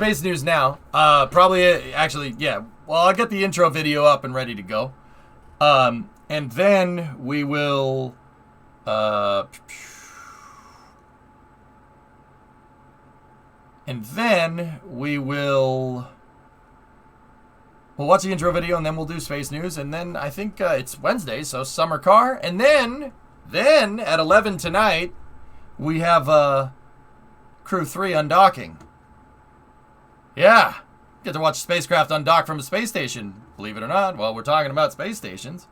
Space news now. Probably, actually, yeah. Well, I'll get the intro video up and ready to go. And then we will, we'll watch the intro video and then we'll do space news. And then I think it's Wednesday, so summer car. And then at 11 tonight, we have Crew 3 undocking. Yeah, get to watch a spacecraft undock from a space station. Believe it or not, while we're talking about space stations.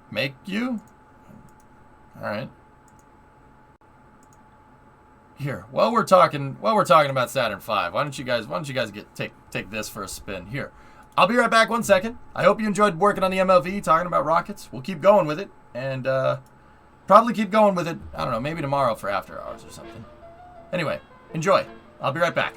Make you? All right. Here, while we're talking about Saturn V, why don't you guys take this for a spin? Here, I'll be right back. 1 second. I hope you enjoyed working on the MLV, talking about rockets. We'll keep going with it, and probably keep going with it. I don't know, maybe tomorrow for after hours or something. Anyway, enjoy. I'll be right back.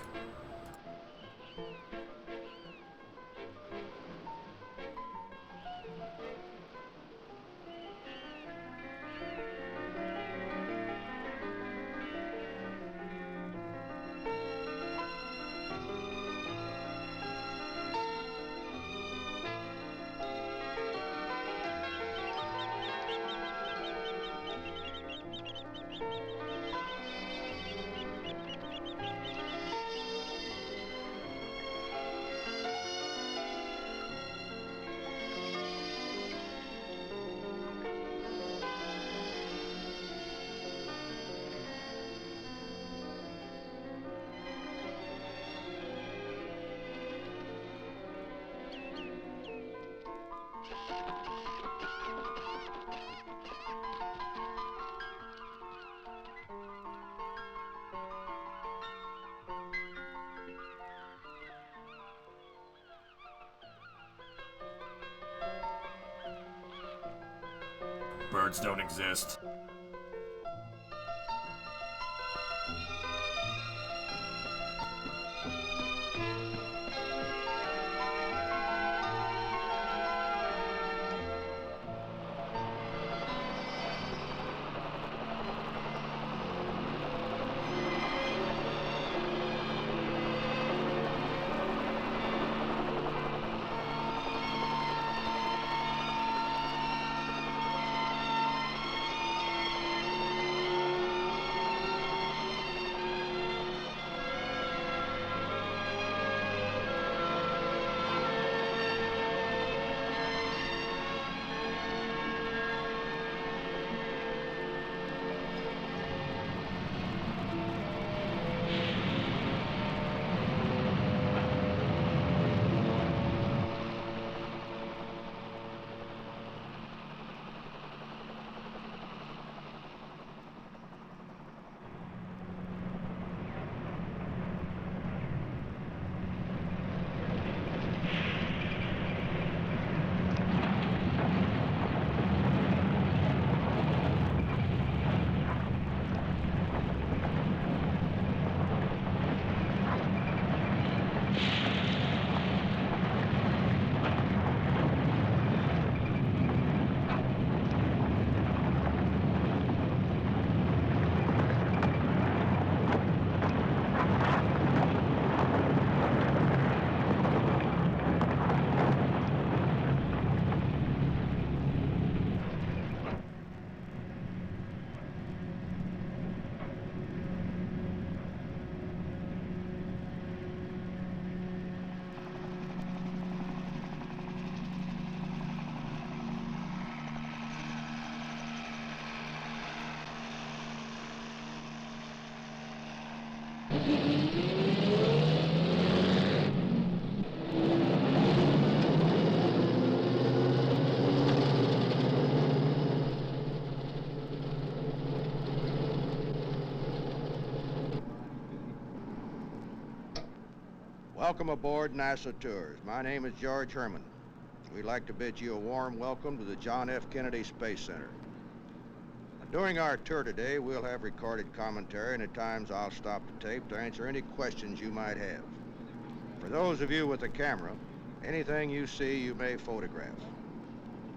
Birds don't exist. Welcome aboard NASA Tours. My name is George Herman. We'd like to bid you a warm welcome to the John F. Kennedy Space Center. During our tour today, we'll have recorded commentary, and at times I'll stop the tape to answer any questions you might have. For those of you with a camera, anything you see you may photograph.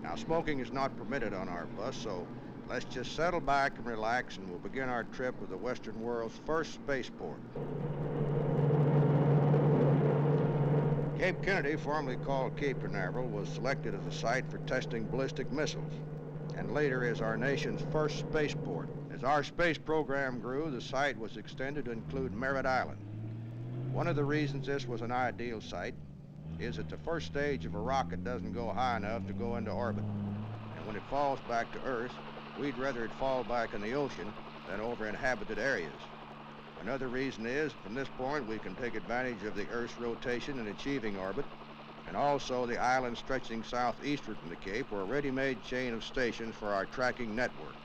Now, smoking is not permitted on our bus, so let's just settle back and relax, and we'll begin our trip with the Western world's first spaceport. Cape Kennedy, formerly called Cape Canaveral, was selected as a site for testing ballistic missiles, and later as our nation's first spaceport. As our space program grew, the site was extended to include Merritt Island. One of the reasons this was an ideal site is that the first stage of a rocket doesn't go high enough to go into orbit. And when it falls back to Earth, we'd rather it fall back in the ocean than over inhabited areas. Another reason is, from this point, we can take advantage of the Earth's rotation in achieving orbit, and also the islands stretching southeastward from the Cape were a ready-made chain of stations for our tracking network.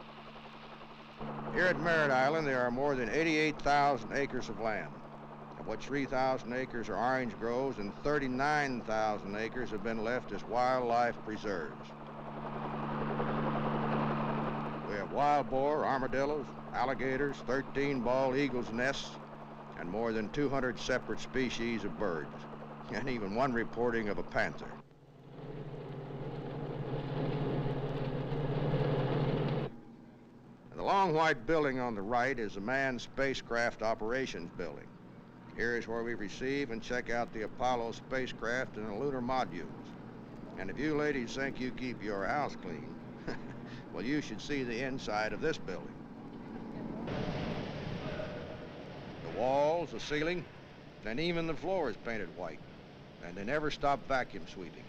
Here at Merritt Island, there are more than 88,000 acres of land, of which 3,000 acres are orange groves and 39,000 acres have been left as wildlife preserves. We have wild boar, armadillos, alligators, 13 bald eagles' nests, and more than 200 separate species of birds, and even one reporting of a panther. The long white building on the right is the Manned Spacecraft Operations Building. Here is where we receive and check out the Apollo spacecraft and the lunar modules. And if you ladies think you keep your house clean, well, you should see the inside of this building. The walls, the ceiling, and even the floor is painted white, and they never stop vacuum sweeping.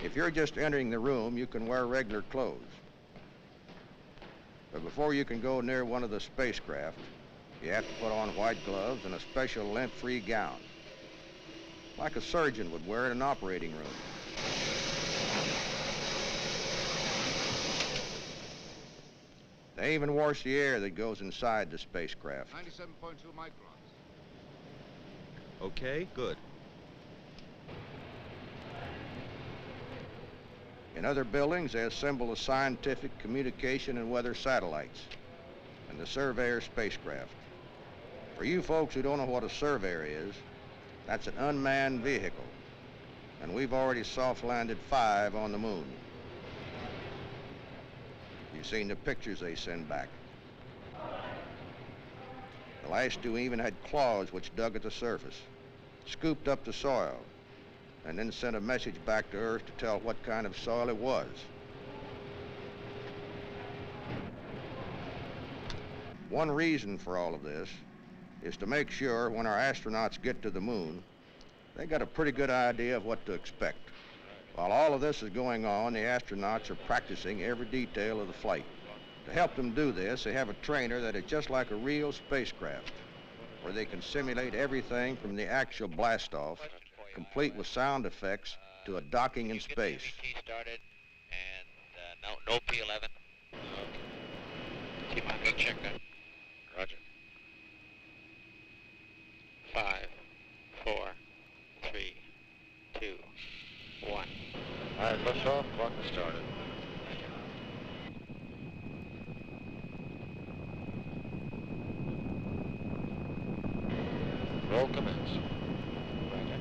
If you're just entering the room, you can wear regular clothes. But before you can go near one of the spacecraft, you have to put on white gloves and a special lint-free gown, like a surgeon would wear in an operating room. They even wash the air that goes inside the spacecraft. 97.2 microns. Okay, good. In other buildings, they assemble the scientific, communication, and weather satellites, and the surveyor spacecraft. For you folks who don't know what a surveyor is, that's an unmanned vehicle, and we've already soft-landed 5 on the moon. You've seen the pictures they send back. The last 2 even had claws which dug at the surface, scooped up the soil, and then sent a message back to Earth to tell what kind of soil it was. One reason for all of this is to make sure when our astronauts get to the moon, they got a pretty good idea of what to expect. While all of this is going on, the astronauts are practicing every detail of the flight. To help them do this, they have a trainer that is just like a real spacecraft, where they can simulate everything from the actual blast-off, complete with sound effects, to a docking in space. Key started, and no P11. Okay. T-Mon, go check that. Roger. 5, 4, 3, 2, 1. All right, lift off, clock started. Roll commence. Roger.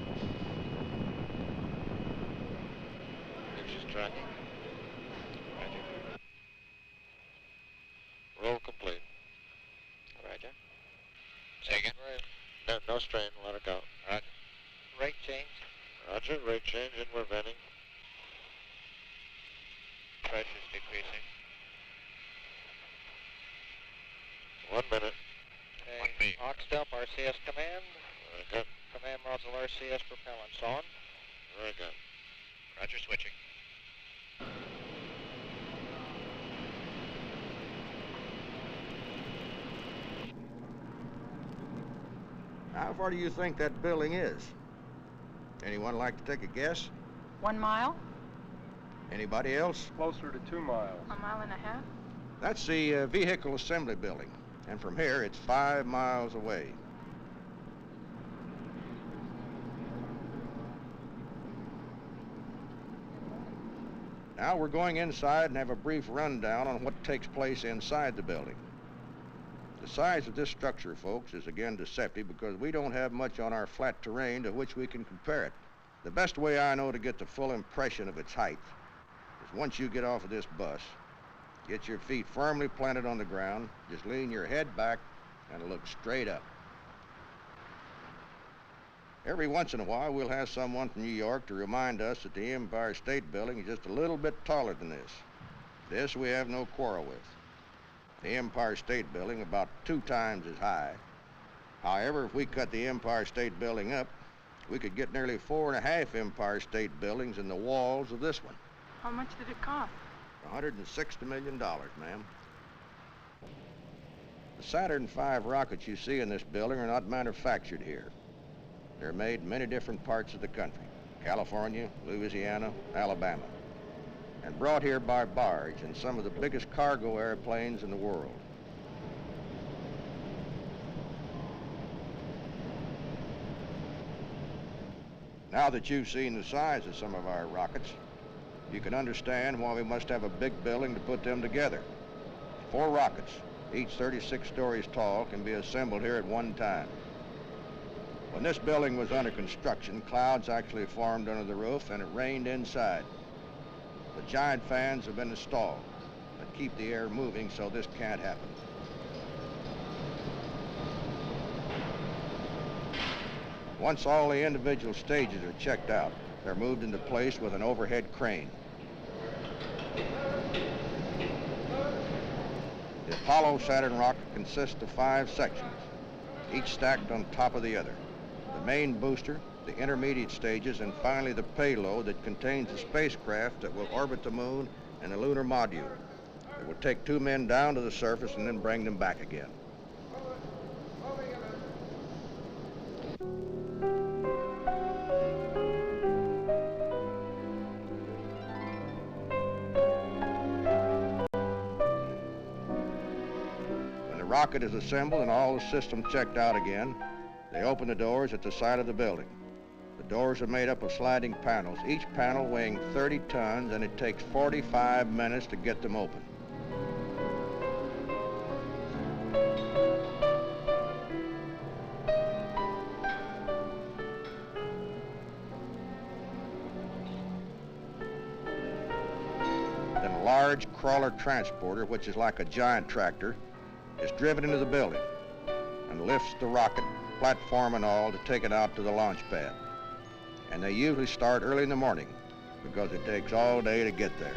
Engines tracking. Roger. Roll complete. Roger. Say again. No strain, let it go. Roger. Rate change. Roger, rate change, and we're venting. Pressure's decreasing. 1 minute. Okay. Oxtep, RCS command. Very good. Command module RCS propellants on. Very good. Roger, switching. How far do you think that building is? Anyone like to take a guess? 1 mile? Anybody else? Closer to 2 miles. 1.5 miles? That's the vehicle assembly building, and from here it's 5 miles away. Now we're going inside and have a brief rundown on what takes place inside the building. The size of this structure, folks, is again deceptive because we don't have much on our flat terrain to which we can compare it. The best way I know to get the full impression of its height is once you get off of this bus Get your feet firmly planted on the ground. Just lean your head back and look straight up. Every once in a while, we'll have someone from New York to remind us that the Empire State Building is just a little bit taller than this. This we have no quarrel with. The Empire State Building about 2 times as high. However, if we cut the Empire State Building up, we could get nearly 4.5 Empire State Buildings in the walls of this one. How much did it cost? $160 million, ma'am. The Saturn V rockets you see in this building are not manufactured here. They're made in many different parts of the country, California, Louisiana, Alabama, and brought here by barge in some of the biggest cargo airplanes in the world. Now that you've seen the size of some of our rockets, you can understand why we must have a big building to put them together. 4 rockets, each 36 stories tall, can be assembled here at one time. When this building was under construction, clouds actually formed under the roof and it rained inside. The giant fans have been installed that keep the air moving so this can't happen. Once all the individual stages are checked out, they're moved into place with an overhead crane. The Apollo Saturn rocket consists of 5 sections, each stacked on top of the other. The main booster, the intermediate stages, and finally the payload that contains the spacecraft that will orbit the moon and the lunar module. It will take 2 men down to the surface and then bring them back again. When the rocket is assembled and all the systems checked out again, they open the doors at the side of the building. The doors are made up of sliding panels, each panel weighing 30 tons, and it takes 45 minutes to get them open. Then a large crawler transporter, which is like a giant tractor, is driven into the building and lifts the rocket, platform and all, to take it out to the launch pad. And they usually start early in the morning because it takes all day to get there.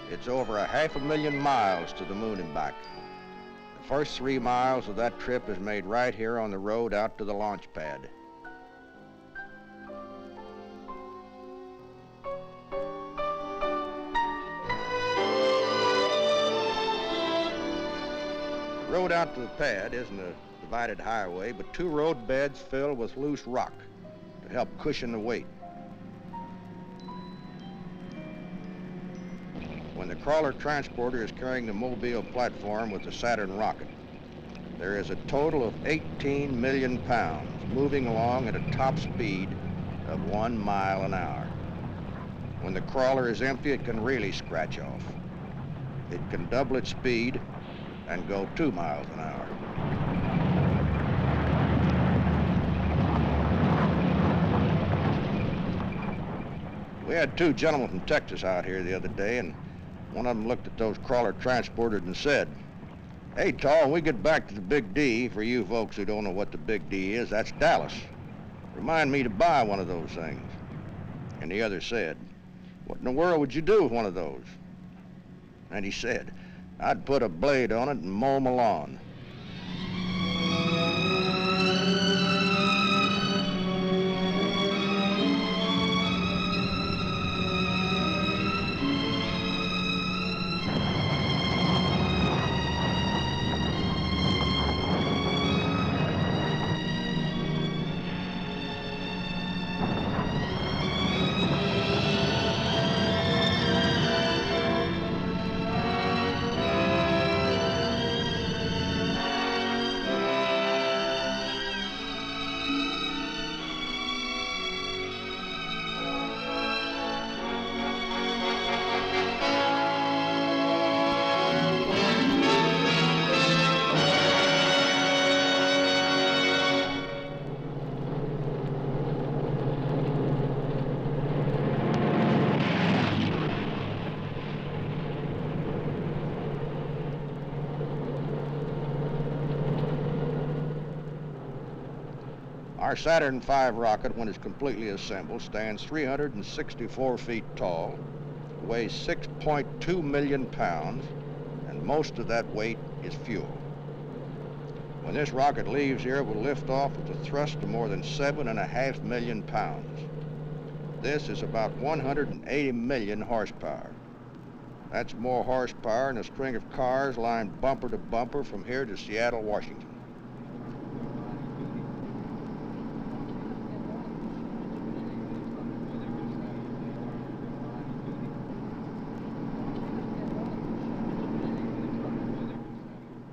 It's over 500,000 miles to the moon and back. The first 3 miles of that trip is made right here on the road out to the launch pad. The road out to the pad isn't a divided highway, but 2 road beds filled with loose rock to help cushion the weight. When the crawler transporter is carrying the Mobile platform with the Saturn rocket, there is a total of 18 million pounds moving along at a top speed of 1 mile an hour. When the crawler is empty, it can really scratch off. It can double its speed and go 2 miles an hour. We had 2 gentlemen from Texas out here the other day, and one of them looked at those crawler transporters and said, "Hey, Tall, when we get back to the Big D, for you folks who don't know what the Big D is, that's Dallas. Remind me to buy one of those things." And the other said, "What in the world would you do with one of those?" And he said, "I'd put a blade on it and mow my lawn." Our Saturn V rocket, when it's completely assembled, stands 364 feet tall, weighs 6.2 million pounds, and most of that weight is fuel. When this rocket leaves here, it will lift off with a thrust of more than 7.5 million pounds. This is about 180 million horsepower. That's more horsepower than a string of cars lined bumper to bumper from here to Seattle, Washington.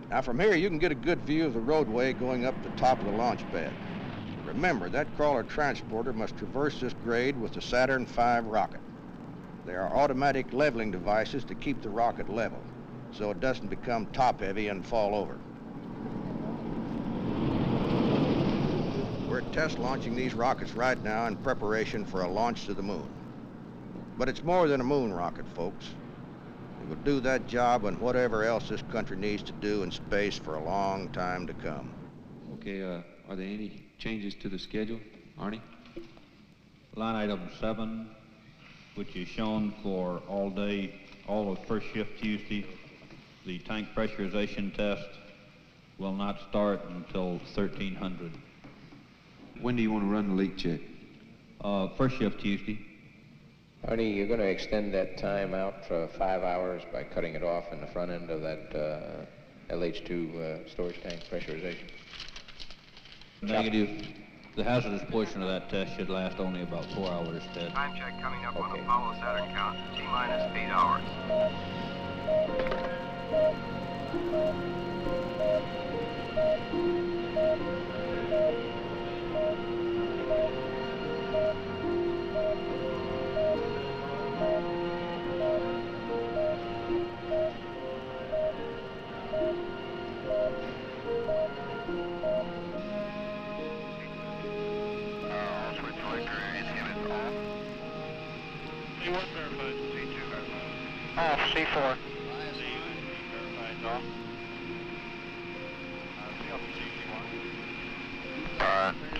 Now from here you can get a good view of the roadway going up the top of the launch pad. Remember, that crawler transporter must traverse this grade with the Saturn V rocket. There are automatic leveling devices to keep the rocket level, so it doesn't become top-heavy and fall over. We're test launching these rockets right now in preparation for a launch to the moon. But it's more than a moon rocket, folks. It will do that job and whatever else this country needs to do in space for a long time to come. Okay, are there any changes to the schedule, Arnie? Line item 7, which is shown for all day, all of first shift Tuesday. The tank pressurization test will not start until 1300. When do you want to run the leak check? First shift Tuesday. Arnie, you're going to extend that time out for 5 hours by cutting it off in the front end of that LH2 storage tank pressurization. Negative. The hazardous portion of that test should last only about 4 hours, Ted. Time check coming up on Apollo Saturn count. T-minus 8 hours. C4.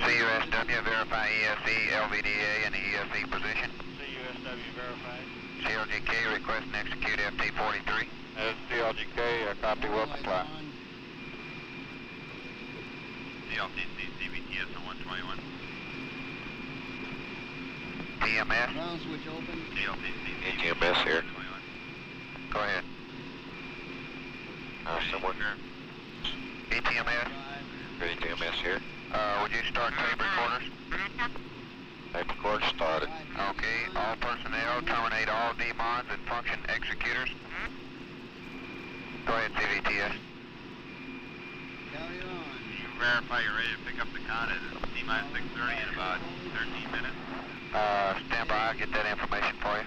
CUSW, verify ESE, LVDA, and the ESE position. CUSW verified. CLGK, request and execute FT-43. As CLGK, copy, will supply. CLTC, CVTS on 121. TMS. Ground switch open. CLTC, TMS here. Go ahead. Someone here. ETMS. ETMS here. Would you start tape recorders? Tape recorder started. Okay. All personnel terminate all demons and function executors. Go ahead, CVTS. Carry on. You verify you're ready to pick up the con at T-minus 6:30 in about 13 minutes? Stand by. I'll get that information for you.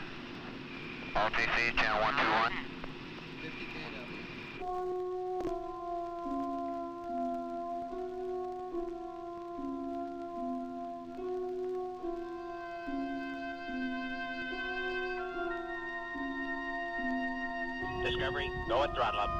All TCs, channel 121. 50 kW. Discovery, go at throttle up.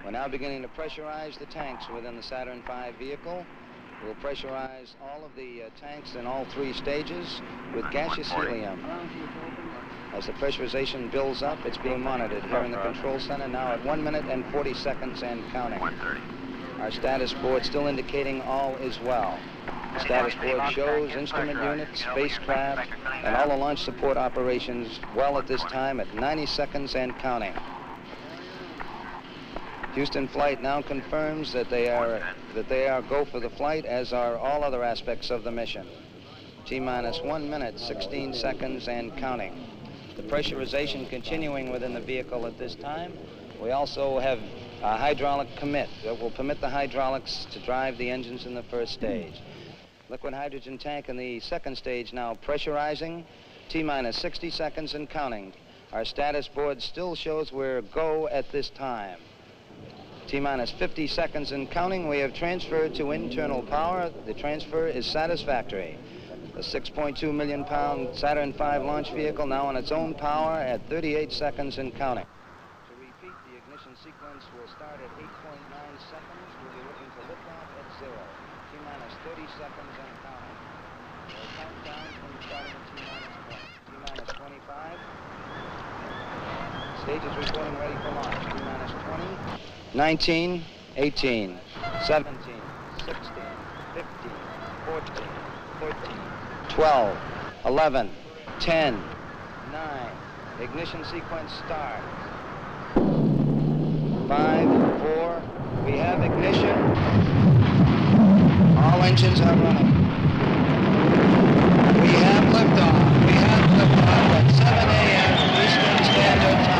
We're now beginning to pressurize the tanks within the Saturn V vehicle. We'll pressurize all of the tanks in all 3 stages with gaseous helium. As the pressurization builds up, it's being monitored here in the control center now at 1 minute and 40 seconds and counting. Our status board still indicating all is well. Status board shows instrument units, spacecraft, and all the launch support operations well at this time at 90 seconds and counting. Houston Flight now confirms that they are go for the flight, as are all other aspects of the mission. T-minus 1 minute, 16 seconds and counting. The pressurization continuing within the vehicle at this time. We also have a hydraulic commit that will permit the hydraulics to drive the engines in the first stage. Liquid hydrogen tank in the second stage now pressurizing. T-minus 60 seconds and counting. Our status board still shows we're go at this time. T-minus 50 seconds and counting. We have transferred to internal power. The transfer is satisfactory. The 6.2 million pound Saturn V launch vehicle now on its own power at 38 seconds and counting. To repeat, the ignition sequence will start at 8.9 seconds. We'll be looking for liftoff at 0. T-minus 30 seconds and counting. We'll count down from starting at T-minus 20. T-minus 25. Stage is reporting ready for launch. T-minus 20. 19, 18, 17, 16, 15, 14, 13, 12, 11, 10, 9. Ignition sequence start. 5, 4. We have ignition. All engines are running. We have liftoff. We have liftoff at 7 a.m. Eastern Standard Time.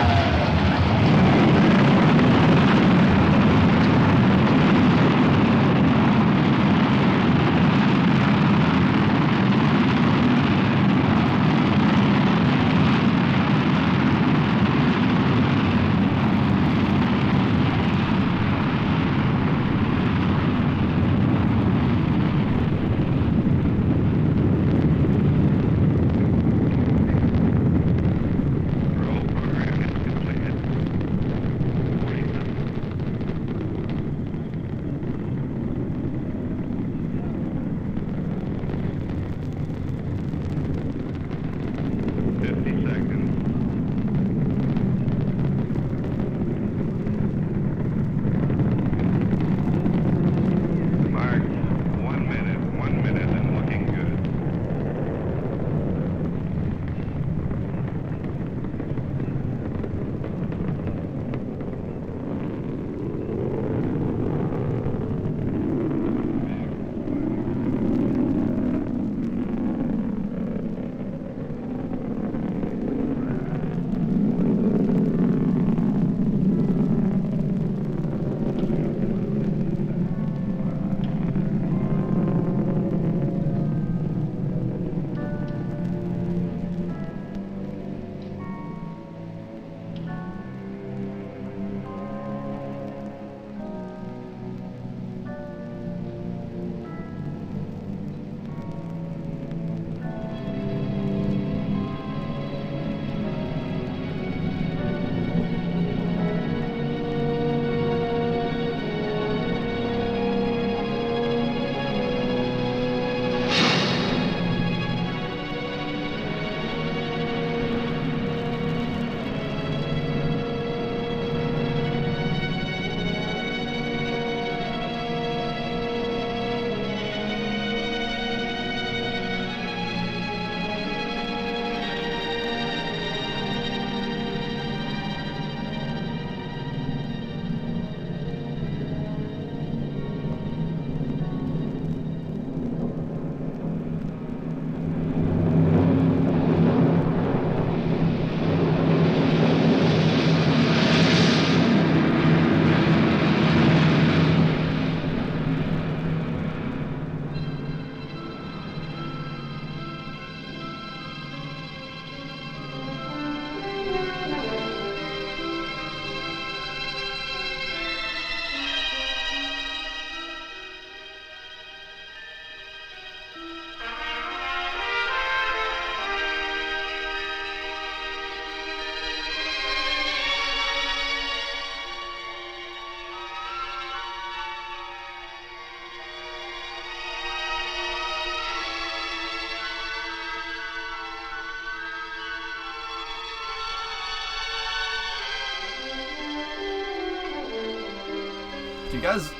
Do you guys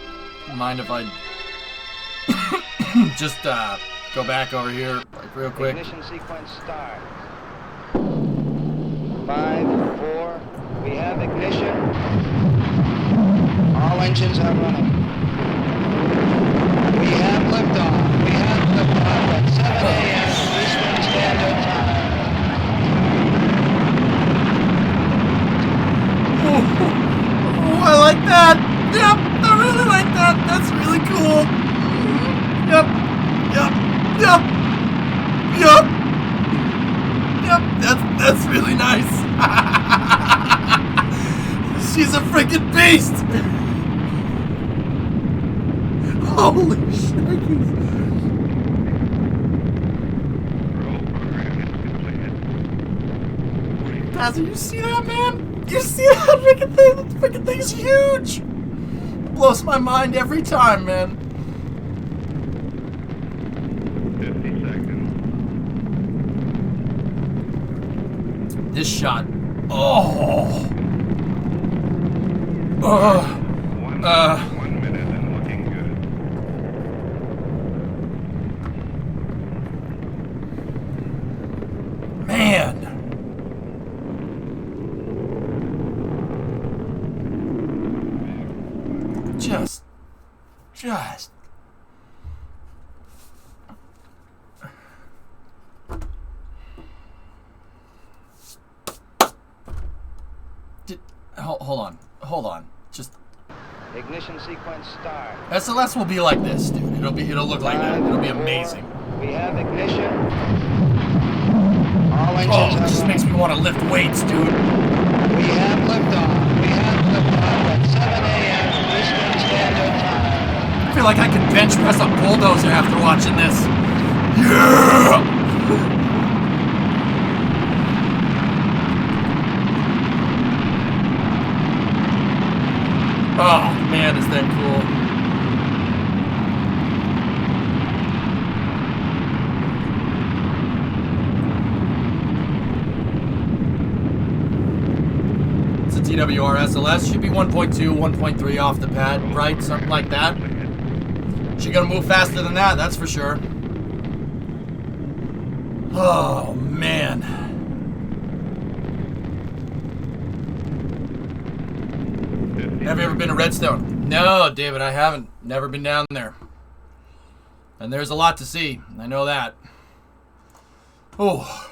mind if I just go back over here, like, real quick? Ignition sequence start. 5, 4. We have ignition. All engines are running. We have liftoff. We have liftoff at 7 a.m. Eastern Standard Time. Oh, I like that. Yep, I really like that. That's really cool. Yep, yep, yep, yep, yep. That's really nice. She's a freaking beast. Holy shnikes. Pastor, you see that, man? You see that freaking thing? That freaking thing's huge. Blows my mind every time, man. 50 seconds. This shot. Oh. 1 minute and looking good. Man. Just. Hold on. Just. Ignition sequence start. SLS will be like this, dude. It'll look like that. It'll be amazing. We have ignition. All engines Oh, it are just running. makes me want to lift weights, dude. We have liftoff. We have liftoff at 7 a.m. Eastern Standard Time. I feel like I could bench press a bulldozer after watching this. Yeah! Oh, man, is that cool. It's a TWR SLS. Should be 1.2, 1.3 off the pad, right? Something like that. She's gonna move faster than that, that's for sure. Oh, man. Have you ever been to Redstone? No, David, I haven't. Never been down there. And there's a lot to see. I know that. Oh.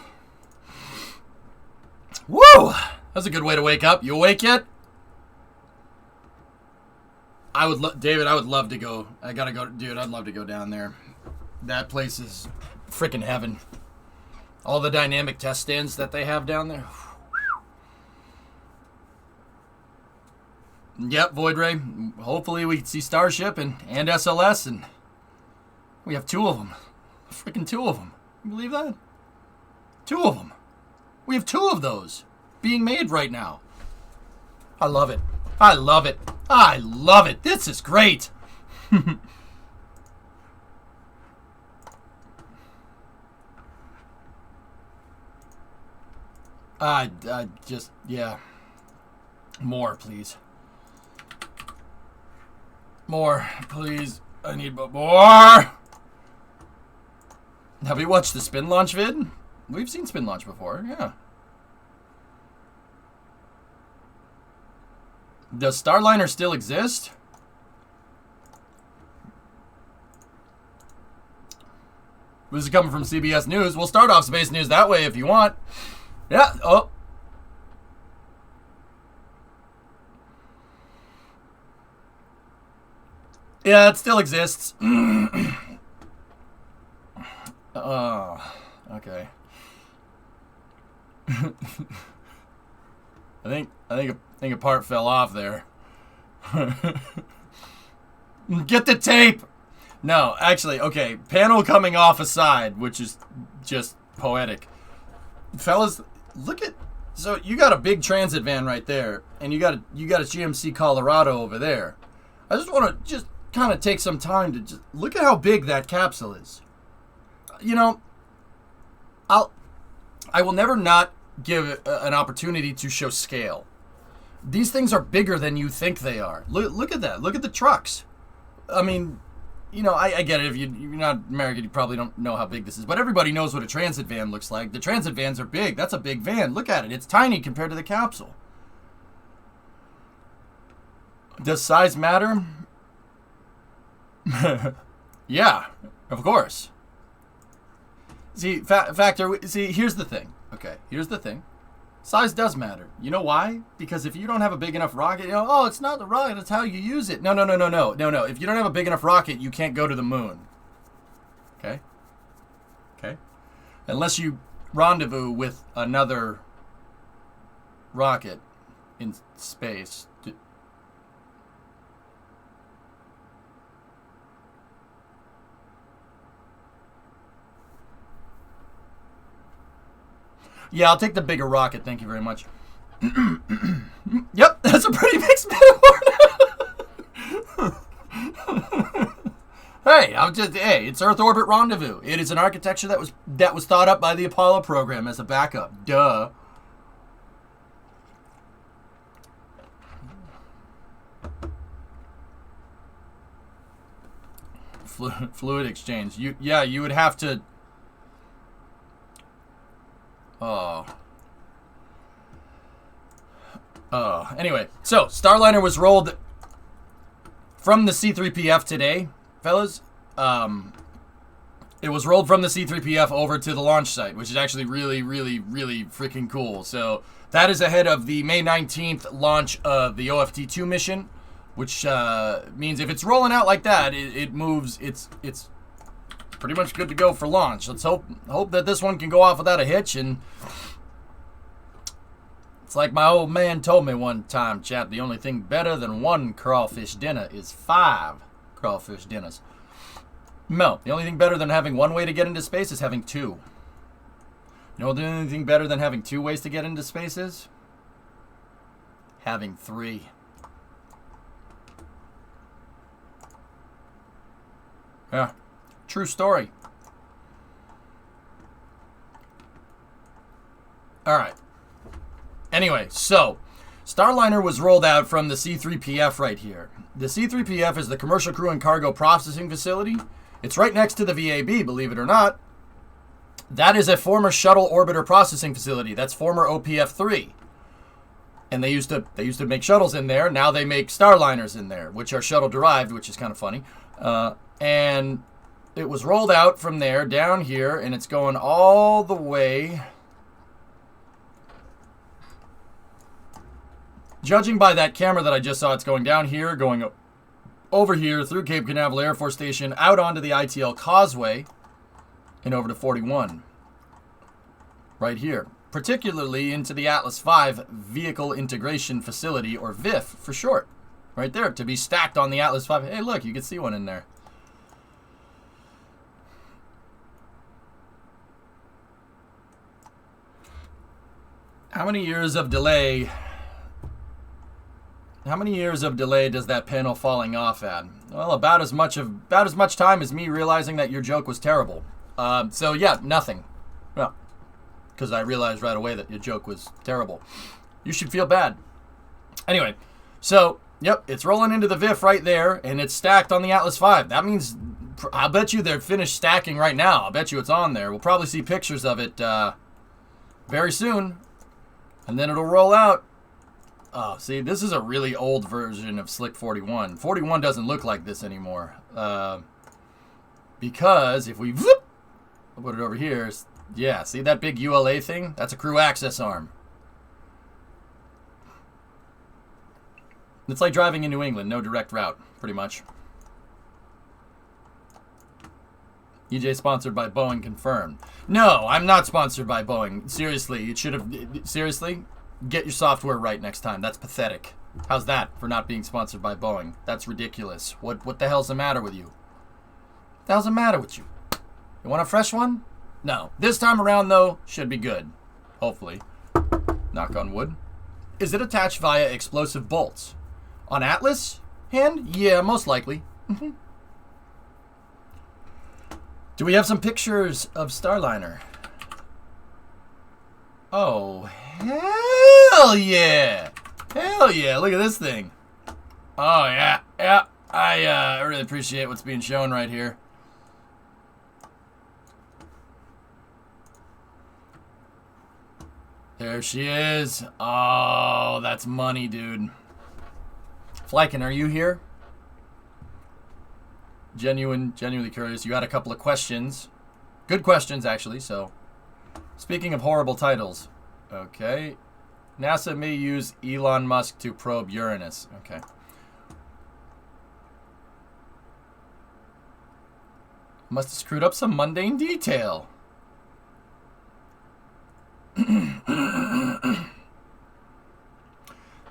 Woo! That's a good way to wake up. You awake yet? David, I would love to go. I gotta go. Dude, I'd love to go down there. That place is freaking heaven. All the dynamic test stands that they have down there. Yep, Void Ray. Hopefully we can see Starship and SLS, and we have 2 of them. Freaking 2 of them. Can you believe that? 2 of them. We have 2 of those being made right now. I love it. I love it. I love it. This is great. I just, yeah. More, please. More, please. I need more. Have you watched the spin launch vid? We've seen spin launch before, yeah. Does Starliner still exist? This is coming from CBS News. We'll start off Space News that way if you want. Yeah, oh. Yeah, it still exists. Oh, okay. I think a part fell off there. Get the tape. No, actually, okay. Panel coming off a side, which is just poetic. Fellas, look at. So you got a big transit van right there, and you got a GMC Colorado over there. I just want to just kind of take some time to just look at how big that capsule is. You know, I will never not give an opportunity to show scale. These things are bigger than you think they are. Look at that. Look at the trucks. I mean, you know, I get it. If you're not American, you probably don't know how big this is. But everybody knows what a transit van looks like. The transit vans are big. That's a big van. Look at it. It's tiny compared to the capsule. Does size matter? Yeah, of course. See, here's the thing. Okay, here's the thing. Size does matter. You know why? Because if you don't have a big enough rocket, you know, oh, it's not the rocket, it's how you use it. No. If you don't have a big enough rocket, you can't go to the moon. Okay? Okay? Unless you rendezvous with another rocket in space. Yeah, I'll take the bigger rocket. Thank you very much. Yep, that's a pretty mixed metaphor. Hey, it's Earth Orbit Rendezvous. It is an architecture that was thought up by the Apollo program as a backup. Duh. Fluid exchange. You would have to. Anyway, so Starliner was rolled from the C-3PF today, fellas. It was rolled from the C-3PF over to the launch site, which is actually really, really, really freaking cool. So that is ahead of the May 19th launch of the OFT-2 mission, which means if it's rolling out like that, it moves. It's pretty much good to go for launch. Let's hope that this one can go off without a hitch. And it's like my old man told me one time, chat, the only thing better than one crawfish dinner is 5 crawfish dinners. No, the only thing better than having one way to get into space is having 2. You know the only thing better than having 2 ways to get into space is? Having 3. Yeah. True story. All right. Anyway, so Starliner was rolled out from the C-3PF right here. The C-3PF is the Commercial Crew and Cargo Processing Facility. It's right next to the VAB, believe it or not. That is a former Shuttle Orbiter Processing Facility. That's former OPF-3. And they used to make shuttles in there. Now they make Starliners in there, which are shuttle derived, which is kind of funny. And it was rolled out from there down here, and it's going all the way. Judging by that camera that I just saw, it's going down here, going over here, through Cape Canaveral Air Force Station, out onto the ITL Causeway, and over to 41. Right here. Particularly into the Atlas V Vehicle Integration Facility, or VIF for short. Right there, to be stacked on the Atlas V. Hey, look, you can see one in there. How many years of delay does that panel falling off add? Well, about as much time as me realizing that your joke was terrible. So yeah, nothing. Well, because I realized right away that your joke was terrible. You should feel bad. Anyway, so yep, it's rolling into the VIF right there, and it's stacked on the Atlas V. That means I'll bet you they're finished stacking right now. I'll bet you it's on there. We'll probably see pictures of it very soon, and then it'll roll out. Oh, see, this is a really old version of Slick 41. 41 doesn't look like this anymore. Because if we I'll put it over here. Yeah, see that big ULA thing? That's a crew access arm. It's like driving in New England, no direct route, pretty much. EJ sponsored by Boeing confirmed. No, I'm not sponsored by Boeing. Seriously, it should have. Seriously? Get your software right next time. That's pathetic. How's that for not being sponsored by Boeing? That's ridiculous. What the hell's the matter with you? What the hell's the matter with you? You want a fresh one? No. This time around, though, should be good. Hopefully. Knock on wood. Is it attached via explosive bolts? On Atlas? Hand? Yeah, most likely. Do we have some pictures of Starliner? Oh, hell yeah! Hell yeah, look at this thing. Oh, yeah, yeah. I really appreciate what's being shown right here. There she is. Oh, that's money, dude. Flykin, are you here? Genuinely curious. You had a couple of questions. Good questions, actually, so. Speaking of horrible titles. Okay. NASA may use Elon Musk to probe Uranus. Okay. Must have screwed up some mundane detail.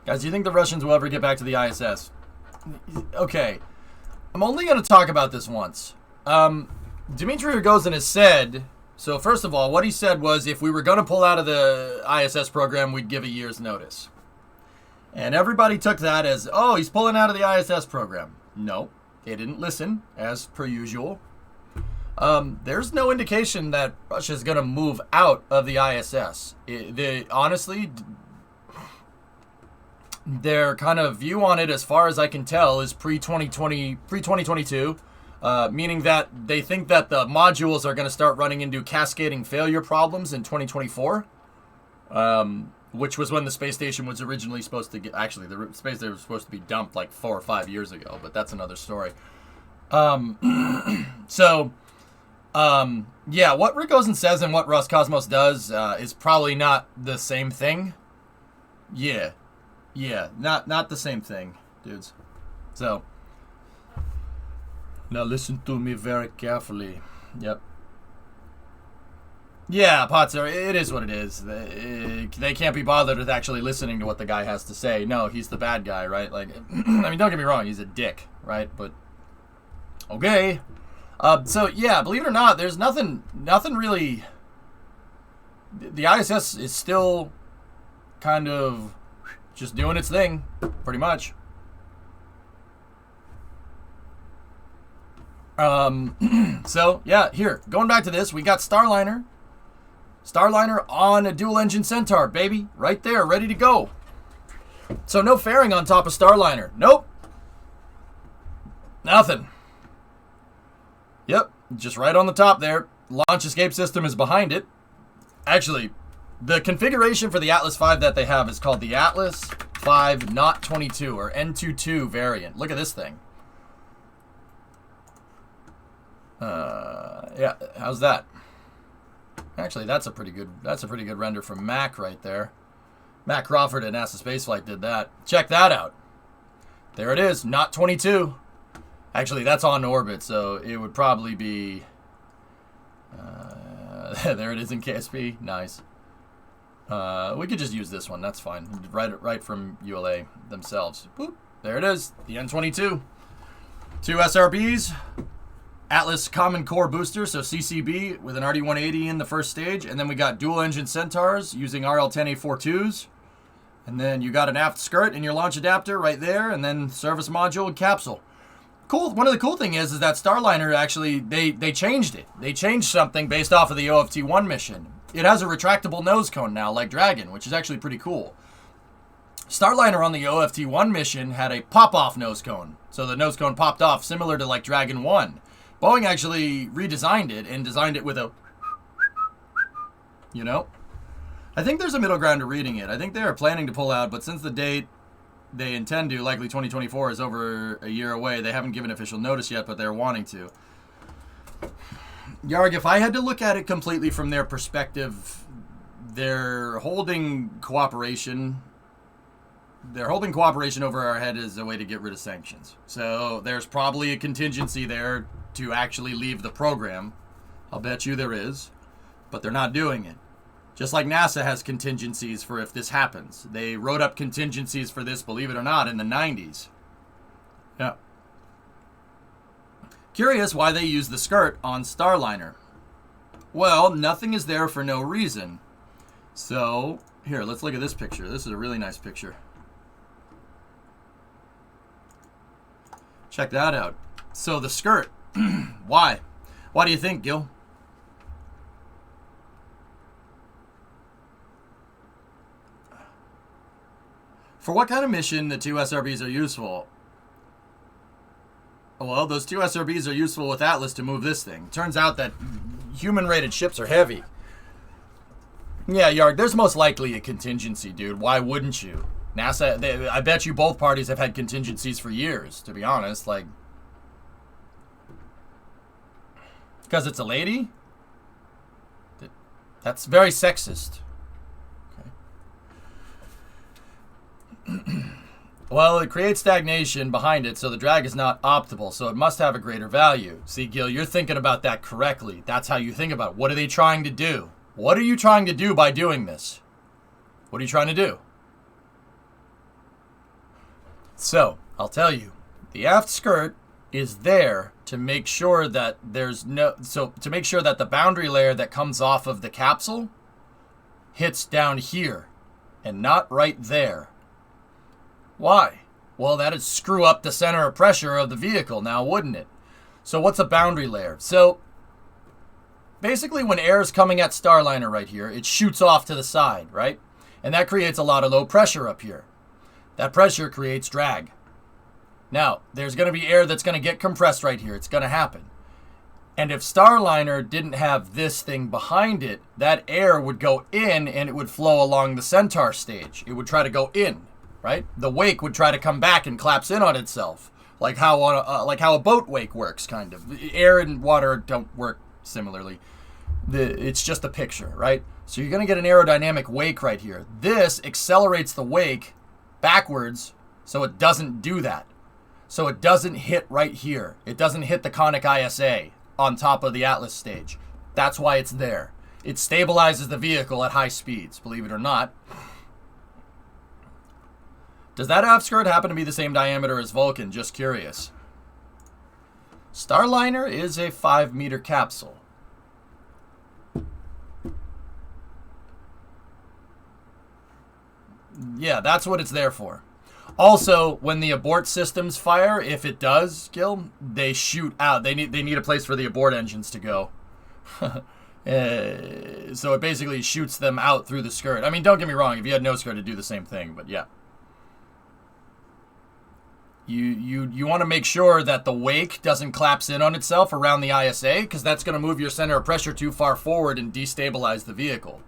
Guys, do you think the Russians will ever get back to the ISS? Okay. I'm only going to talk about this once. Dmitry Rogozin has said... So first of all, what he said was if we were going to pull out of the ISS program, we'd give a year's notice. And everybody took that as, oh, he's pulling out of the ISS program. No, they didn't listen, as per usual. There's no indication that Russia's going to move out of the ISS. Honestly, their kind of view on it, as far as I can tell, is pre-2022. Meaning that they think that the modules are going to start running into cascading failure problems in 2024, which was when the space station was originally supposed to get... Actually, the space station was supposed to be dumped like 4 or 5 years ago, but that's another story. Yeah, what Rogozin says and what Roscosmos does is probably not the same thing. Yeah, not the same thing, dudes. So... Now listen to me very carefully. Yep. Yeah, Potzer, it is what it is. They can't be bothered with actually listening to what the guy has to say. No, he's the bad guy, right? Like, I mean, don't get me wrong, he's a dick, right? But, okay. So, yeah, believe it or not, there's nothing really... The ISS is still kind of just doing its thing, pretty much. So, yeah, here, going back to this, we got Starliner. Starliner on a dual-engine Centaur, baby. Right there, ready to go. So, no fairing on top of Starliner. Nope. Nothing. Yep, just right on the top there. Launch escape system is behind it. Actually, the configuration for the Atlas V that they have is called the Atlas V Not 22, or N22 variant. Look at this thing. Yeah, how's that? Actually, that's a pretty good render from Mac right there. Mac Crawford at NASA Spaceflight did that. Check that out. There it is, Not 22. Actually, that's on orbit, so it would probably be... there it is in KSP. Nice. We could just use this one. That's fine. Right from ULA themselves. Boop. There it is, the N22. 2 SRBs. Atlas Common Core Booster, so CCB, with an RD-180 in the first stage. And then we got dual-engine Centaurs using RL-10A42s. And then you got an aft skirt in your launch adapter right there. And then service module and capsule. Cool. One of the cool thing is that Starliner actually, they changed it. They changed something based off of the OFT-1 mission. It has a retractable nose cone now, like Dragon, which is actually pretty cool. Starliner on the OFT-1 mission had a pop-off nose cone. So the nose cone popped off, similar to like Dragon 1. Boeing actually redesigned it and designed it with a, you know? I think there's a middle ground to reading it. I think they are planning to pull out, but since the date they intend to, likely 2024, is over a year away, they haven't given official notice yet, but they're wanting to. Yarg, if I had to look at it completely from their perspective, they're holding cooperation. They're holding cooperation over our head as a way to get rid of sanctions. So there's probably a contingency there to actually leave the program. I'll bet you there is. But they're not doing it. Just like NASA has contingencies for if this happens. They wrote up contingencies for this, believe it or not, in the 90s. Yeah. Curious why they use the skirt on Starliner. Well, nothing is there for no reason. So, here, let's look at this picture. This is a really nice picture. Check that out. So the skirt. Why? Why do you think, Gil? For what kind of mission the 2 SRBs are useful? Well, those 2 SRBs are useful with Atlas to move this thing. Turns out that human-rated ships are heavy. Yeah, Yarg, there's most likely a contingency, dude. Why wouldn't you? NASA, I bet you both parties have had contingencies for years, to be honest. Like, because it's a lady? That's very sexist. Okay. Well, it creates stagnation behind it, so the drag is not optimal, so it must have a greater value. See, Gil, you're thinking about that correctly. That's how you think about it. What are they trying to do? What are you trying to do by doing this? What are you trying to do? So, I'll tell you. The aft skirt is there to make sure that there's no... So, to make sure that the boundary layer that comes off of the capsule hits down here and not right there. Why? Well, that'd screw up the center of pressure of the vehicle now, wouldn't it? So what's a boundary layer? So basically when air is coming at Starliner right here, it shoots off to the side, right? And that creates a lot of low pressure up here. That pressure creates drag. Now, there's going to be air that's going to get compressed right here. It's going to happen. And if Starliner didn't have this thing behind it, that air would go in and it would flow along the Centaur stage. It would try to go in. Right? The wake would try to come back and collapse in on itself, like how a boat wake works, kind of. Air and water don't work similarly. It's just a picture, right? So you're going to get an aerodynamic wake right here. This accelerates the wake backwards, so it doesn't do that. So it doesn't hit right here. It doesn't hit the conic ISA on top of the Atlas stage. That's why it's there. It stabilizes the vehicle at high speeds, believe it or not. Does that aft skirt happen to be the same diameter as Vulcan? Just curious. Starliner is a 5-meter capsule. Yeah, that's what it's there for. Also, when the abort systems fire, if it does, Gil, they shoot out. They need a place for the abort engines to go. So it basically shoots them out through the skirt. I mean, don't get me wrong. If you had no skirt, it'd do the same thing. But yeah. You want to make sure that the wake doesn't collapse in on itself around the ISA, because that's going to move your center of pressure too far forward and destabilize the vehicle.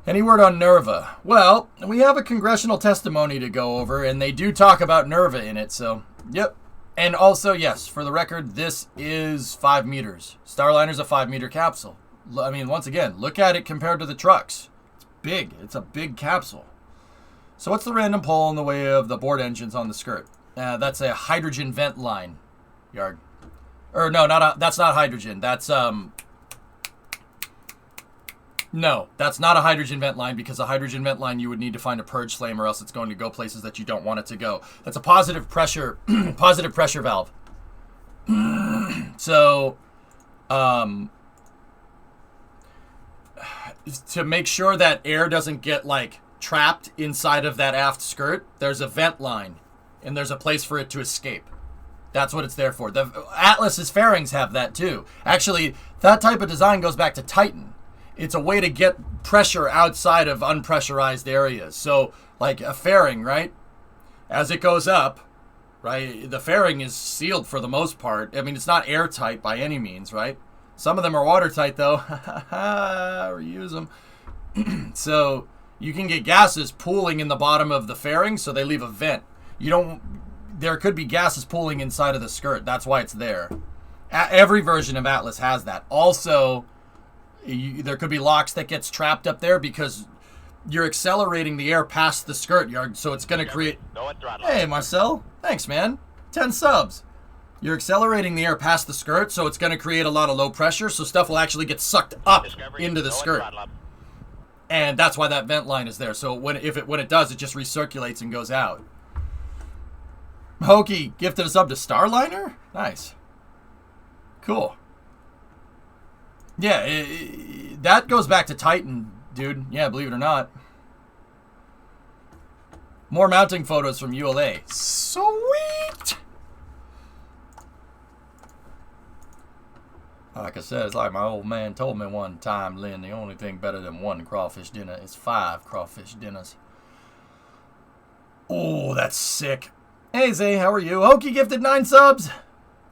Any word on NERVA? Well, we have a congressional testimony to go over, and they do talk about NERVA in it, so, yep. And also, yes, for the record, this is 5 meters. Starliner's a 5-meter capsule. I mean, once again, look at it compared to the trucks. It's big. It's a big capsule. So what's the random pole in the way of the board engines on the skirt? That's a hydrogen vent line, Yarg. Or no, that's not hydrogen. That's no, that's not a hydrogen vent line, because a hydrogen vent line you would need to find a purge flame, or else it's going to go places that you don't want it to go. That's a positive pressure positive pressure valve. So to make sure that air doesn't get like trapped inside of that aft skirt, there's a vent line, and there's a place for it to escape. That's what it's there for. The Atlas's fairings have that too. Actually, that type of design goes back to Titan. It's a way to get pressure outside of unpressurized areas. So, like a fairing, right? As it goes up, right, the fairing is sealed for the most part. I mean, it's not airtight by any means, right? Some of them are watertight, though. Reuse them. So you can get gases pooling in the bottom of the fairing, so they leave a vent. There could be gases pooling inside of the skirt. That's why it's there. Every version of Atlas has that. Also, there could be locks that gets trapped up there because you're accelerating the air past the skirt, so it's going to create... Hey, Marcel. Thanks, man. 10 subs. You're accelerating the air past the skirt, so it's going to create a lot of low pressure, so stuff will actually get sucked up into the skirt. And that's why that vent line is there. So when it does, it just recirculates and goes out. Hokey gifted a sub to Starliner? Nice. Cool. Yeah, that goes back to Titan, dude. Yeah, believe it or not. More mounting photos from ULA. Sweet! Like I said, it's like my old man told me one time, Lynn, the only thing better than one crawfish dinner is 5 crawfish dinners. Oh, that's sick. Hey, Zay, how are you? Hokey gifted 9 subs.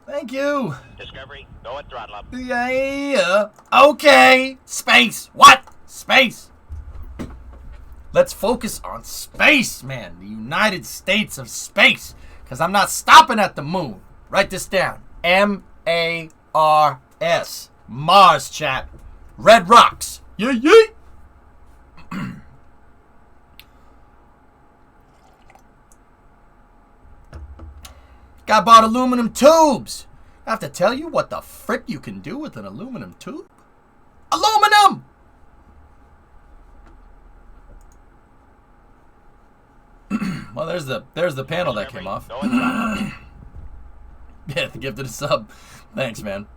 Thank you. Discovery, go and throttle up. Yeah. Okay. Space. What? Space. Let's focus on space, man. The United States of space. Because I'm not stopping at the moon. Write this down. M-A-R-S. Mars, chat. Red rocks. Yeah, yeah. Guy bought aluminum tubes. I have to tell you what the frick you can do with an aluminum tube. Aluminum! Well, there's the panel that came off. Yeah, the gifted a sub. Thanks, man.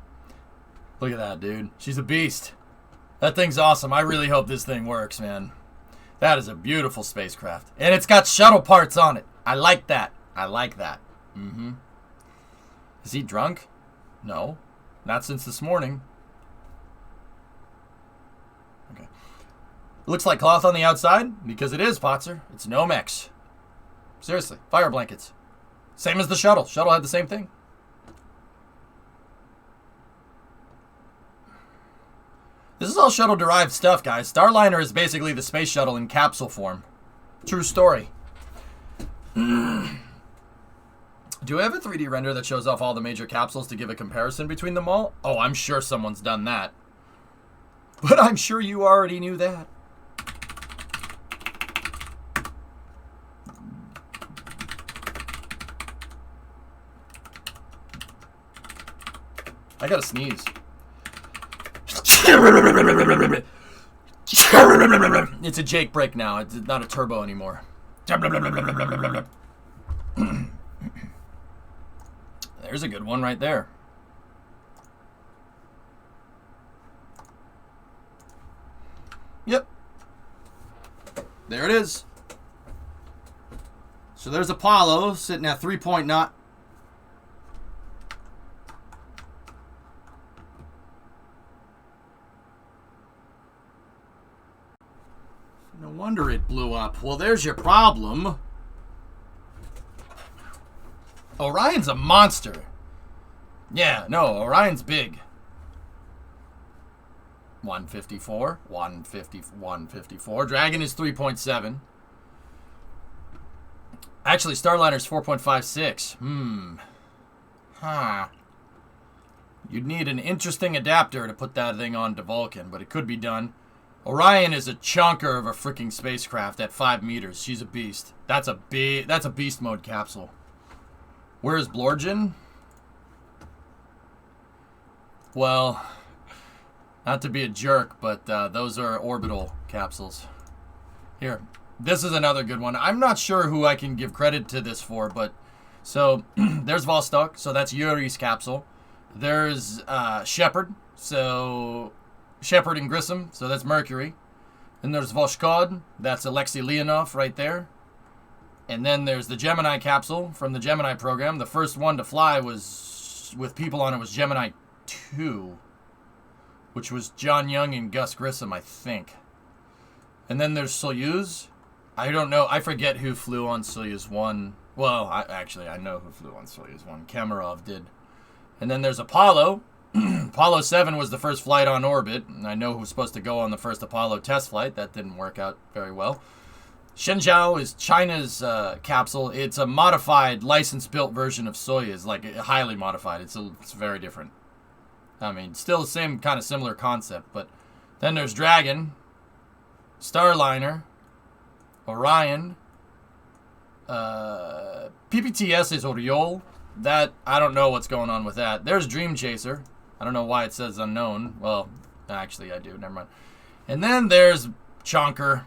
Look at that, dude. She's a beast. That thing's awesome. I really hope this thing works, man. That is a beautiful spacecraft. And it's got shuttle parts on it. I like that. I like that. Mm-hmm. Is he drunk? No. Not since this morning. Okay. Looks like cloth on the outside, because it is, Potzer. It's Nomex. Seriously. Fire blankets. Same as the shuttle. Shuttle had the same thing. This is all shuttle-derived stuff, guys. Starliner is basically the space shuttle in capsule form. True story. Do I have a 3D render that shows off all the major capsules to give a comparison between them all? Oh, I'm sure someone's done that. But I'm sure you already knew that. I gotta sneeze. It's a Jake break now. It's not a turbo anymore. There's a good one right there. Yep. There it is. So there's Apollo sitting at 3.9. No wonder it blew up. Well, there's your problem. Orion's a monster. Yeah, no, Orion's big. 154, 154. Dragon is 3.7. Actually, Starliner's 4.56. Huh. You'd need an interesting adapter to put that thing onto Vulcan, but it could be done. Orion is a chunker of a freaking spacecraft at 5 meters. She's a beast. That's a beast mode capsule. Where's Blorgen? Well, not to be a jerk, but those are orbital capsules. Here, this is another good one. I'm not sure who I can give credit to this for, but so there's Vostok, so that's Yuri's capsule. There's Shepard, so Shepard and Grissom, so that's Mercury. Then there's Voshkod, that's Alexei Leonov right there. And then there's the Gemini capsule from the Gemini program. The first one to fly was, with people on it, was Gemini 2, which was John Young and Gus Grissom, I think. And then there's Soyuz. I don't know. I forget who flew on Soyuz 1. Well, I know who flew on Soyuz 1. Kamarov did. And then there's Apollo. Apollo 7 was the first flight on orbit. And I know who was supposed to go on the first Apollo test flight. That didn't work out very well. Shenzhou is China's capsule. It's a modified, license-built version of Soyuz, like highly modified. It's very different. I mean, still the same kind of similar concept. But then there's Dragon, Starliner, Orion, PPTS is Oriol. That, I don't know what's going on with that. There's Dream Chaser. I don't know why it says unknown. Well, actually I do. Never mind. And then there's Chonker.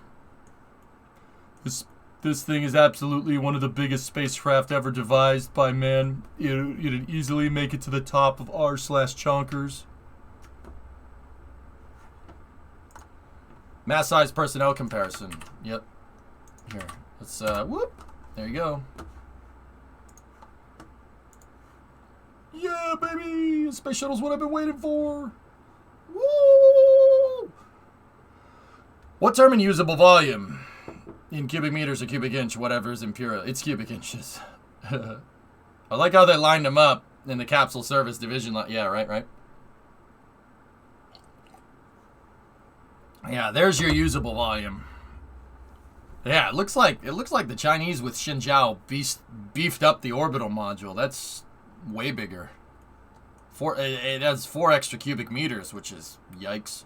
This thing is absolutely one of the biggest spacecraft ever devised by man. It'd easily make it to the top of r/Chonkers. Mass size personnel comparison. Yep. Here. Let's, whoop. There you go. Yeah, baby! Space shuttle's what I've been waiting for. Woo! What term in usable volume? In cubic meters or cubic inch, whatever is imperial. It's cubic inches. I like how they lined them up in the capsule service division. Yeah, right. Yeah, there's your usable volume. Yeah, it looks like the Chinese with Xinjiao beefed up the orbital module. That's way bigger. It has 4 extra cubic meters, which is yikes.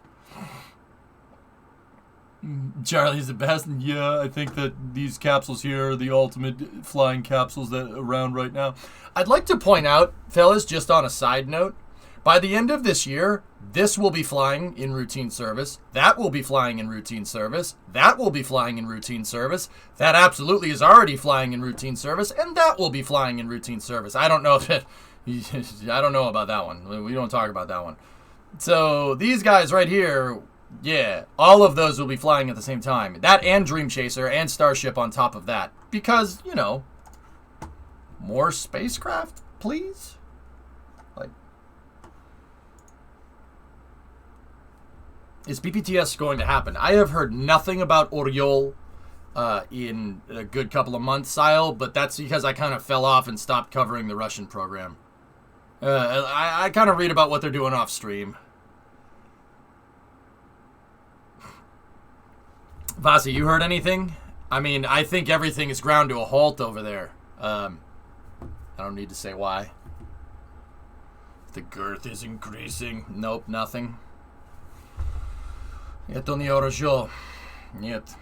Charlie's the best. Yeah, I think that these capsules here are the ultimate flying capsules that are around right now. I'd like to point out, fellas, just on a side note, by the end of this year, this will be flying in routine service. That will be flying in routine service. That will be flying in routine service. That absolutely is already flying in routine service, and that will be flying in routine service. I don't know if it... I don't know about that one. We don't talk about that one. So these guys right here, yeah, all of those will be flying at the same time. That and Dream Chaser and Starship on top of that. Because, you know, more spacecraft, please? Like, is BPTS going to happen? I have heard nothing about Oriol in a good couple of months, Sile, but that's because I kind of fell off and stopped covering the Russian program. I kind of read about what they're doing off stream. Vasi, you heard anything? I mean, I think everything is ground to a halt over there. I don't need to say why. The girth is increasing. Nope, nothing. Это не хорошо. Нет.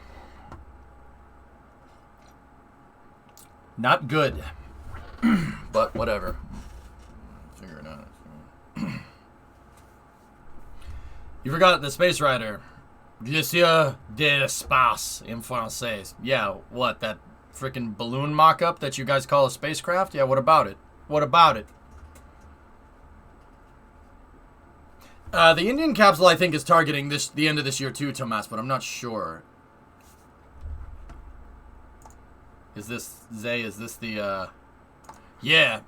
Not good. But whatever. Figure it out. You forgot the Space Rider. Monsieur de l'espace in français. Yeah, what? That freaking balloon mock-up that you guys call a spacecraft? Yeah, what about it? What about it? The Indian capsule, I think, is targeting the end of this year too, Tomas, but I'm not sure. Is this, Zay, is this the, Yeah.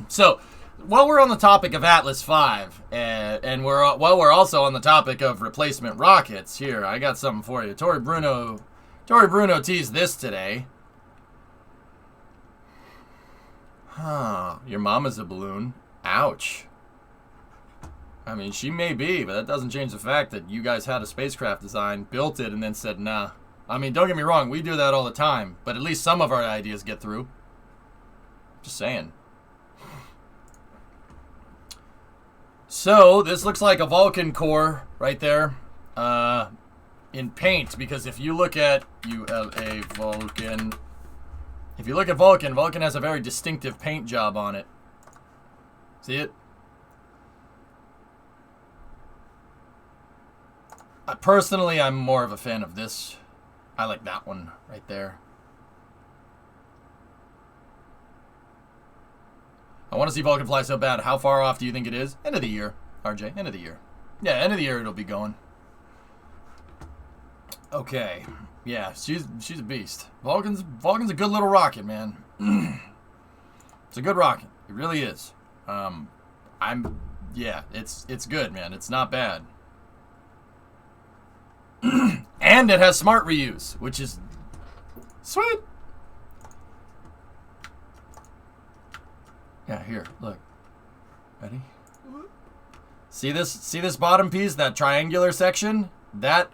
So, while we're on the topic of Atlas V, and while we're also on the topic of replacement rockets, here, I got something for you. Tori Bruno teased this today. Huh. Your mama's a balloon. Ouch. I mean, she may be, but that doesn't change the fact that you guys had a spacecraft design, built it, and then said, nah. I mean, don't get me wrong, we do that all the time, but at least some of our ideas get through. Just saying. So, this looks like a Vulcan core right there in paint, because if you look at ULA Vulcan, if you look at Vulcan has a very distinctive paint job on it. See it? Personally, I'm more of a fan of this. I like that one right there. I want to see Vulcan fly so bad. How far off do you think it is? End of the year, RJ. End of the year. Yeah, end of the year it'll be going. Okay. Yeah, she's a beast. Vulcan's a good little rocket, man. It's a good rocket. It really is. Yeah, it's good, man. It's not bad. And it has smart reuse, which is sweet. Yeah, here, look. Ready? See this bottom piece, that triangular section? That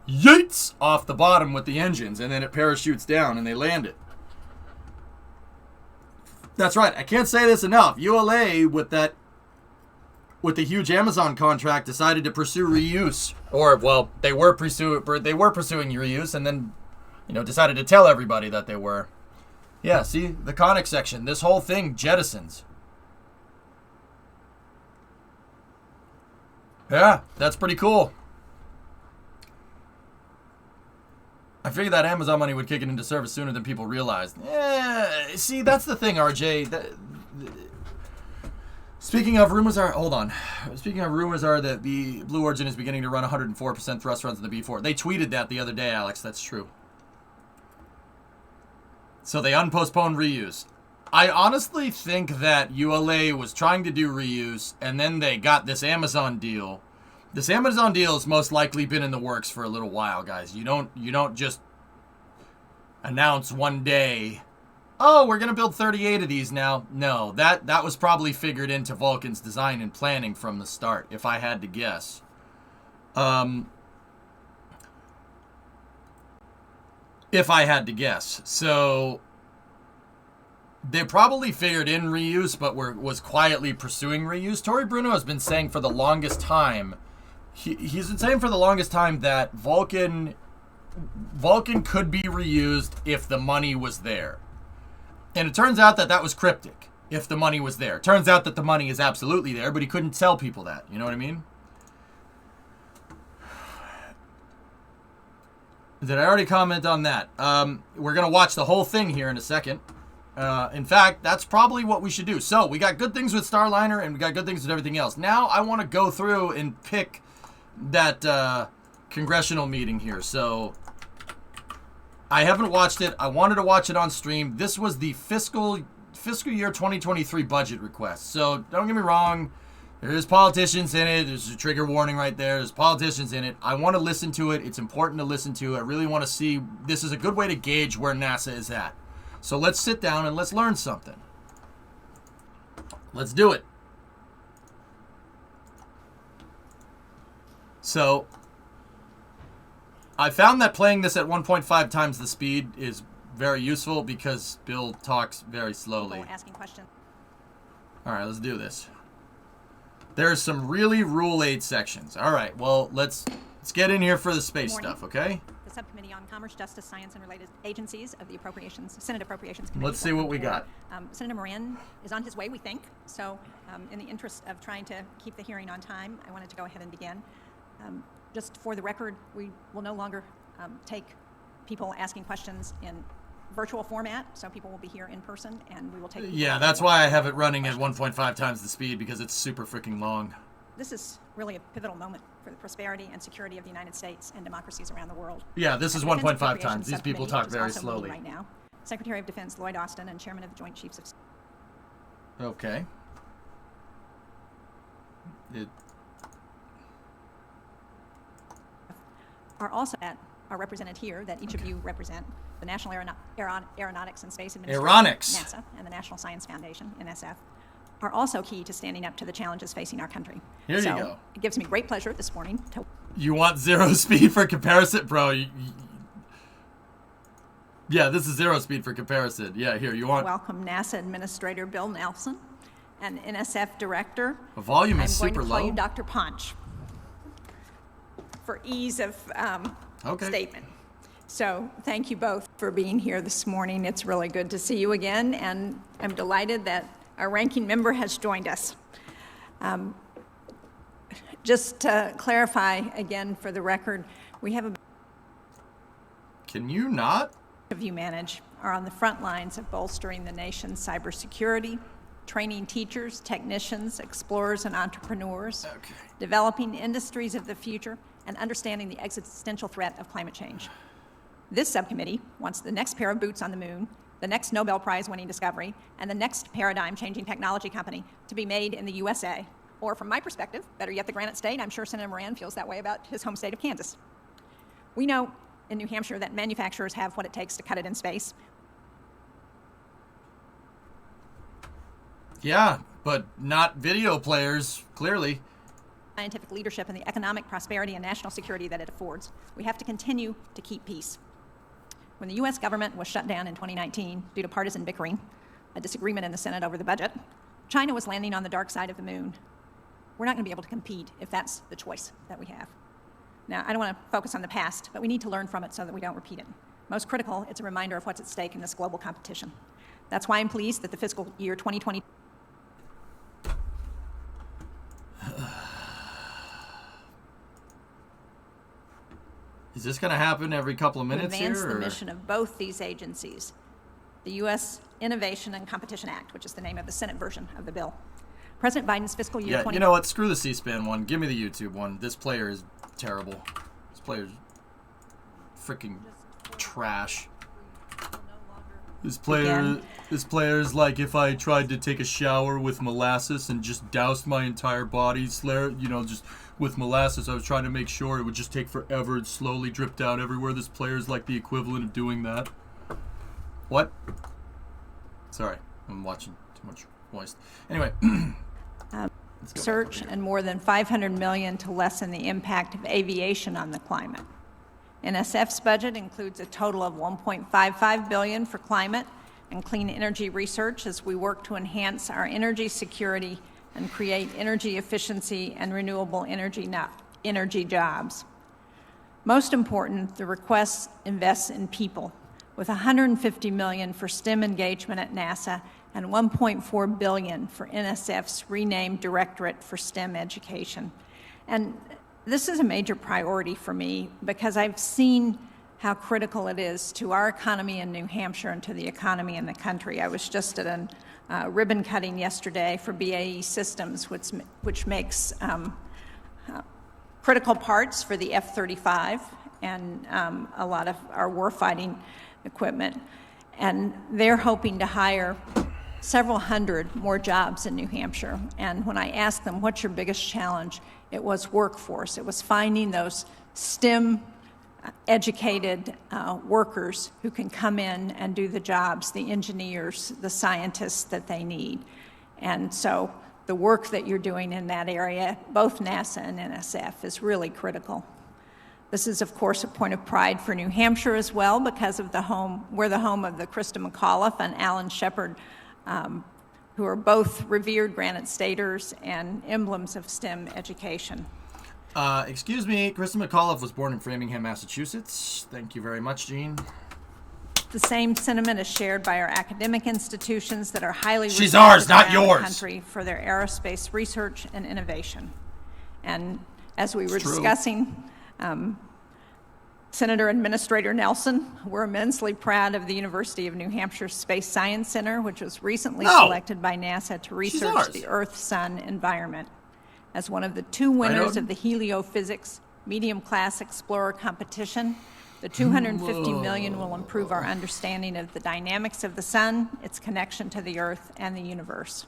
yeets off the bottom with the engines, and then it parachutes down and they land it. That's right. I can't say this enough. ULA with the huge Amazon contract decided to pursue reuse, or well, they were pursuing reuse, and then, you know, decided to tell everybody that they were. Yeah, see the conic section. This whole thing jettisons. Yeah, that's pretty cool. I figured that Amazon money would kick it into service sooner than people realized. Yeah, see, that's the thing, RJ. Speaking of rumors are that the Blue Origin is beginning to run 104% thrust runs in the B4. They tweeted that the other day, Alex. That's true. So they unpostponed reuse. I honestly think that ULA was trying to do reuse, and then they got this Amazon deal. This Amazon deal has most likely been in the works for a little while, guys. You don't just announce one day, oh, we're going to build 38 of these now. No, that was probably figured into Vulcan's design and planning from the start, if I had to guess. If I had to guess. So they probably figured in reuse, but was quietly pursuing reuse. Tory Bruno has been saying for the longest time, he's been saying for the longest time that Vulcan could be reused if the money was there. And it turns out that was cryptic, if the money was there. It turns out that the money is absolutely there, but he couldn't tell people that. You know what I mean? Did I already comment on that? We're going to watch the whole thing here in a second. In fact, that's probably what we should do. So, we got good things with Starliner, and we got good things with everything else. Now, I want to go through and pick that congressional meeting here. So, I haven't watched it. I wanted to watch it on stream. This was the fiscal year 2023 budget request. So, don't get me wrong. There's politicians in it. There's a trigger warning right there. There's politicians in it. I want to listen to it. It's important to listen to. I really want to see. This is a good way to gauge where NASA is at. So let's sit down and let's learn something. Let's do it. So I found that playing this at 1.5 times the speed is very useful because Bill talks very slowly. Asking questions. All right, let's do this. There's some really Rule 8 sections. All right, well, let's get in here for the space stuff, okay? The Subcommittee on Commerce, Justice, Science, and Related Agencies of the Senate Appropriations Committee. Let's see what we got. Senator Moran is on his way, we think. So in the interest of trying to keep the hearing on time, I wanted to go ahead and begin. Just for the record, we will no longer take people asking questions in virtual format, so people will be here in person, and we will take... Yeah, that's why I have it running at 1.5 times the speed, because it's super freaking long. This is really a pivotal moment for the prosperity and security of the United States and democracies around the world. Yeah, this is 1.5 times. These people talk very slowly. Right now, Secretary of Defense Lloyd Austin and Chairman of the Joint Chiefs of... Okay. Are represented here, that each of you represent the National Aeronautics and Space Administration, Aeronautics. NASA, and the National Science Foundation, NSF, are also key to standing up to the challenges facing our country. Here you go. It gives me great pleasure this morning to... You want zero speed for comparison? Bro, yeah, this is zero speed for comparison. Yeah, here, you want... Welcome NASA Administrator Bill Nelson and NSF Director... The volume is super low. I'm going to call you Dr. Ponch for ease of... statement. So thank you both for being here this morning. It's really good to see you again, and I'm delighted that our ranking member has joined us. Just to clarify again for the record, we have Can you not? of you manage are on the front lines of bolstering the nation's cybersecurity, training teachers, technicians, explorers, and entrepreneurs, developing industries of the future, and understanding the existential threat of climate change. This subcommittee wants the next pair of boots on the moon, the next Nobel Prize-winning discovery, and the next paradigm-changing technology company to be made in the USA. Or from my perspective, better yet, the Granite State. I'm sure Senator Moran feels that way about his home state of Kansas. We know in New Hampshire that manufacturers have what it takes to cut it in space. Yeah, but not video players, clearly. Scientific leadership and the economic prosperity and national security that it affords. We have to continue to keep peace. When the U.S. government was shut down in 2019 due to partisan bickering, a disagreement in the Senate over the budget, China was landing on the dark side of the moon. We're not going to be able to compete if that's the choice that we have. Now, I don't want to focus on the past, but we need to learn from it so that we don't repeat it. Most critical, it's a reminder of what's at stake in this global competition. That's why I'm pleased that the fiscal year 2020 Is this going to happen every couple of minutes advance here? The mission of both these agencies, the U.S. Innovation and Competition Act, which is the name of the Senate version of the bill. President Biden's fiscal year 20... You know what? Screw the C-SPAN one. Give me the YouTube one. This player is terrible. This player's freaking trash. This player's like if I tried to take a shower with molasses and just doused my entire body, just with molasses. I was trying to make sure it would just take forever and slowly drip down everywhere. This player's like the equivalent of doing that. What? Sorry, I'm watching too much voice. Anyway. Research and more than $500 million to lessen the impact of aviation on the climate. NSF's budget includes a total of $1.55 billion for climate and clean energy research as we work to enhance our energy security and create energy efficiency and renewable energy jobs. Most important, the request invests in people, with $150 million for STEM engagement at NASA and $1.4 billion for NSF's renamed Directorate for STEM Education. And this is a major priority for me because I've seen how critical it is to our economy in New Hampshire and to the economy in the country. I was just at a ribbon cutting yesterday for BAE Systems, which makes critical parts for the F-35 and a lot of our warfighting equipment. And they're hoping to hire several hundred more jobs in New Hampshire. And when I asked them, what's your biggest challenge? It was workforce. It was finding those STEM educated workers who can come in and do the jobs, the engineers, the scientists that they need. And so the work that you're doing in that area, both NASA and NSF, is really critical. This is, of course, a point of pride for New Hampshire as well because of we're the home of the Krista McAuliffe and Alan Shepard, who are both revered Granite Staters and emblems of STEM education. Excuse me, Krista McAuliffe was born in Framingham, Massachusetts. Thank you very much, Jean. The same sentiment is shared by our academic institutions that are highly She's ours, not around yours. the country for their aerospace research and innovation. And as we were discussing, Senator Administrator Nelson, we're immensely proud of the University of New Hampshire Space Science Center, which was recently selected by NASA to research the Earth-Sun environment. As one of the two winners of the Heliophysics Medium Class Explorer competition, the $250 million will improve our understanding of the dynamics of the sun, its connection to the Earth, and the universe.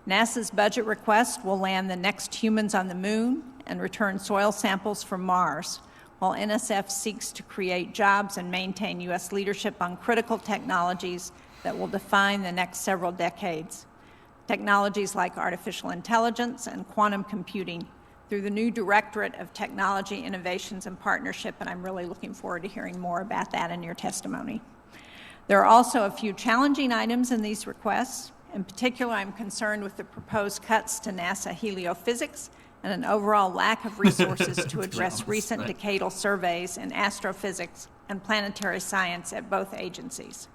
NASA's budget request will land the next humans on the moon and return soil samples from Mars, while NSF seeks to create jobs and maintain U.S. leadership on critical technologies that will define the next several decades. Technologies like artificial intelligence and quantum computing through the new Directorate of Technology, Innovations, and Partnership, and I'm really looking forward to hearing more about that in your testimony. There are also a few challenging items in these requests. In particular, I'm concerned with the proposed cuts to NASA heliophysics and an overall lack of resources to address recent decadal surveys in astrophysics and planetary science at both agencies.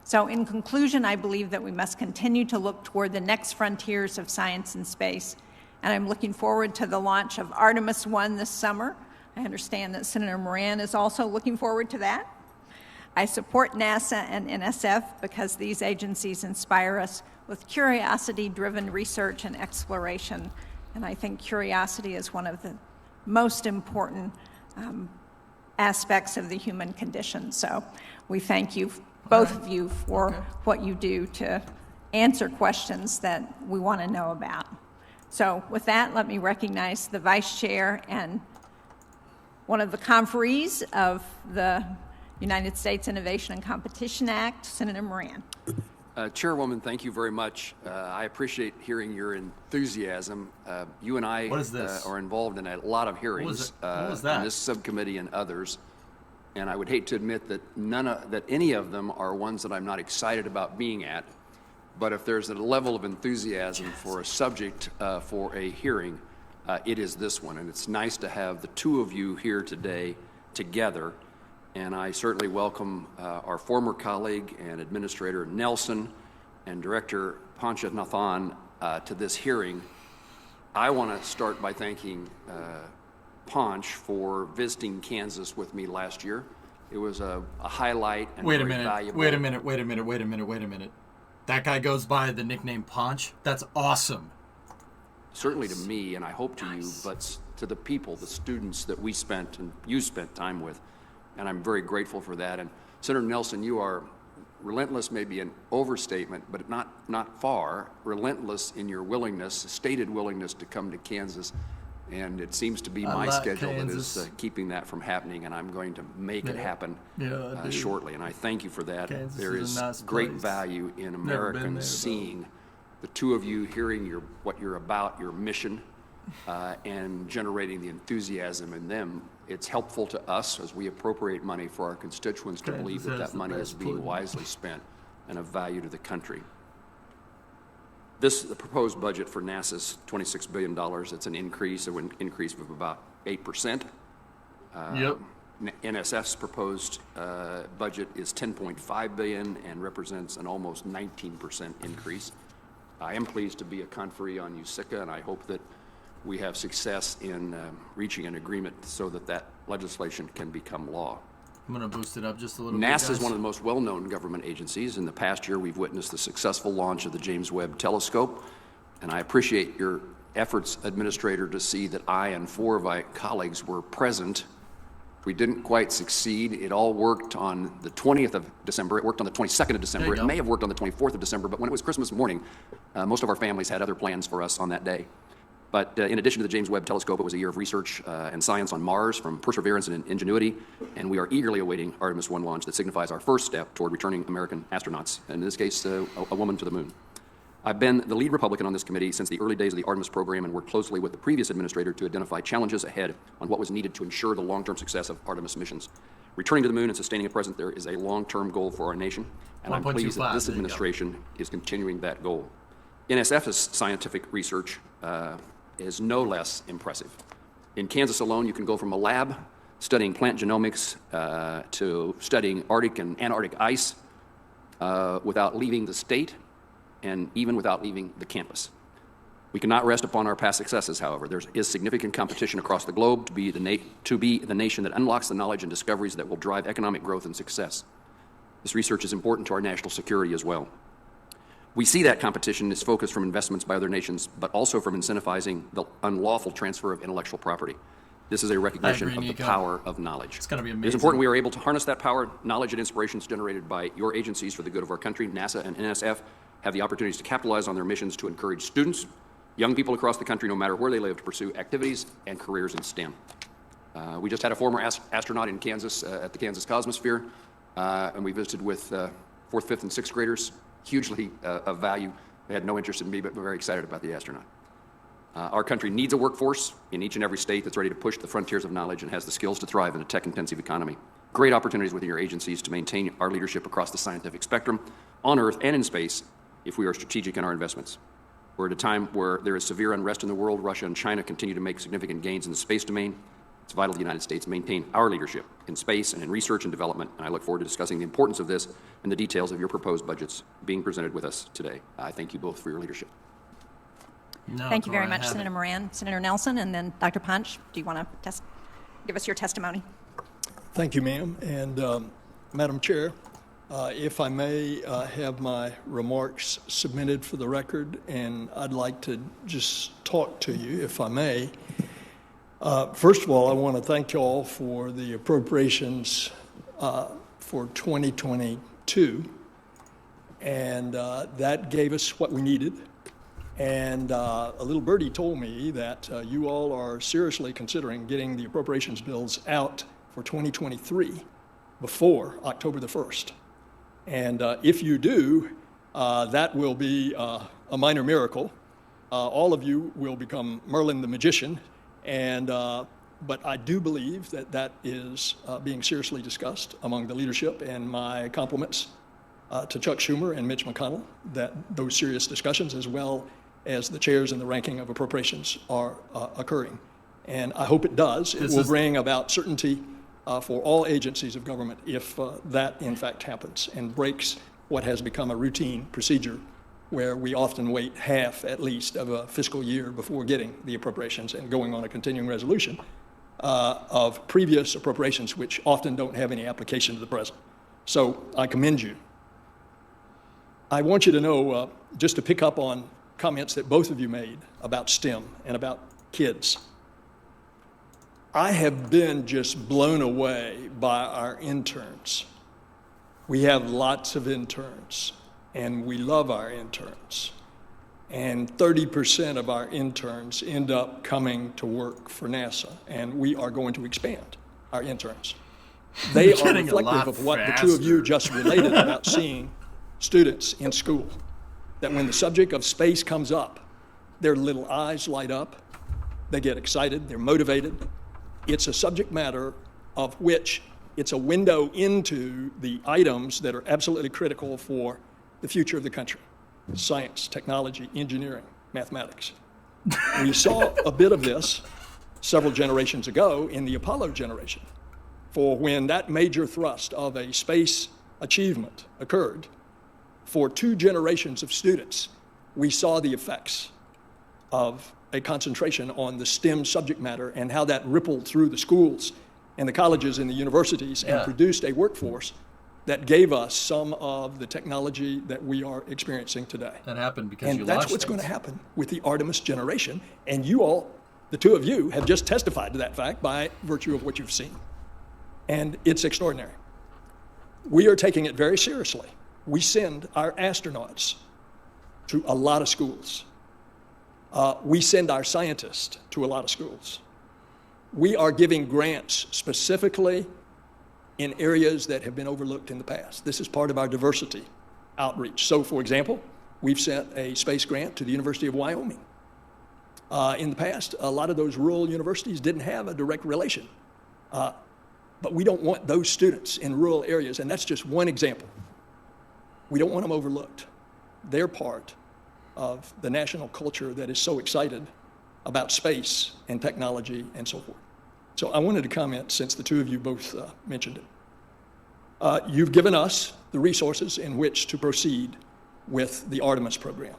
So in conclusion, I believe that we must continue to look toward the next frontiers of science and space, and I'm looking forward to the launch of Artemis 1 this summer. I understand that Senator Moran is also looking forward to that. I support NASA and NSF because these agencies inspire us with curiosity-driven research and exploration, and I think curiosity is one of the most important aspects of the human condition. So we thank you, both of you, for what you do to answer questions that we want to know about. So with that, let me recognize the Vice Chair and one of the conferees of the United States Innovation and Competition Act, Senator Moran. Chairwoman, thank you very much. I appreciate hearing your enthusiasm. You and I are involved in a lot of hearings in this subcommittee and others, and I would hate to admit that that any of them are ones that I'm not excited about being at. But if there's a level of enthusiasm for a subject for a hearing, it is this one, and it's nice to have the two of you here today together. And I certainly welcome our former colleague and Administrator Nelson and Director Panchanathan to this hearing. I want to start by thanking Ponch for visiting Kansas with me last year. It was a highlight and very valuable. Wait a minute. That guy goes by the nickname Ponch? That's awesome. Certainly to me, and I hope to you, but to the people, the students that we spent and you spent time with. And I'm very grateful for that. And Senator Nelson, you are relentless, maybe an overstatement, but not far, relentless in your willingness, stated willingness to come to Kansas And it seems to be my schedule that is keeping that from happening, and I'm going to make it happen shortly. And I thank you for that. Kansas there is nice great place. value in Americans seeing the two of you, hearing what you're about, your mission, and generating the enthusiasm in them. It's helpful to us as we appropriate money for our constituents to believe that that money is being wisely spent and of value to the country. The proposed budget for NASA's $26 billion, it's an increase of about 8%. NSF's proposed budget is $10.5 billion and represents an almost 19% increase. I am pleased to be a conferee on USICA, and I hope that we have success in reaching an agreement so that that legislation can become law. I'm going to boost it up just a little bit. NASA is one of the most well-known government agencies. In the past year, we've witnessed the successful launch of the James Webb Telescope, and I appreciate your efforts, Administrator, to see that I and 4 of my colleagues were present. We didn't quite succeed. It all worked on the 20th of December. It worked on the 22nd of December. It may have worked on the 24th of December, but when it was Christmas morning, most of our families had other plans for us on that day. But in addition to the James Webb Telescope, it was a year of research and science on Mars from perseverance and ingenuity, and we are eagerly awaiting Artemis 1 launch that signifies our first step toward returning American astronauts, and in this case, a woman to the moon. I've been the lead Republican on this committee since the early days of the Artemis program and worked closely with the previous administrator to identify challenges ahead on what was needed to ensure the long-term success of Artemis missions. Returning to the moon and sustaining a presence there is a long-term goal for our nation, and I'm pleased that this administration is continuing that goal. NSF's scientific research is no less impressive. In Kansas alone, you can go from a lab studying plant genomics to studying Arctic and Antarctic ice without leaving the state and even without leaving the campus. We cannot rest upon our past successes, however. There is significant competition across the globe to be the nation that unlocks the knowledge and discoveries that will drive economic growth and success. This research is important to our national security as well. We see that competition is focused from investments by other nations, but also from incentivizing the unlawful transfer of intellectual property. This is a recognition of the power of knowledge. It's going to be amazing. It is important we are able to harness that power, knowledge, and inspirations generated by your agencies for the good of our country. NASA and NSF have the opportunities to capitalize on their missions to encourage students, young people across the country, no matter where they live, to pursue activities and careers in STEM. We just had a former astronaut in Kansas at the Kansas Cosmosphere, and we visited with 4th, 5th, and 6th graders. Hugely of value. They had no interest in me, but were very excited about the astronaut. Our country needs a workforce in each and every state that's ready to push the frontiers of knowledge and has the skills to thrive in a tech-intensive economy. Great opportunities within your agencies to maintain our leadership across the scientific spectrum, on Earth and in space, if we are strategic in our investments. We're at a time where there is severe unrest in the world. Russia and China continue to make significant gains in the space domain. It's vital the United States maintain our leadership in space and in research and development, and I look forward to discussing the importance of this and the details of your proposed budgets being presented with us today. I thank you both for your leadership. Thank you very much, Senator Moran. Senator Nelson, and then Dr. Punch, do you want to give us your testimony? Thank you, ma'am. And Madam Chair, if I may have my remarks submitted for the record, and I'd like to just talk to you, if I may. First of all, I want to thank you all for the appropriations for 2022, and that gave us what we needed. And a little birdie told me that you all are seriously considering getting the appropriations bills out for 2023 before October the 1st. And if you do, that will be a minor miracle. All of you will become Merlin the magician. And, but I do believe that that is being seriously discussed among the leadership, and my compliments to Chuck Schumer and Mitch McConnell that those serious discussions, as well as the chairs and the ranking of appropriations, are occurring. And I hope it does. It will bring about certainty for all agencies of government if that in fact happens, and breaks what has become a routine procedure where we often wait half, at least, of a fiscal year before getting the appropriations and going on a continuing resolution of previous appropriations, which often don't have any application to the present. So I commend you. I want you to know, just to pick up on comments that both of you made about STEM and about kids, I have been just blown away by our interns. We have lots of interns, and we love our interns. And 30% of our interns end up coming to work for NASA, and we are going to expand our interns. They are reflective of what the two of you just related about seeing students in school, that when the subject of space comes up, their little eyes light up, they get excited, they're motivated. It's a subject matter of which it's a window into the items that are absolutely critical for the future of the country: science, technology, engineering, mathematics. We saw a bit of this several generations ago in the Apollo generation, for when that major thrust of a space achievement occurred, for 2 generations of students, we saw the effects of a concentration on the STEM subject matter and how that rippled through the schools and the colleges and the universities and produced a workforce that gave us some of the technology that we are experiencing today. That happened because and you that's launched what's things. going to happen with the Artemis generation. And you all, the two of you, have just testified to that fact by virtue of what you've seen. And it's extraordinary. We are taking it very seriously. We send our astronauts to a lot of schools. We send our scientists to a lot of schools. We are giving grants specifically in areas that have been overlooked in the past. This is part of our diversity outreach. So, for example, we've sent a space grant to the University of Wyoming. In the past, a lot of those rural universities didn't have a direct relation. But we don't want those students in rural areas, and that's just one example. We don't want them overlooked. They're part of the national culture that is so excited about space and technology and so forth. So I wanted to comment, since the two of you both mentioned it. You've given us the resources in which to proceed with the Artemis program.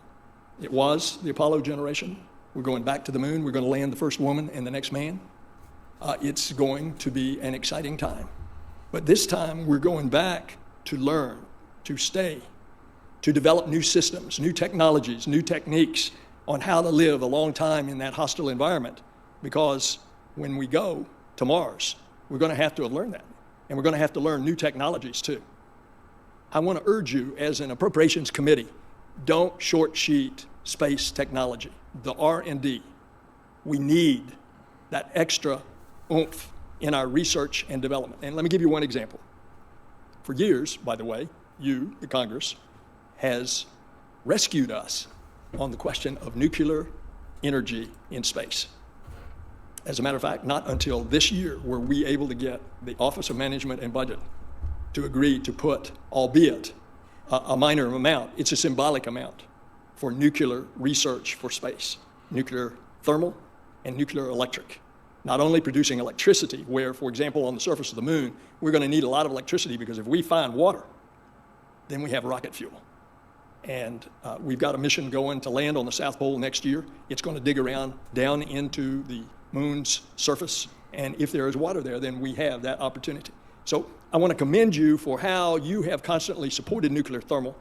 It was the Apollo generation. We're going back to the moon. We're going to land the first woman and the next man. It's going to be an exciting time. But this time we're going back to learn, to stay, to develop new systems, new technologies, new techniques on how to live a long time in that hostile environment. Because when we go to Mars, we're going to have to have learned that. And we're going to have to learn new technologies too. I want to urge you as an appropriations committee, don't short sheet space technology, the R&D. We need that extra oomph in our research and development. And let me give you one example. For years, by the way, you, the Congress, has rescued us on the question of nuclear energy in space. As a matter of fact, not until this year were we able to get the Office of Management and Budget to agree to put, albeit a minor amount, it's a symbolic amount, for nuclear research for space, nuclear thermal and nuclear electric. Not only producing electricity, where, for example, on the surface of the moon, we're going to need a lot of electricity because if we find water, then we have rocket fuel. And we've got a mission going to land on the South Pole next year. It's going to dig around down into the moon's surface. And if there is water there, then we have that opportunity. So I want to commend you for how you have constantly supported nuclear thermal,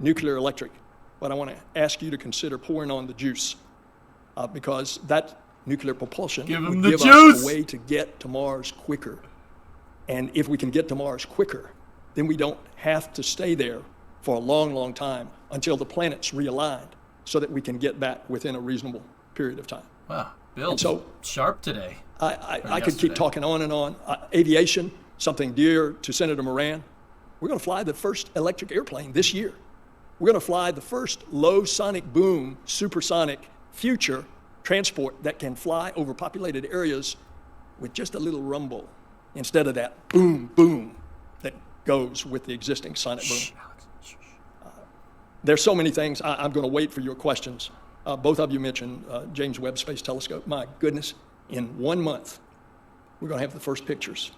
nuclear electric. But I want to ask you to consider pouring on the juice because that nuclear propulsion would give us a way to get to Mars quicker. And if we can get to Mars quicker, then we don't have to stay there for a long, long time until the planet's realigned so that we can get back within a reasonable period of time. Wow, Bill, so sharp today. I could keep talking on and on. Aviation, something dear to Senator Moran. We're going to fly the first electric airplane this year. We're going to fly the first low sonic boom, supersonic future transport that can fly over populated areas with just a little rumble instead of that boom, boom that goes with the existing sonic boom. There's so many things. I'm going to wait for your questions. Both of you mentioned James Webb Space Telescope. My goodness, in 1 month, we're going to have the first pictures.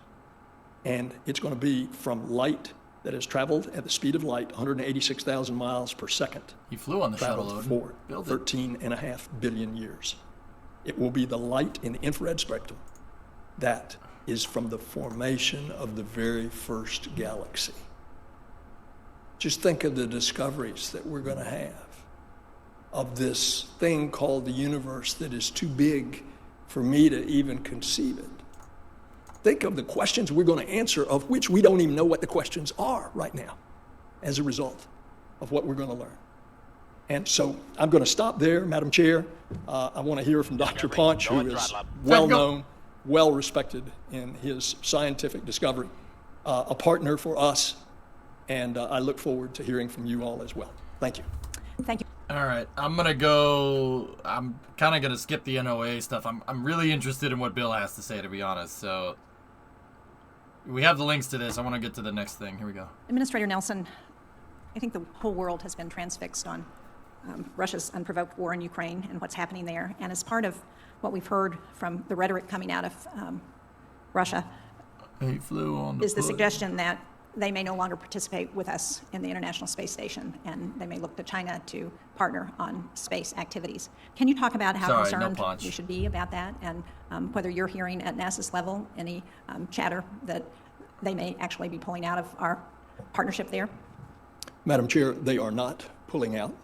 And it's going to be from light that has traveled at the speed of light, 186,000 miles per second. He flew on the shuttle, for 13.5 billion years. It will be the light in the infrared spectrum that is from the formation of the very first galaxy. Just think of the discoveries that we're going to have of this thing called the universe that is too big for me to even conceive it. Think of the questions we're going to answer, of which we don't even know what the questions are right now as a result of what we're going to learn. And so I'm going to stop there, Madam Chair. I want to hear from Dr. Punch, who is well-known, well-respected in his scientific discovery, a partner for us, and I look forward to hearing from you all as well. Thank you. Thank you. All right, I'm kind of going to skip the NOA stuff. I'm really interested in what Bill has to say, to be honest. So we have the links to this. I want to get to the next thing. Here we go. Administrator Nelson, I think the whole world has been transfixed on Russia's unprovoked war in Ukraine and what's happening there. And as part of what we've heard from the rhetoric coming out of Russia is the suggestion that they may no longer participate with us in the International Space Station, and they may look to China to partner on space activities. Can you talk about how concerned we should be about that, and whether you're hearing at NASA's level any chatter that they may actually be pulling out of our partnership there? Madam Chair, they are not pulling out.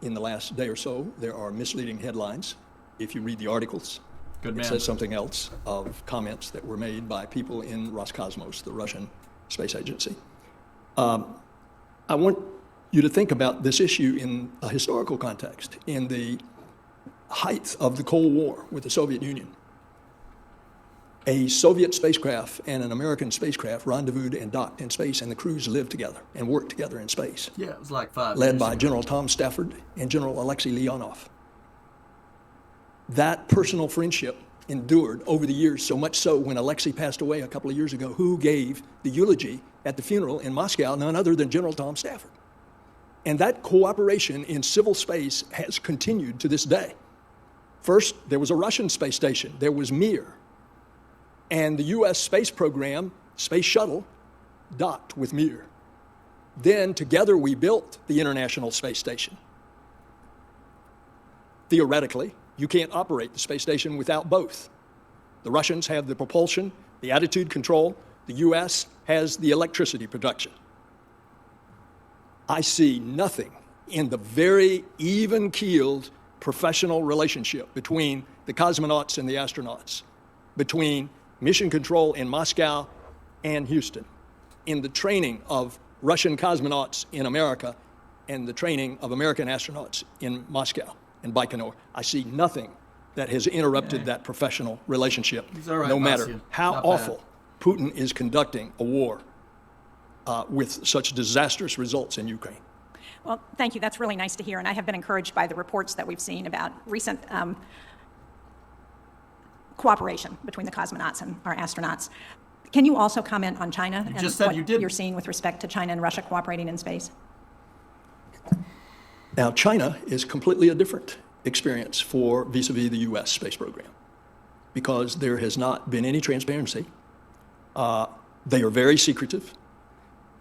In the last day or so, there are misleading headlines. If you read the articles, it says something else of comments that were made by people in Roscosmos, the Russian space agency. I want you to think about this issue in a historical context. In the height of the Cold War with the Soviet Union, a Soviet spacecraft and an American spacecraft rendezvoused and docked in space, and the crews lived together and worked together in space. Yeah, it was like 5 led years by ago. General Tom Stafford and General Alexei Leonov. That personal friendship endured over the years, so much so when Alexei passed away a couple of years ago, who gave the eulogy at the funeral in Moscow? None other than General Tom Stafford. And that cooperation in civil space has continued to this day. First, there was a Russian space station. There was Mir. And the U.S. space program, Space Shuttle, docked with Mir. Then together we built the International Space Station. Theoretically, you can't operate the space station without both. The Russians have the propulsion, the attitude control. The U.S. has the electricity production. I see nothing in the very even-keeled professional relationship between the cosmonauts and the astronauts, between mission control in Moscow and Houston, in the training of Russian cosmonauts in America and the training of American astronauts in Moscow and Baikonur. I see nothing that has interrupted that professional relationship, no matter how awful Putin is conducting a war with such disastrous results in Ukraine. Well, thank you. That's really nice to hear. And I have been encouraged by the reports that we've seen about recent cooperation between the cosmonauts and our astronauts. Can you also comment on China and what you're seeing with respect to China and Russia cooperating in space? Now, China is completely a different experience for vis-a-vis the U.S. space program because there has not been any transparency. They are very secretive.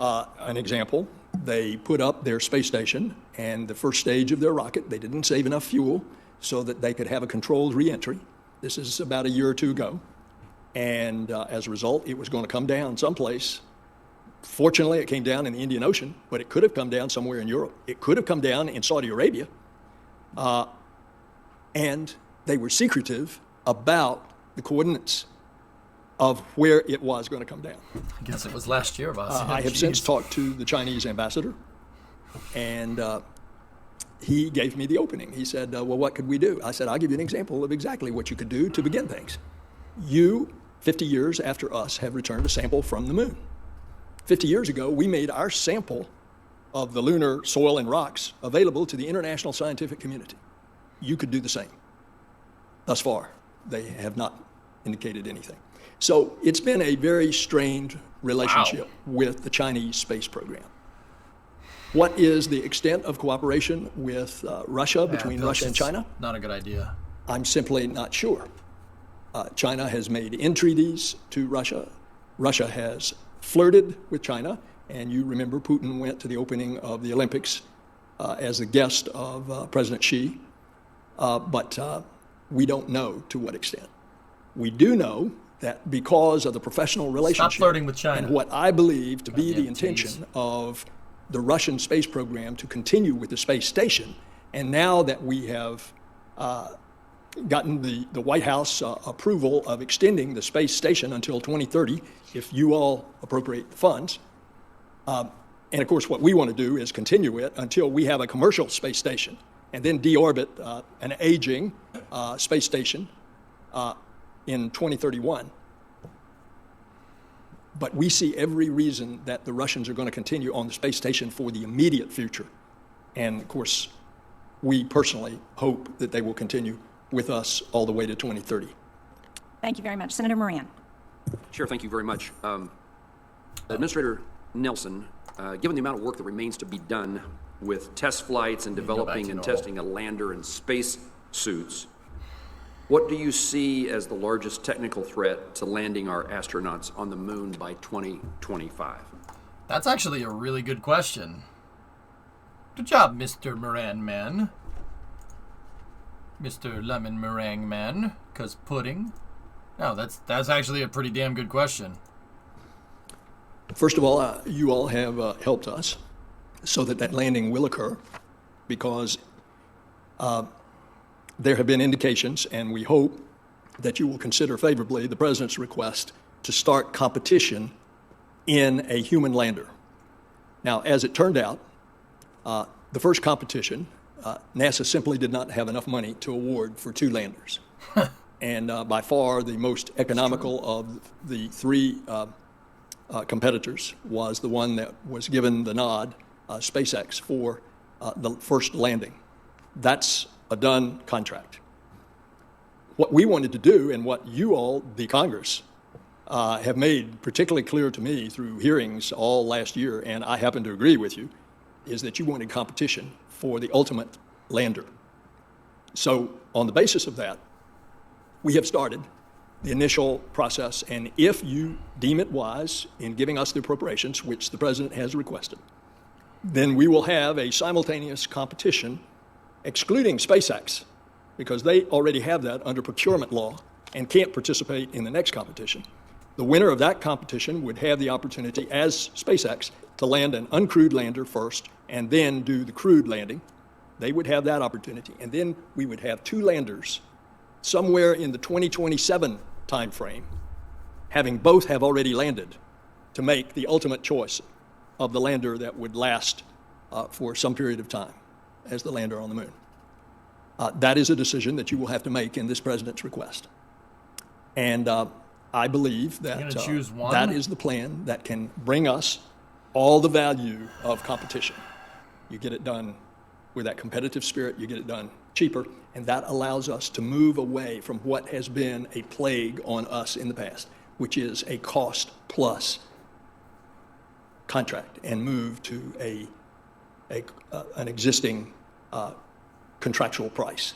An example, they put up their space station and the first stage of their rocket, they didn't save enough fuel so that they could have a controlled reentry. This is about a year or two ago. And as a result, it was going to come down someplace. Fortunately, it came down in the Indian Ocean, but it could have come down somewhere in Europe. It could have come down in Saudi Arabia. And they were secretive about the coordinates of where it was going to come down. I guess it was last year, boss. I have since talked to the Chinese ambassador, and he gave me the opening. He said, well, what could we do? I said, I'll give you an example of exactly what you could do to begin things. You, 50 years after us, have returned a sample from the moon. 50 years ago, we made our sample of the lunar soil and rocks available to the international scientific community. You could do the same. Thus far, they have not indicated anything. So it's been a very strained relationship with the Chinese space program. What is the extent of cooperation with Russia, between Russia and China? Not a good idea. I'm simply not sure. China has made entreaties to Russia. Russia has flirted with China, and you remember Putin went to the opening of the Olympics as a guest of President Xi, but we don't know to what extent. We do know that because of the professional relationship Stop flirting with China. and what I believe to be the intention of the Russian space program to continue with the space station, and now that we have gotten the White House approval of extending the space station until 2030, if you all appropriate the funds, And of course, what we want to do is continue it until we have a commercial space station and then deorbit an aging space station in 2031. But we see every reason that the Russians are going to continue on the space station for the immediate future. And of course, we personally hope that they will continue with us all the way to 2030. Thank you very much. Senator Moran. Chair, thank you very much. Administrator Nelson, given the amount of work that remains to be done with test flights and developing and testing a lander and space suits, what do you see as the largest technical threat to landing our astronauts on the moon by 2025? That's actually a really good question. Good job, Mr. Moran Man. Mr. Lemon Meringue Man, 'cause pudding. No, that's actually a pretty damn good question. First of all, you all have helped us so that landing will occur, because there have been indications, and we hope that you will consider favorably the President's request to start competition in a human lander. Now, as it turned out, the first competition, NASA simply did not have enough money to award for 2 landers. And by far the most economical of the 3 competitors was the one that was given the nod, SpaceX, for the first landing. That's a done contract. What we wanted to do, and what you all, the Congress, have made particularly clear to me through hearings all last year, and I happen to agree with you, is that you wanted competition for the ultimate lander. So on the basis of that, we have started the initial process, and if you deem it wise in giving us the appropriations, which the President has requested, then we will have a simultaneous competition excluding SpaceX, because they already have that under procurement law and can't participate in the next competition. The winner of that competition would have the opportunity, as SpaceX, to land an uncrewed lander first and then do the crewed landing. They would have that opportunity. And then we would have 2 landers somewhere in the 2027 timeframe, having both have already landed, to make the ultimate choice of the lander that would last for some period of time as the lander on the moon. That is a decision that you will have to make in this President's request. And I believe that that is the plan that can bring us all the value of competition. You get it done with that competitive spirit, you get it done cheaper, and that allows us to move away from what has been a plague on us in the past, which is a cost-plus contract, and move to an existing contractual price.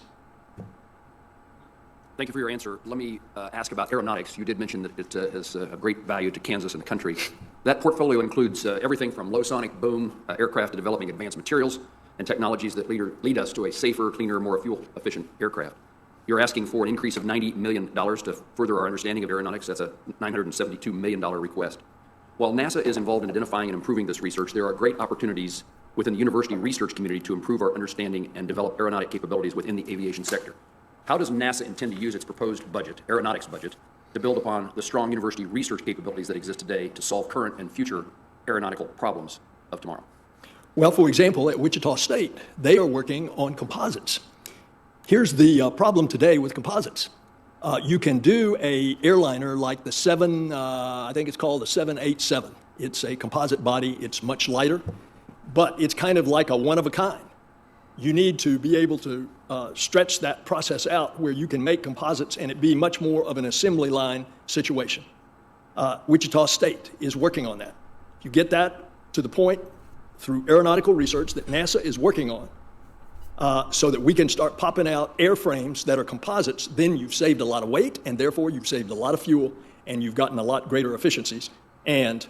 Thank you for your answer. Let me ask about aeronautics. You did mention that it has a great value to Kansas and the country. That portfolio includes everything from low sonic boom aircraft to developing advanced materials and technologies that lead us to a safer, cleaner, more fuel-efficient aircraft. You're asking for an increase of $90 million to further our understanding of aeronautics. That's a $972 million request. While NASA is involved in identifying and improving this research, there are great opportunities within the university research community to improve our understanding and develop aeronautic capabilities within the aviation sector. How does NASA intend to use its proposed budget, aeronautics budget, to build upon the strong university research capabilities that exist today to solve current and future aeronautical problems of tomorrow? Well, for example, at Wichita State, they are working on composites. Here's the problem today with composites. You can do a airliner like the I think it's called the 787. It's a composite body. It's much lighter, but it's kind of like a one-of-a-kind. You need to be able to stretch that process out where you can make composites and it be much more of an assembly line situation. Wichita State is working on that. You get that to the point through aeronautical research that NASA is working on so that we can start popping out airframes that are composites. Then you've saved a lot of weight, and therefore you've saved a lot of fuel, and you've gotten a lot greater efficiencies. And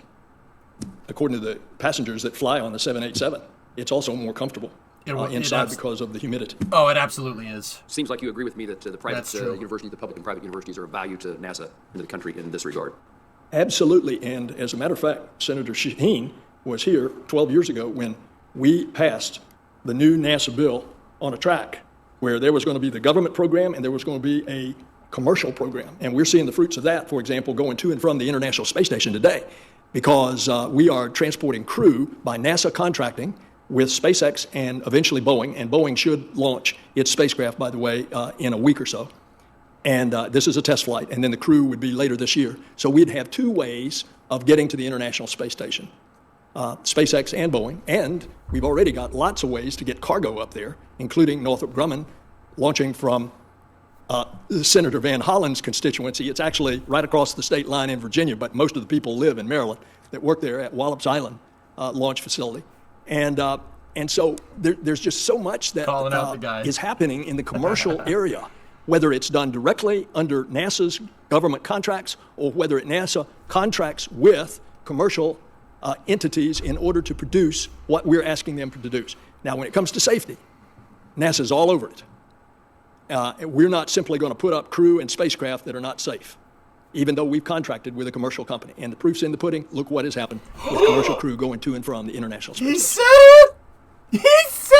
according to the passengers that fly on the 787, it's also more comfortable inside because of the humidity. Oh, it absolutely is. Seems like you agree with me that the private universities, the public and private universities, are of value to NASA and to the country in this regard. Absolutely. And as a matter of fact, Senator Shaheen was here 12 years ago when we passed the new NASA bill on a track where there was going to be the government program and there was going to be a commercial program. And we're seeing the fruits of that, for example, going to and from the International Space Station today. because we are transporting crew by NASA contracting with SpaceX and eventually Boeing, and Boeing should launch its spacecraft, by the way, in a week or so. And this is a test flight, and then the crew would be later this year. So we'd have two ways of getting to the International Space Station, SpaceX and Boeing, and we've already got lots of ways to get cargo up there, including Northrop Grumman launching from Senator Van Hollen's constituency. It's actually right across the state line in Virginia, but most of the people live in Maryland that work there at Wallops Island launch facility. And so there's just so much that is happening in the commercial area, whether it's done directly under NASA's government contracts or whether NASA contracts with commercial entities in order to produce what we're asking them to produce. Now, when it comes to safety, NASA's all over it. We're not simply going to put up crew and spacecraft that are not safe, even though we've contracted with a commercial company. And the proof's in the pudding. Look what has happened with commercial crew going to and from the International Space Station. He said it! He said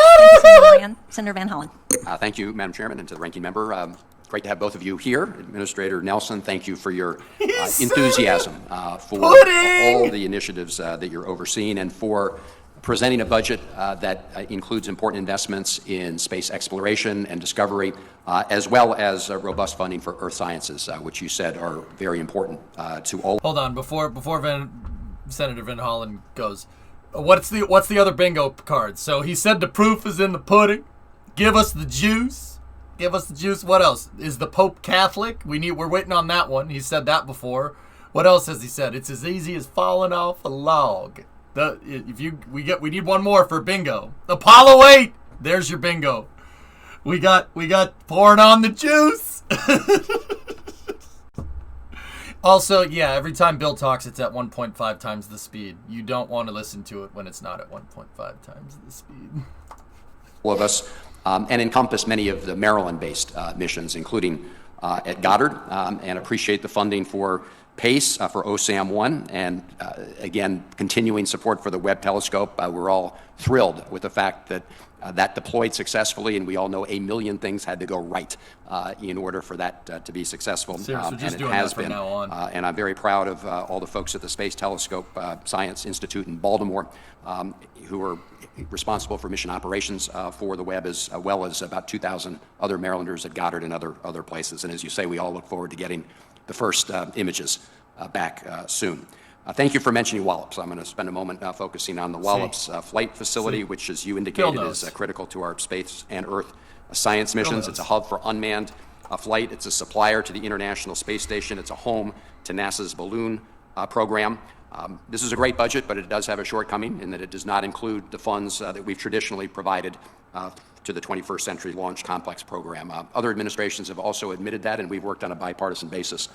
it! Senator Van Hollen. Thank you, Madam Chairman, and to the ranking member. Great to have both of you here. Administrator Nelson, thank you for your enthusiasm for all the initiatives that you're overseeing and for presenting a budget that includes important investments in space exploration and discovery, as well as robust funding for earth sciences, which you said are very important to all. Hold on, before Senator Van Hollen goes, what's the other bingo card? So he said the proof is in the pudding. Give us the juice. Give us the juice. What else? Is the Pope Catholic? We're waiting on that one. He said that before. What else has he said? It's as easy as falling off a log. We need one more for bingo. Apollo 8. There's your bingo. We got pouring on the juice. Also, yeah, every time Bill talks, it's at 1.5 times the speed. You don't want to listen to it when it's not at 1.5 times the speed. All of us, and encompass many of the Maryland-based missions, including at Goddard, and appreciate the funding for PACE, for OSAM-1, and again, continuing support for the Webb telescope. We're all thrilled with the fact that that deployed successfully, and we all know 1 million things had to go right in order for that to be successful, and it has been. And I'm very proud of all the folks at the Space Telescope Science Institute in Baltimore who are responsible for mission operations for the Webb, as well as about 2,000 other Marylanders at Goddard and other places. And as you say, we all look forward to getting the first images back soon. Thank you for mentioning Wallops. I'm going to spend a moment focusing on the Wallops flight facility, which, as you indicated, is critical to our space and Earth science missions. It's a hub for unmanned flight. It's a supplier to the International Space Station. It's a home to NASA's balloon program. This is a great budget, but it does have a shortcoming in that it does not include the funds that we've traditionally provided to the 21st Century Launch Complex program. Other administrations have also admitted that, and we've worked on a bipartisan basis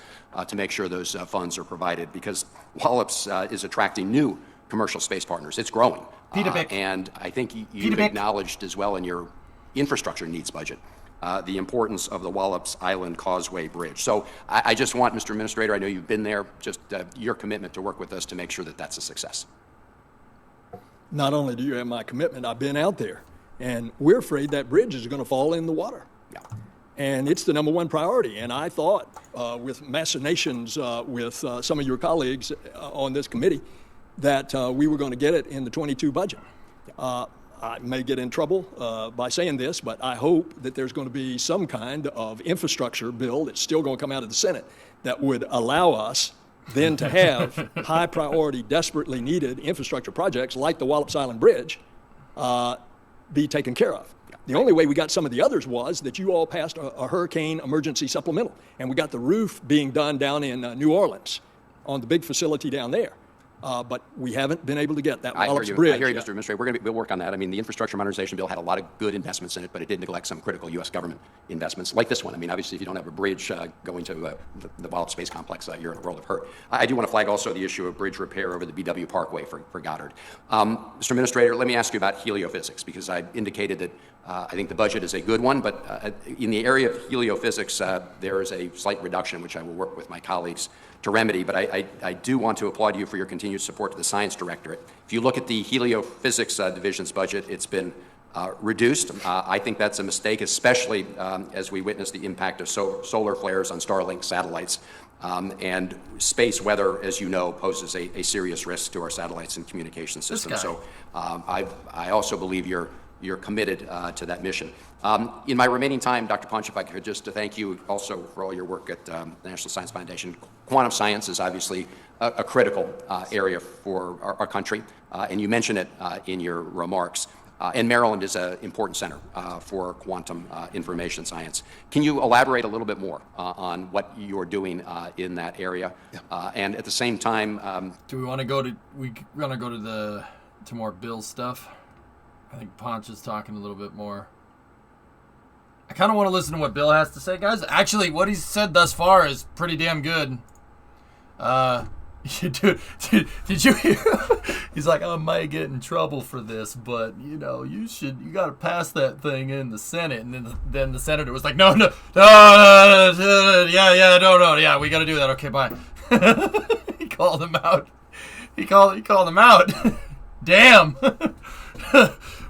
to make sure those funds are provided, because Wallops is attracting new commercial space partners. It's growing. And I think you've acknowledged as well in your infrastructure needs budget the importance of the Wallops Island Causeway Bridge. So I just want, Mr. Administrator, I know you've been there, just your commitment to work with us to make sure that that's a success. Not only do you have my commitment, I've been out there. And we're afraid that bridge is going to fall in the water. Yeah. And it's the #1 priority. And I thought, with machinations with some of your colleagues on this committee, that we were going to get it in the 22 budget. I may get in trouble by saying this, but I hope that there's going to be some kind of infrastructure bill that's still going to come out of the Senate that would allow us then to have high priority, desperately needed infrastructure projects like the Wallops Island Bridge be taken care of. The only way we got some of the others was that you all passed a hurricane emergency supplemental, and we got the roof being done down in New Orleans on the big facility down there. But we haven't been able to get that Wallops Bridge. I hear you, Mr. Administrator. We'll work on that. I mean, the infrastructure modernization bill had a lot of good investments in it, but it did neglect some critical U.S. government investments, like this one. I mean, obviously, if you don't have a bridge going to the Wallops Space Complex, you're in a world of hurt. I do want to flag also the issue of bridge repair over the BW Parkway for Goddard. Mr. Administrator, let me ask you about heliophysics, because I indicated that I think the budget is a good one, but in the area of heliophysics, there is a slight reduction, which I will work with my colleagues to remedy, but I do want to applaud you for your continued support to the Science Directorate. If you look at the heliophysics division's budget, it's been reduced. I think that's a mistake, especially as we witness the impact of solar flares on Starlink satellites. And space weather, as you know, poses a serious risk to our satellites and communication systems. So I also believe you're committed to that mission. In my remaining time, Dr. Punch, if I could just to thank you also for all your work at the National Science Foundation. Quantum science is obviously a critical area for our country, and you mentioned it in your remarks. And Maryland is an important center for quantum information science. Can you elaborate a little bit more on what you're doing in that area? Yeah. And at the same time, do we want to go to to more Bill stuff? I think Ponch is talking a little bit more. I kind of want to listen to what Bill has to say, guys. Actually, what he's said thus far is pretty damn good. Dude, did you hear? He's like, I might get in trouble for this, but you got to pass that thing in the Senate. And then the senator was like, no, yeah, we got to do that. Okay, bye. He called him out. He called him out. Damn.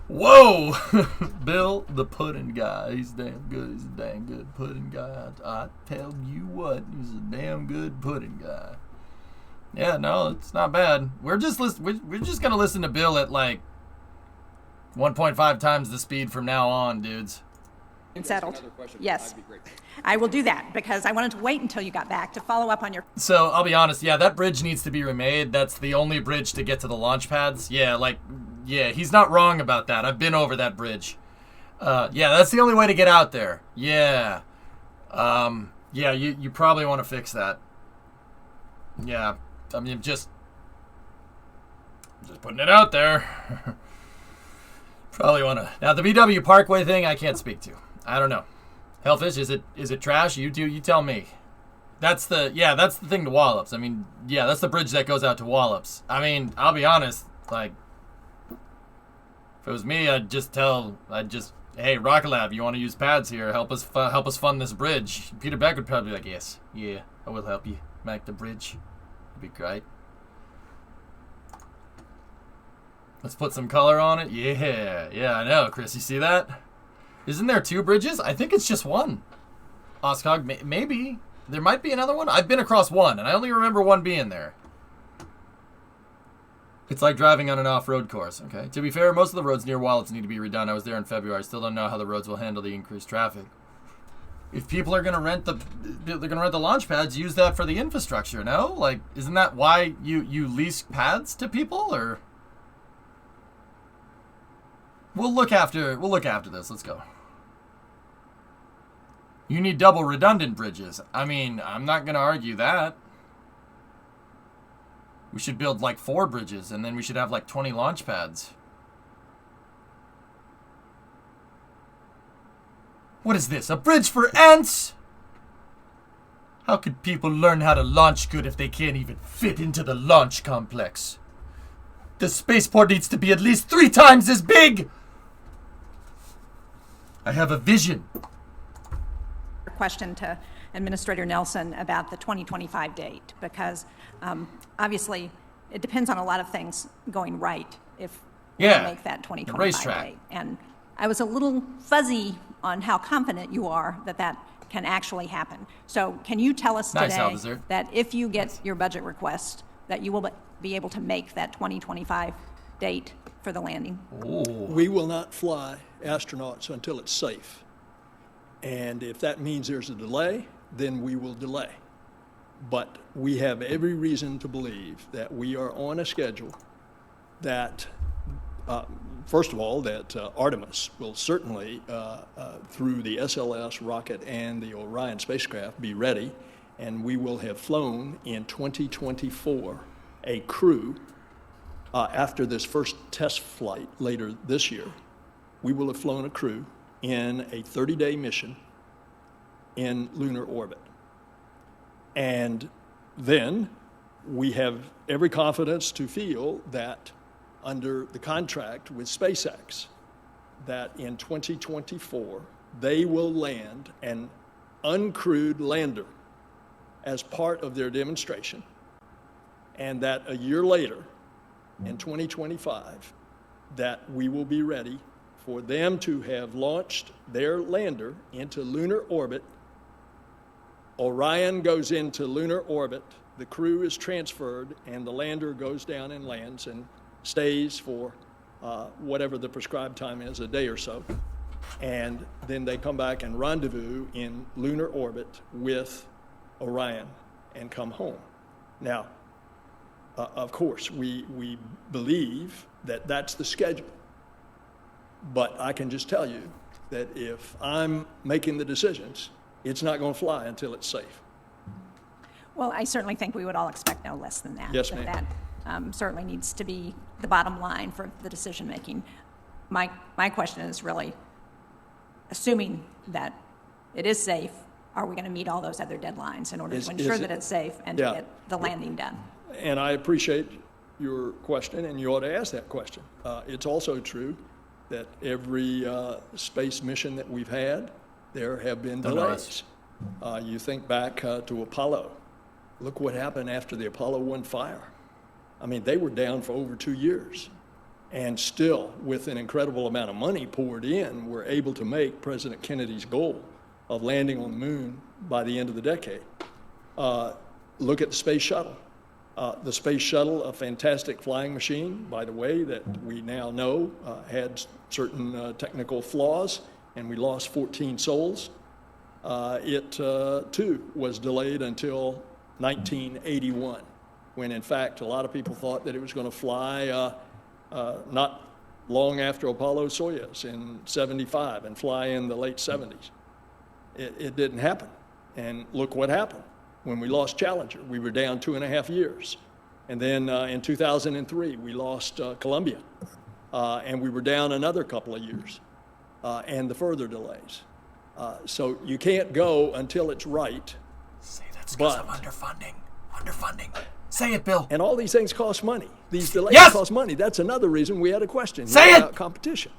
Whoa. Bill, the pudding guy. He's damn good. He's a damn good pudding guy. I tell you what, he's a damn good pudding guy. Yeah, no, it's not bad. We're just gonna listen to Bill at like 1.5 times the speed from now on, dudes. Settled. Yes, I will do that because I wanted to wait until you got back to follow up on your. So I'll be honest. Yeah, that bridge needs to be remade. That's the only bridge to get to the launch pads. Yeah, he's not wrong about that. I've been over that bridge. Yeah, that's the only way to get out there. Yeah. Yeah, you probably want to fix that. Yeah. I mean, just putting it out there. Probably want to. Now, the BW Parkway thing, I can't speak to. I don't know. Hellfish, is it trash? You tell me. That's the thing to Wallops. I mean, yeah, that's the bridge that goes out to Wallops. I mean, I'll be honest. Like, if it was me, hey, Rocket Lab, you want to use pads here? Help us fund this bridge. Peter Beck would probably be like, yes, yeah, I will help you make the bridge. Be great. Let's put some color on it. Yeah, I know, Chris. You see that? Isn't there 2 bridges? I think it's just one. Oscog, maybe there might be another one. I've been across one, and I only remember one being there. It's like driving on an off-road course. Okay. To be fair, most of the roads near Wallops need to be redone. I was there in February. I still don't know how the roads will handle the increased traffic. If people are gonna rent the launch pads, use that for the infrastructure. No, like, isn't that why you lease pads to people? Or we'll look after this. Let's go. You need double redundant bridges. I mean, I'm not gonna argue that. We should build like 4 bridges, and then we should have like 20 launch pads. What is this, a bridge for ants? How could people learn how to launch good if they can't even fit into the launch complex? The spaceport needs to be at least 3 times as big! I have a vision. Question to Administrator Nelson about the 2025 date, because obviously it depends on a lot of things going right if we make that 2025 date. And I was a little fuzzy on how confident you are that can actually happen. So can you tell us today that if you get your budget request, that you will be able to make that 2025 date for the landing? Ooh. We will not fly astronauts until it's safe. And if that means there's a delay, then we will delay. But we have every reason to believe that we are on a schedule that first of all, that Artemis will certainly, through the SLS rocket and the Orion spacecraft, be ready, and we will have flown in 2024 a crew after this first test flight later this year. We will have flown a crew in a 30-day mission in lunar orbit. And then we have every confidence to feel that under the contract with SpaceX, that in 2024, they will land an uncrewed lander as part of their demonstration, and that a year later, in 2025, that we will be ready for them to have launched their lander into lunar orbit Orion goes into lunar orbit, the crew is transferred, and the lander goes down and lands and stays for whatever the prescribed time is, a day or so. And then they come back and rendezvous in lunar orbit with Orion and come home. Now, of course, we believe that that's the schedule. But I can just tell you that if I'm making the decisions, it's not going to fly until it's safe. Well, I certainly think we would all expect no less than that. Yes, ma'am. That certainly needs to be the bottom line for the decision making. My question is really, assuming that it is safe, are we going to meet all those other deadlines in order to ensure that it's safe and to get the landing done? And I appreciate your question, and you ought to ask that question. It's also true that every space mission that we've had, there have been delays. You think back to Apollo. Look what happened after the Apollo 1 fire. I mean, they were down for over 2 years. And still, with an incredible amount of money poured in, we're able to make President Kennedy's goal of landing on the moon by the end of the decade. Look at the space shuttle. The space shuttle, a fantastic flying machine, by the way, that we now know had certain technical flaws, and we lost 14 souls. It, too, was delayed until 1981, when, in fact, a lot of people thought that it was going to fly not long after Apollo-Soyuz in 75 and fly in the late 70s. It didn't happen. And look what happened. When we lost Challenger, we were down 2.5 years. And then in 2003, we lost Columbia, and we were down another couple of years, and the further delays. So you can't go until it's right. Say that's because of underfunding. Underfunding. Say it, Bill. And all these things cost money. These delays cost money. That's another reason we had a question about competition.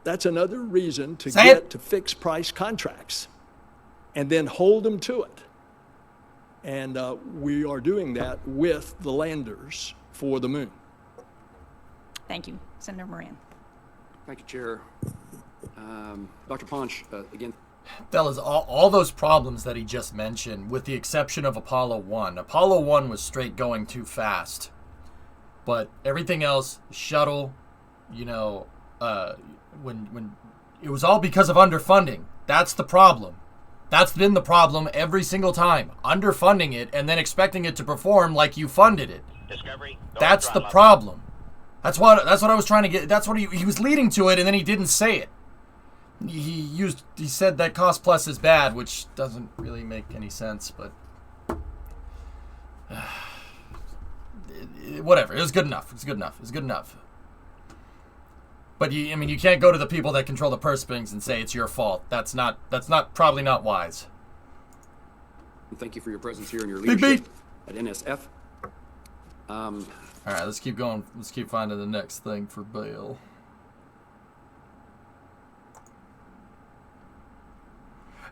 That's another reason to get to fixed price contracts and then hold them to it. And we are doing that with the landers for the moon. Thank you. Senator Moran. Thank you, Chair. Dr. Ponch, again. Fellas, all those problems that he just mentioned, with the exception of Apollo 1. Apollo 1 was straight going too fast. But everything else, shuttle, when it was all because of underfunding. That's the problem. That's been the problem every single time. Underfunding it and then expecting it to perform like you funded it. Discovery. That's the problem. That's what I was trying to get. That's what he was leading to it, and then he didn't say it. He said that cost plus is bad, which doesn't really make any sense, but whatever. It was good enough. It's good enough. It's good enough. But you can't go to the people that control the purse strings and say it's your fault. That's probably not wise. Thank you for your presence here and your leadership at NSF. All right, let's keep going. Let's keep finding the next thing for Bill.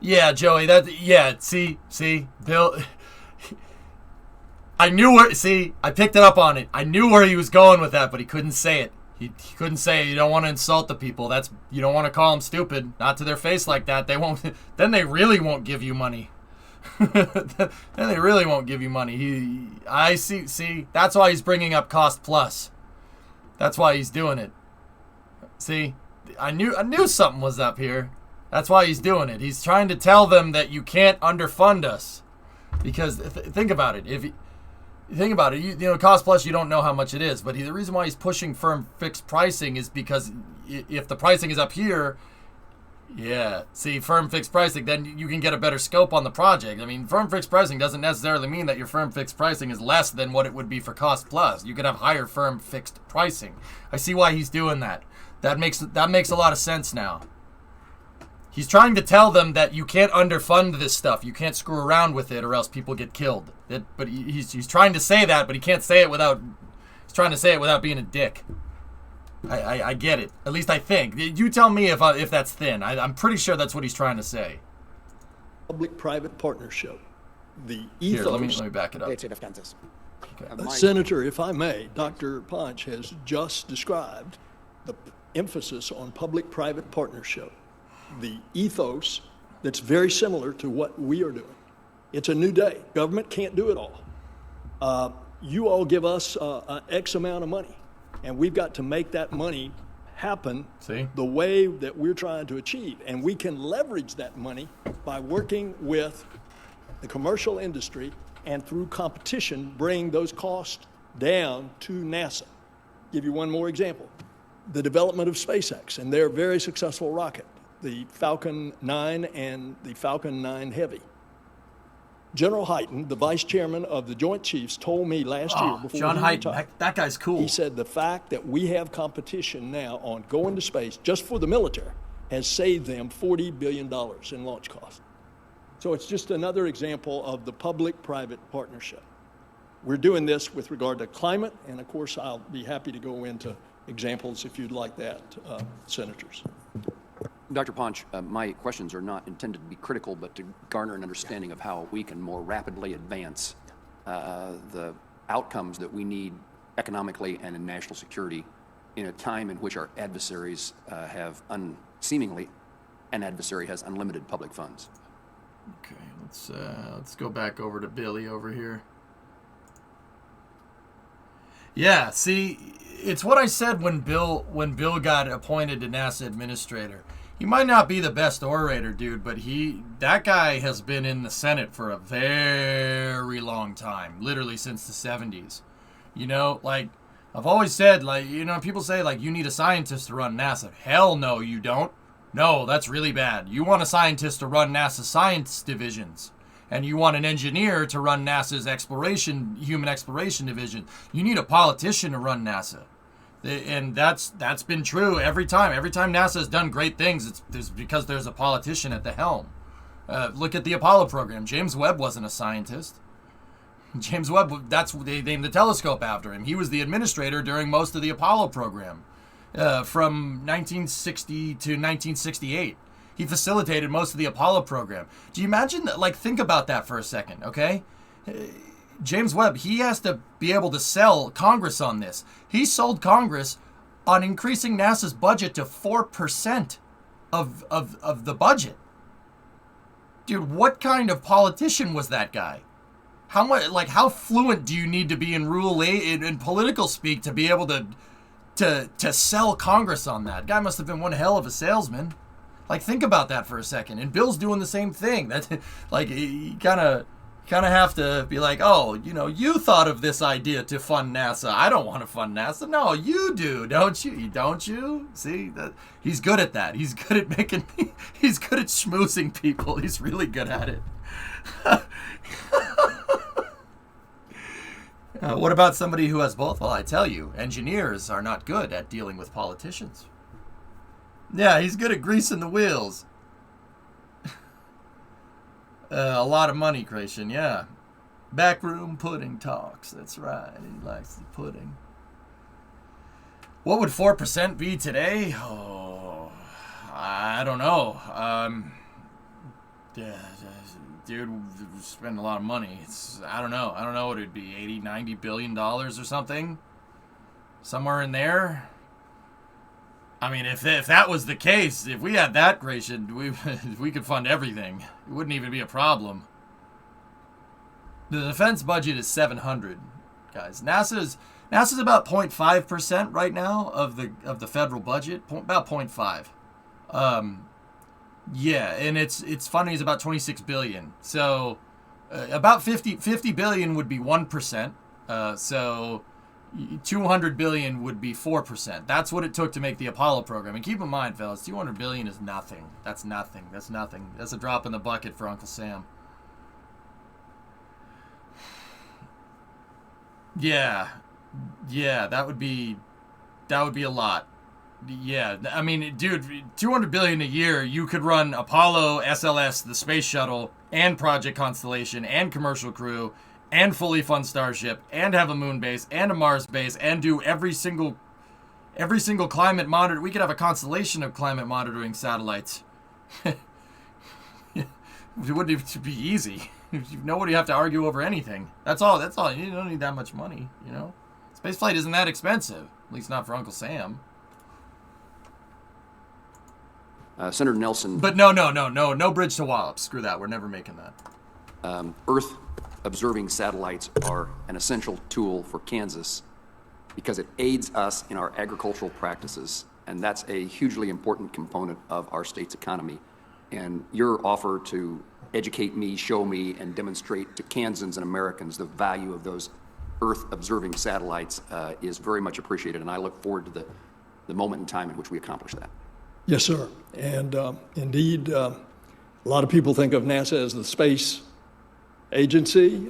Yeah, Joey. See, Bill. I picked it up on it. I knew where he was going with that, but he couldn't say it. He couldn't say you don't want to insult the people. You don't want to call them stupid. Not to their face like that. They won't. Then they really won't give you money. Then they really won't give you money. I see. See, that's why he's bringing up cost plus. That's why he's doing it. See, I knew something was up here. That's why he's doing it. He's trying to tell them that you can't underfund us. Because think about it. Cost plus, you don't know how much it is. But the reason why he's pushing firm fixed pricing is because if the pricing is up here, firm fixed pricing, then you can get a better scope on the project. I mean, firm fixed pricing doesn't necessarily mean that your firm fixed pricing is less than what it would be for cost plus. You could have higher firm fixed pricing. I see why he's doing that. That makes a lot of sense now. He's trying to tell them that you can't underfund this stuff. You can't screw around with it or else people get killed. But he's trying to say that, but he can't say it without... He's trying to say it without being a dick. I get it. At least I think. You tell me if that's thin. I'm pretty sure that's what he's trying to say. Public-private partnership. The ethos... Here, let me back it up. Okay. Senator, if I may, Dr. Ponch has just described the emphasis on public-private partnership. The ethos that's very similar to what we are doing. It's a new day. Government can't do it all. You all give us X amount of money, and we've got to make that money happen the way that we're trying to achieve. And we can leverage that money by working with the commercial industry and through competition bring those costs down to NASA. Give you one more example. The development of SpaceX and their very successful rocket, the Falcon 9 and the Falcon 9 Heavy. General Hyten, the vice chairman of the Joint Chiefs, told me last year before John he Hyten, retired, that guy's cool. He said the fact that we have competition now on going to space just for the military has saved them $40 billion in launch costs. So it's just another example of the public-private partnership. We're doing this with regard to climate, and of course I'll be happy to go into examples if you'd like that, senators. Dr. Ponch, my questions are not intended to be critical, but to garner an understanding of how we can more rapidly advance the outcomes that we need economically and in national security in a time in which our adversaries seemingly an adversary has unlimited public funds. Okay, let's go back over to Billy over here. Yeah, see, it's what I said when Bill got appointed to NASA administrator. He might not be the best orator, dude, but that guy has been in the Senate for a very long time, literally since the 70s. You know, like, I've always said, like, you know, people say, like, you need a scientist to run NASA. Hell no, you don't. No, that's really bad. You want a scientist to run NASA's science divisions. And you want an engineer to run NASA's human exploration division. You need a politician to run NASA. And that's been true every time. Every time NASA has done great things, it's because there's a politician at the helm. Look at the Apollo program. James Webb wasn't a scientist. James Webb, they named the telescope after him. He was the administrator during most of the Apollo program, from 1960 to 1968. He facilitated most of the Apollo program. Do you imagine that? Like, think about that for a second, okay? James Webb, he has to be able to sell Congress on this. He sold Congress on increasing NASA's budget to 4% of the budget. Dude, what kind of politician was that guy? How fluent do you need to be in in political speak to be able to sell Congress on that? Guy must have been one hell of a salesman. Like, think about that for a second. And Bill's doing the same thing. That's like, you kind of have to be like, oh, you know, you thought of this idea to fund NASA. I don't want to fund NASA. No, you do, don't you? Don't you? See, he's good at that. He's good at he's good at schmoozing people. He's really good at it. What about somebody who has both? Well, I tell you, engineers are not good at dealing with politicians. Yeah, he's good at greasing the wheels. A lot of money creation, yeah. Backroom pudding talks, that's right. He likes the pudding. What would 4% be today? Oh, I don't know. Dude, we spend a lot of money. I don't know. I don't know what it'd be, 80, 90 billion dollars or something? Somewhere in there? I mean, if that was the case, if we had that creation, we could fund everything. It wouldn't even be a problem. The defense budget is $700, guys. NASA's about 0.5% right now of the federal budget, about 0.5. Yeah, and its funding is about $26 billion. So about 50 billion would be 1%. So 200 billion would be 4%. That's what it took to make the Apollo program. And keep in mind, fellas, 200 billion is nothing. That's nothing. That's nothing. That's a drop in the bucket for Uncle Sam. Yeah, that would be a lot. Yeah, I mean, dude, 200 billion a year, you could run Apollo, SLS, the space shuttle, and Project Constellation, and commercial crew, and fully fund Starship, and have a moon base, and a Mars base, and do every single climate monitor. We could have a constellation of climate monitoring satellites. It wouldn't even be easy. Nobody have to argue over anything. That's all. You don't need that much money, you know? Spaceflight isn't that expensive. At least not for Uncle Sam. Senator Nelson. But no bridge to Wallops. Screw that. We're never making that. Earth observing satellites are an essential tool for Kansas because it aids us in our agricultural practices, and that's a hugely important component of our state's economy. And your offer to educate me, show me, and demonstrate to Kansans and Americans the value of those Earth-observing satellites is very much appreciated, and I look forward to the moment in time in which we accomplish that. Yes, sir. And indeed, a lot of people think of NASA as the space agency.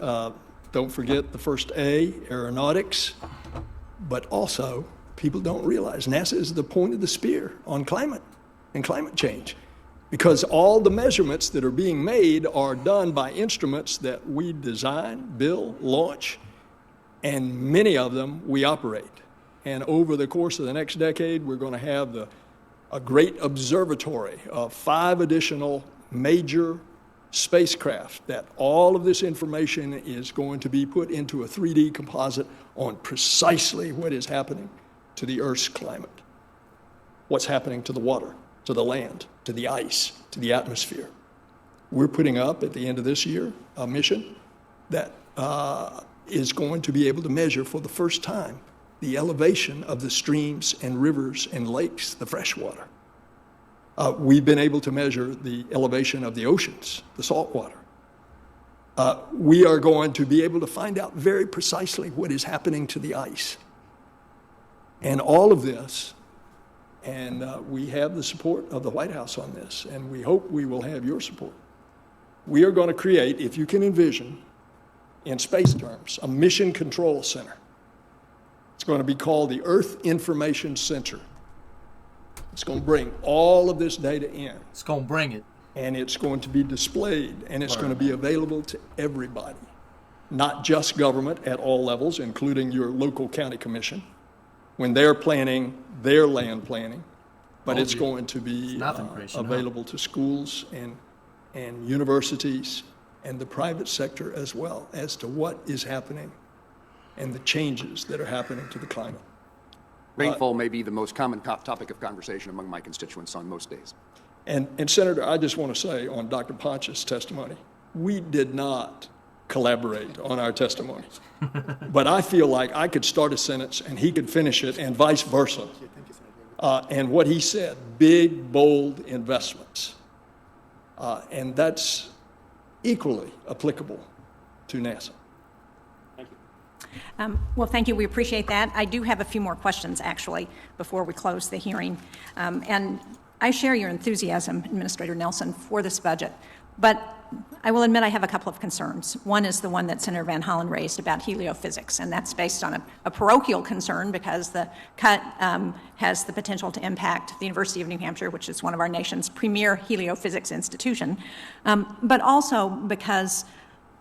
Don't forget the first A, aeronautics. But also, people don't realize NASA is the point of the spear on climate and climate change, because all the measurements that are being made are done by instruments that we design, build, launch, and many of them we operate. And over the course of the next decade, we're going to have a great observatory of 5 additional major spacecraft that all of this information is going to be put into a 3D composite on precisely what is happening to the Earth's climate, what's happening to the water, to the land, to the ice, to the atmosphere. We're putting up at the end of this year a mission that is going to be able to measure for the first time the elevation of the streams and rivers and lakes, the freshwater. We've been able to measure the elevation of the oceans, the salt water. We are going to be able to find out very precisely what is happening to the ice. And all of this, and we have the support of the White House on this, and we hope we will have your support. We are going to create, if you can envision, in space terms, a mission control center. It's going to be called the Earth Information Center. It's going to bring all of this data in. It's going to bring it. And it's going to be displayed, and it's going to be available to everybody, not just government at all levels, including your local county commission, when they're planning their land planning, but it's going to be available to schools and universities and the private sector as well as to what is happening and the changes that are happening to the climate. Rainfall may be the most common topic of conversation among my constituents on most days. And Senator, I just want to say on Dr. Ponch's testimony, we did not collaborate on our testimonies. But I feel like I could start a sentence and he could finish it and vice versa. And what he said, big, bold investments. And that's equally applicable to NASA. Well, thank you. We appreciate that. I do have a few more questions, actually, before we close the hearing. And I share your enthusiasm, Administrator Nelson, for this budget. But I will admit I have a couple of concerns. One is the one that Senator Van Hollen raised about heliophysics, and that's based on a parochial concern because the cut has the potential to impact the University of New Hampshire, which is one of our nation's premier heliophysics institution, but also because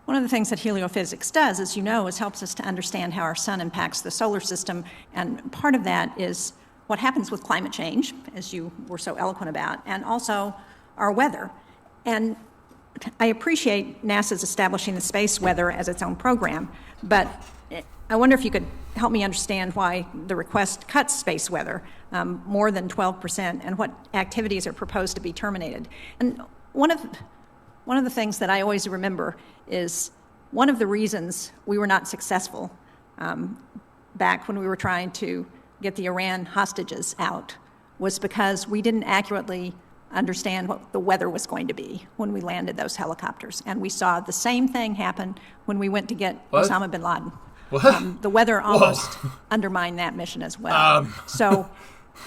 one of the things that heliophysics does, as you know, is helps us to understand how our sun impacts the solar system, and part of that is what happens with climate change, as you were so eloquent about, and also our weather. And I appreciate NASA's establishing the space weather as its own program, but I wonder if you could help me understand why the request cuts space weather more than 12% and what activities are proposed to be terminated. And one of the things that I always remember is one of the reasons we were not successful back when we were trying to get the Iran hostages out was because we didn't accurately understand what the weather was going to be when we landed those helicopters. And we saw the same thing happen when we went to get Osama bin Laden. The weather almost undermined that mission as well. So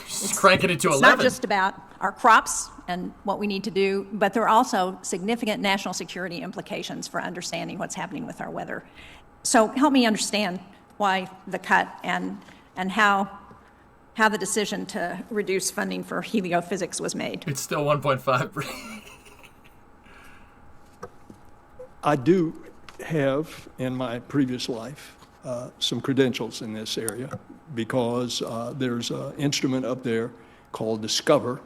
it's cranking it to 11. It's not just about our crops and what we need to do, but there are also significant national security implications for understanding what's happening with our weather. So help me understand why the cut and how the decision to reduce funding for heliophysics was made. It's still 1.5. I do have, in my previous life, some credentials in this area because there's an instrument up there called Discover.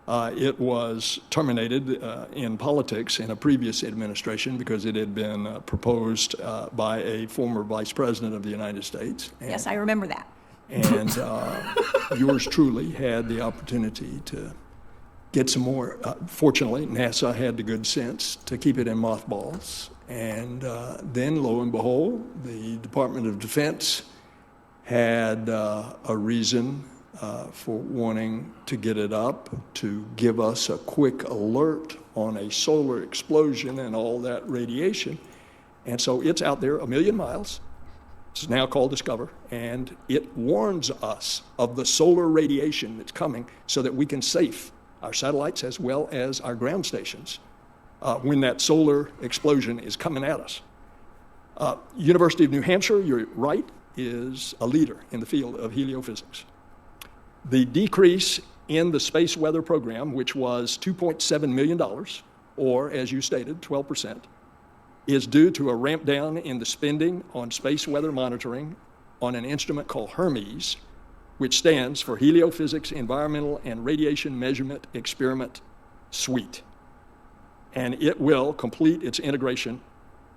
It was terminated in politics in a previous administration because it had been proposed by a former vice president of the United States. Yes, I remember that. And yours truly had the opportunity to get some more. Fortunately, NASA had the good sense to keep it in mothballs. And then, lo and behold, the Department of Defense had a reason for wanting to get it up, to give us a quick alert on a solar explosion and all that radiation. And so it's out there 1 million miles. It's now called Discover, and it warns us of the solar radiation that's coming so that we can safe our satellites as well as our ground stations when that solar explosion is coming at us. University of New Hampshire, you're right, is a leader in the field of heliophysics. The decrease in the space weather program, which was $2.7 million, or as you stated, 12%, is due to a ramp down in the spending on space weather monitoring on an instrument called Hermes, which stands for Heliophysics Environmental and Radiation Measurement Experiment Suite. And it will complete its integration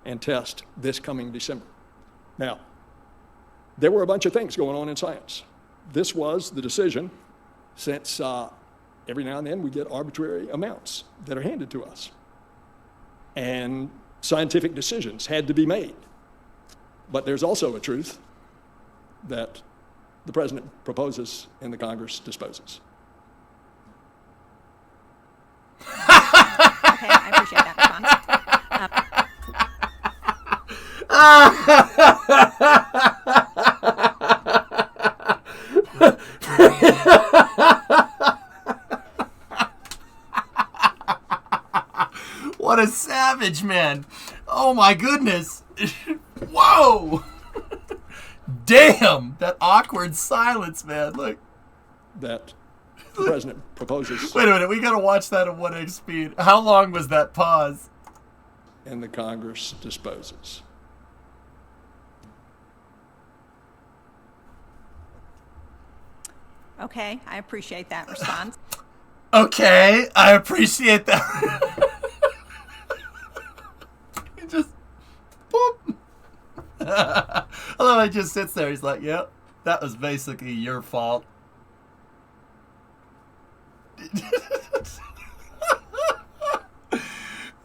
and test this coming December. Now, there were a bunch of things going on in science. This was the decision, since every now and then we get arbitrary amounts that are handed to us. And scientific decisions had to be made. But there's also a truth that the president proposes and the Congress disposes. Okay, I appreciate that What a savage, man. Oh my goodness. Whoa. Damn. That awkward silence, man. Look. That the president proposes. Wait a minute. We got to watch that at 1x speed. How long was that pause? And the Congress disposes. Okay, I appreciate that response. Okay, I appreciate that. He just, boop. I love how he just sits there. He's like, yep, that was basically your fault.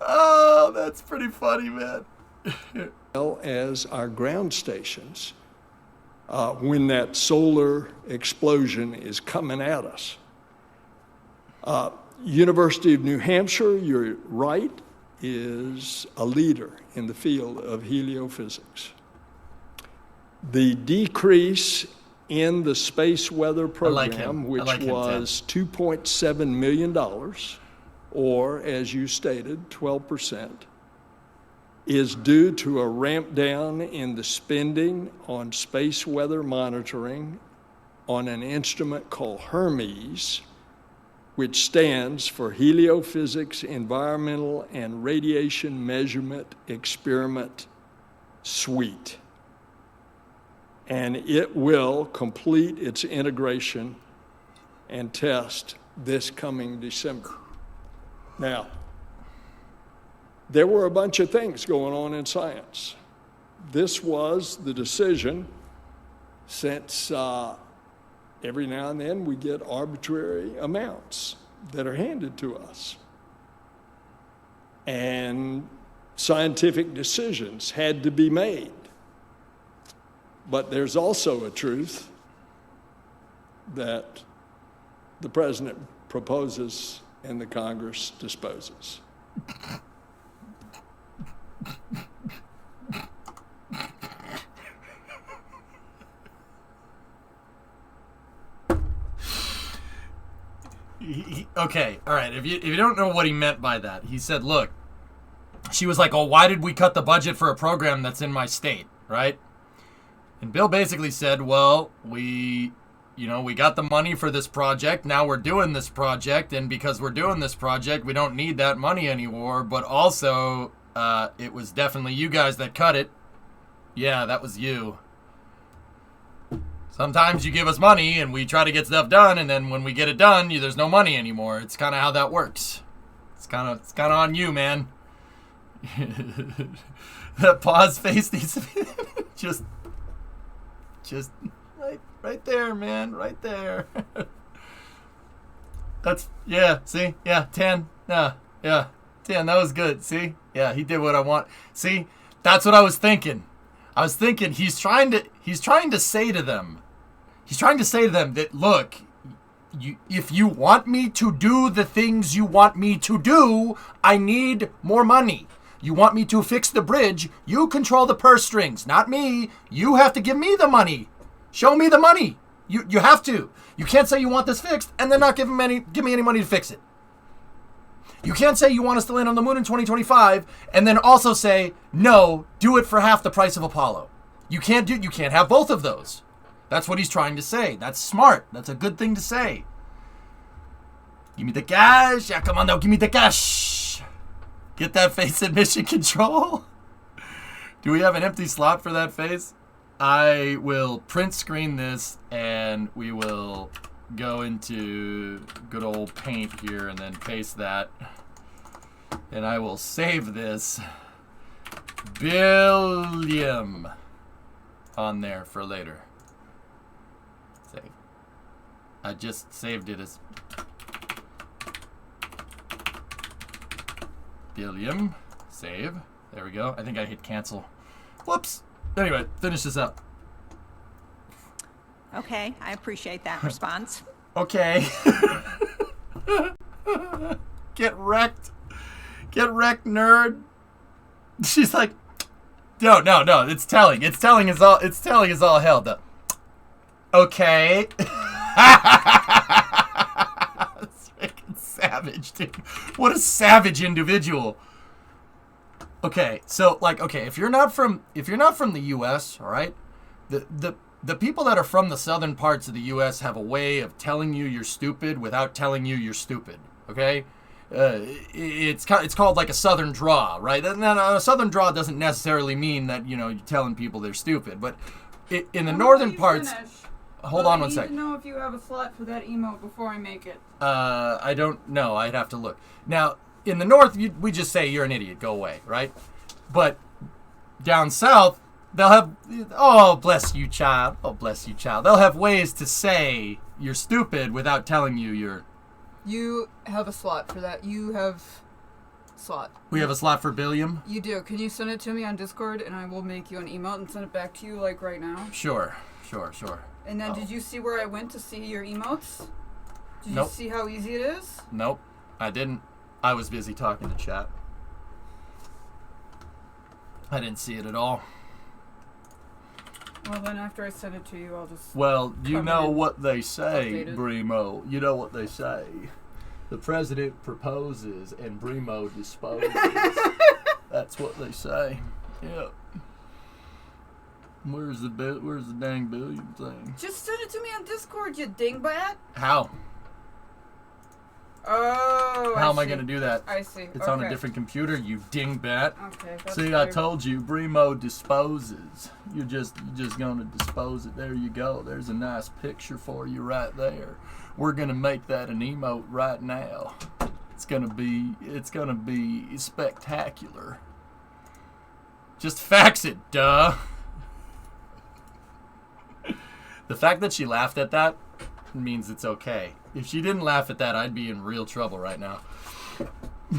Oh, that's pretty funny, man. Well as our ground stations, when that solar explosion is coming at us. University of New Hampshire, you're right, is a leader in the field of heliophysics. The decrease in the space weather program, which was $2.7 million, or as you stated, 12%, is due to a ramp down in the spending on space weather monitoring on an instrument called Hermes, which stands for Heliophysics Environmental and Radiation Measurement Experiment Suite. And it will complete its integration and test this coming December. Now, there were a bunch of things going on in science. This was the decision, since every now and then we get arbitrary amounts that are handed to us. And scientific decisions had to be made. But there's also a truth that the president proposes and the Congress disposes. Okay, all right. If you don't know what he meant by that, he said, look, she was like, oh, why did we cut the budget for a program that's in my state, right? And Bill basically said, well, we got the money for this project. Now we're doing this project. And because we're doing this project, we don't need that money anymore. But also, it was definitely you guys that cut it. Yeah, that was you. Sometimes you give us money and we try to get stuff done. And then when we get it done, there's no money anymore. It's kind of how that works. It's kind of on you, man. That pause face needs to be just right there, man, right there. Yeah, see? Yeah, 10. Yeah, 10. That was good. See? Yeah, he did what I want. See? That's what I was thinking. I was thinking he's trying to say to them. He's trying to say to them that, look, if you want me to do the things you want me to do, I need more money. You want me to fix the bridge, you control the purse strings, not me. You have to give me the money. Show me the money. You have to. You can't say you want this fixed and then not give me any money to fix it. You can't say you want us to land on the moon in 2025 and then also say, no, do it for half the price of Apollo. You can't have both of those. That's what he's trying to say. That's smart. That's a good thing to say. Give me the cash. Yeah, come on now, give me the cash. Get that face at mission control. Do we have an empty slot for that face? I will print screen this and we will go into good old paint here and then paste that. And I will save this billion on there for later. Save. I just saved it as billion. Save. There we go. I think I hit cancel. Whoops. Anyway, finish this up. Okay, I appreciate that response. Okay. Get wrecked. Get wrecked, nerd. She's like, no. It's telling us all hell. Okay. That's freaking savage, dude. What a savage individual. Okay, so if you're not from the U.S., all right, the people that are from the southern parts of the U.S. have a way of telling you you're stupid without telling you you're stupid. Okay, it's called like a southern draw, right? Now, a southern draw doesn't necessarily mean that you're telling people they're stupid, but in the northern parts. Hold on one second. I need to know if you have a slot for that emote before I make it. I don't know. I'd have to look. Now, in the north, we just say you're an idiot, go away, right? But down south, they'll have, oh, bless you, child. Oh, bless you, child. They'll have ways to say you're stupid without telling you you're... You have a slot for that. You have slot. We have a slot for billion? You do. Can you send it to me on Discord, and I will make you an emote and send it back to you, like, right now? Sure. And then did you see where I went to see your emotes? Did Nope. you see how easy it is? Nope, I didn't. I was busy talking to chat. I didn't see it at all. Well, then after I send it to you, I'll just... Well, you know what they say, Brimo. You know what they say. The president proposes and Brimo disposes. That's what they say. Yep. Where's the dang billion thing? Just send it to me on Discord, you dingbat. How? Oh, How am I going to do that? I see. It's on a different computer, you dingbat. Okay, that's See, I told you, Brimo disposes. You're just going to dispose it. There you go. There's a nice picture for you right there. We're going to make that an emote right now. It's going to be spectacular. Just fax it, duh. The fact that she laughed at that means it's okay. If she didn't laugh at that, I'd be in real trouble right now.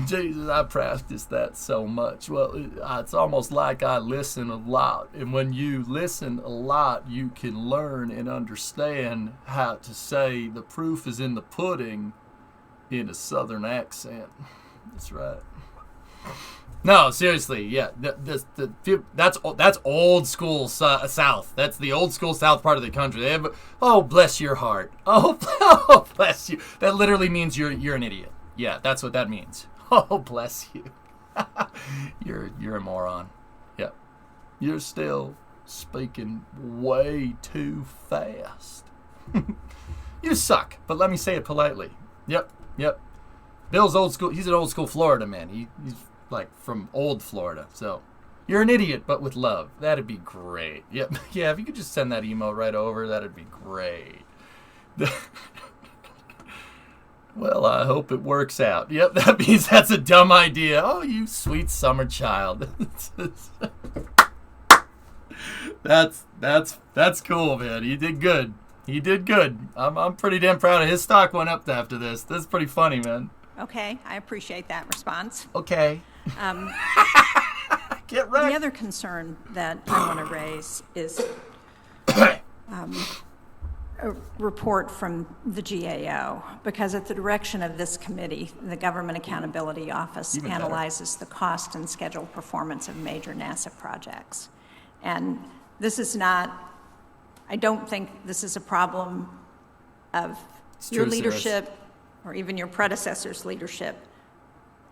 Jesus, I practiced that so much. Well, it's almost like I listen a lot. And when you listen a lot, you can learn and understand how to say the proof is in the pudding in a southern accent. That's right. No, seriously, yeah. That's old school South. That's the old school South part of the country. They have, oh, bless your heart. Oh, bless you. That literally means you're an idiot. Yeah, that's what that means. Oh, bless you. You're a moron. Yep. You're still speaking way too fast. You suck, but let me say it politely. Yep. Bill's old school. He's an old school Florida man. He's like from old Florida. So you're an idiot, but with love. That'd be great. Yep. Yeah, if you could just send that email right over, that'd be great. Well, I hope it works out. Yep, that means that's a dumb idea. Oh, you sweet summer child. That's cool, man. You did good. He did good. I'm pretty damn proud of his stock went up after this. This is pretty funny, man. Okay, I appreciate that response. Okay. Get right. The other concern that I want to raise is a report from the GAO, because at the direction of this committee, the Government Accountability Office analyzes the cost and schedule performance of major NASA projects. And this is not, I don't think this is a problem of your leadership or even your predecessor's leadership.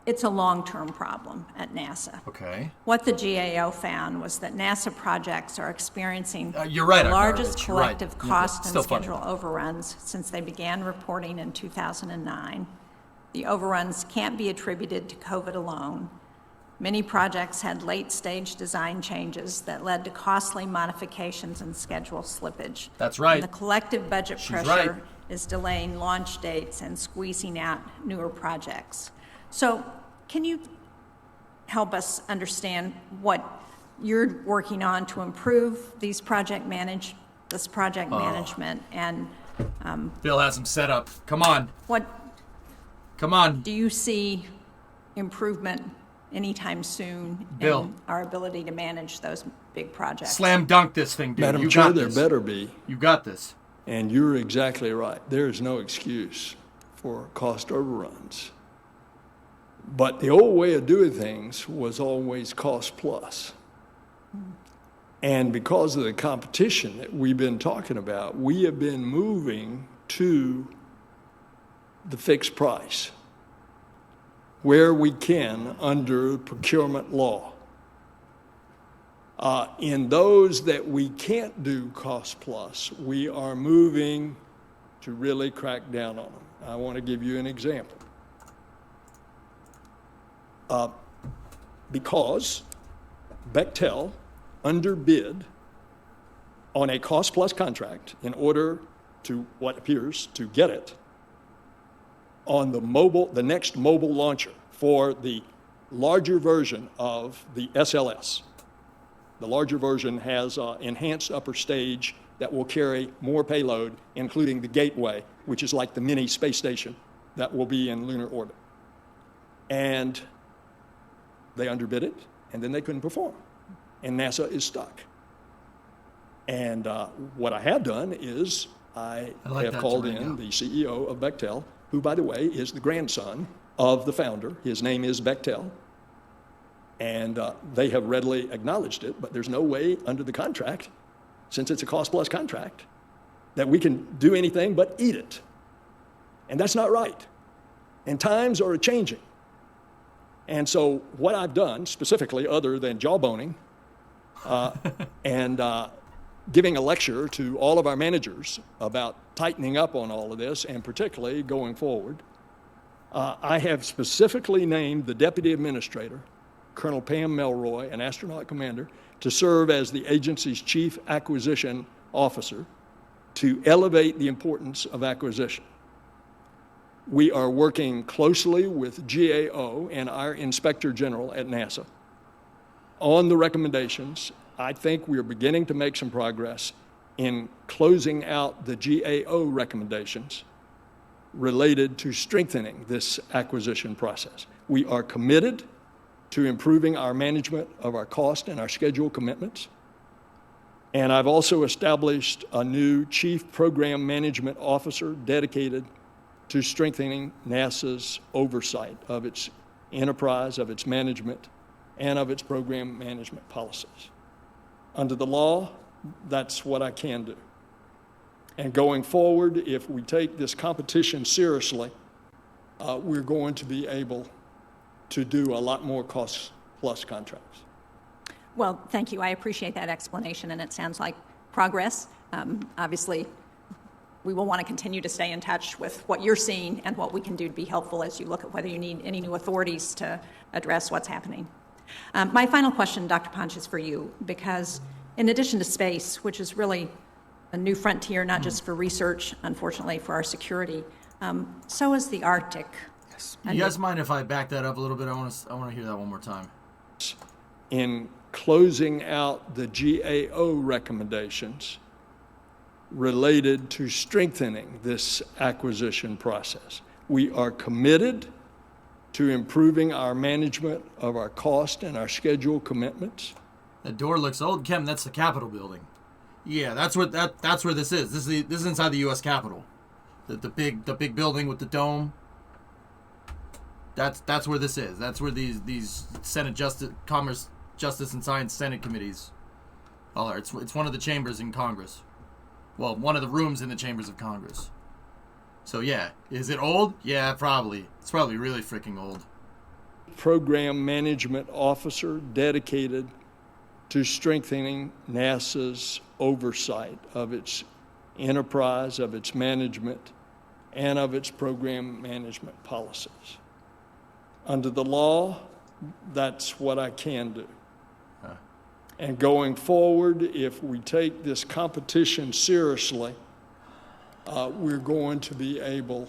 It's a long-term problem at NASA. Okay. What the GAO found was that NASA projects are experiencing you're right, the largest collective right. cost and schedule funny. overruns since they began reporting in 2009. The overruns can't be attributed to COVID alone. Many projects had late-stage design changes that led to costly modifications and schedule slippage. That's right. And the collective budget pressure is delaying launch dates and squeezing out newer projects. So can you help us understand what you're working on to improve this project management and Bill has him set up. Come on. Come on. Do you see improvement anytime soon Bill, in our ability to manage those big projects? Slam dunk this thing, dude. Madam You Chair, got there this. better be. You got this. And you're exactly right. There is no excuse for cost overruns. But the old way of doing things was always cost plus. And because of the competition that we've been talking about, we have been moving to the fixed price where we can under procurement law. In those that we can't do cost plus, we are moving to really crack down on them. I want to give you an example. Because Bechtel underbid on a cost plus contract in order to what appears to get it on the next mobile launcher for the larger version of the SLS. The larger version has enhanced upper stage that will carry more payload, including the Gateway, which is like the mini space station that will be in lunar orbit. And they underbid it, and then they couldn't perform. And NASA is stuck. And what I have done is I have called in the CEO of Bechtel, who, by the way, is the grandson of the founder. His name is Bechtel. And they have readily acknowledged it, but there's no way under the contract, since it's a cost-plus contract, that we can do anything but eat it. And that's not right. And times are changing. And so what I've done, specifically, other than jawboning and giving a lecture to all of our managers about tightening up on all of this, and particularly going forward, I have specifically named the Deputy Administrator, Colonel Pam Melroy, an astronaut commander, to serve as the agency's Chief Acquisition Officer to elevate the importance of acquisition. We are working closely with GAO and our Inspector General at NASA on the recommendations. I think we are beginning to make some progress in closing out the GAO recommendations related to strengthening this acquisition process. We are committed to improving our management of our cost and our schedule commitments. And I've also established a new Chief Program Management Officer dedicated to strengthening NASA's oversight of its enterprise, of its management, and of its program management policies. Under the law, that's what I can do. And going forward, if we take this competition seriously, we're going to be able to do a lot more cost-plus contracts. Well, thank you. I appreciate that explanation, and it sounds like progress. Obviously, we will want to continue to stay in touch with what you're seeing and what we can do to be helpful as you look at whether you need any new authorities to address what's happening. My final question, Dr. Ponch, is for you, because in addition to space, which is really a new frontier, not just for research, unfortunately, for our security, so is the Arctic. You guys mind if I back that up a little bit? I want to hear that one more time. In closing out the GAO recommendations, related to strengthening this acquisition process. We are committed to improving our management of our cost and our schedule commitments. The door looks old, Kim. That's the Capitol building. Yeah, that's where this is. This is inside the U.S. Capitol. The big building with the dome. That's where this is. That's where these Senate Commerce, Justice, and Science Senate committees are. It's one of the chambers in Congress. Well, one of the rooms in the chambers of Congress. So yeah, is it old? Yeah, probably. It's probably really freaking old. Program management officer dedicated to strengthening NASA's oversight of its enterprise, of its management, and of its program management policies. Under the law, that's what I can do. And going forward, if we take this competition seriously, we're going to be able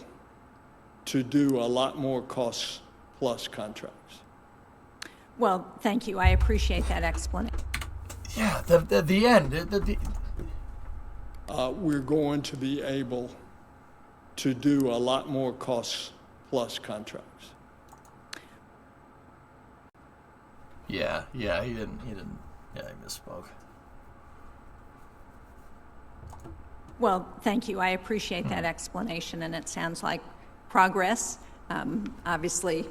to do a lot more cost-plus contracts. Well, thank you. I appreciate that explanation. Yeah, the end. We're going to be able to do a lot more cost-plus contracts. Yeah, he didn't. Yeah, I misspoke. Well, thank you. I appreciate that explanation, and it sounds like progress. Obviously,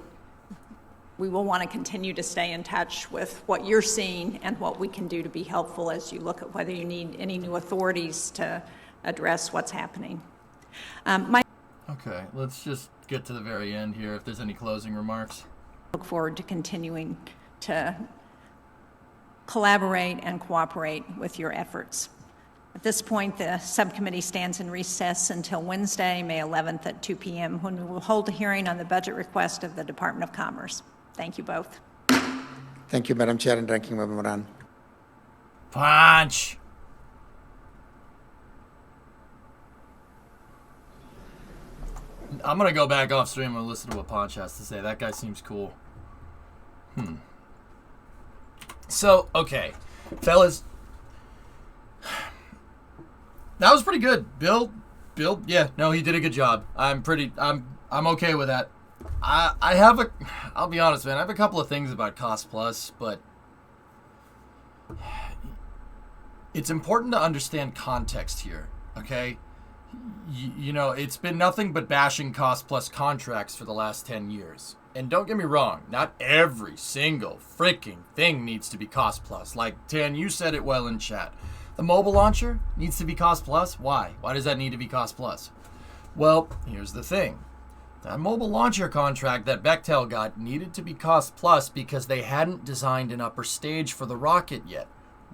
we will want to continue to stay in touch with what you're seeing and what we can do to be helpful as you look at whether you need any new authorities to address what's happening. Okay, let's just get to the very end here, if there's any closing remarks. Look forward to continuing to collaborate and cooperate with your efforts. At this point, the subcommittee stands in recess until Wednesday, May 11th at 2 p.m., when we will hold a hearing on the budget request of the Department of Commerce. Thank you both. Thank you, Madam Chair and Ranking Member Moran. Punch! I'm going to go back off stream and listen to what Ponch has to say. That guy seems cool. So, okay. Fellas, that was pretty good. Bill, yeah, no, he did a good job. I'm okay with that. I'll be honest, man, I have a couple of things about Cost Plus, but it's important to understand context here, okay? You know, it's been nothing but bashing Cost Plus contracts for the last 10 years. And don't get me wrong, not every single freaking thing needs to be Cost Plus. Like, Tan, you said it well in chat. The mobile launcher needs to be Cost Plus. Why? Why does that need to be Cost Plus? Well, here's the thing. That mobile launcher contract that Bechtel got needed to be Cost Plus because they hadn't designed an upper stage for the rocket yet.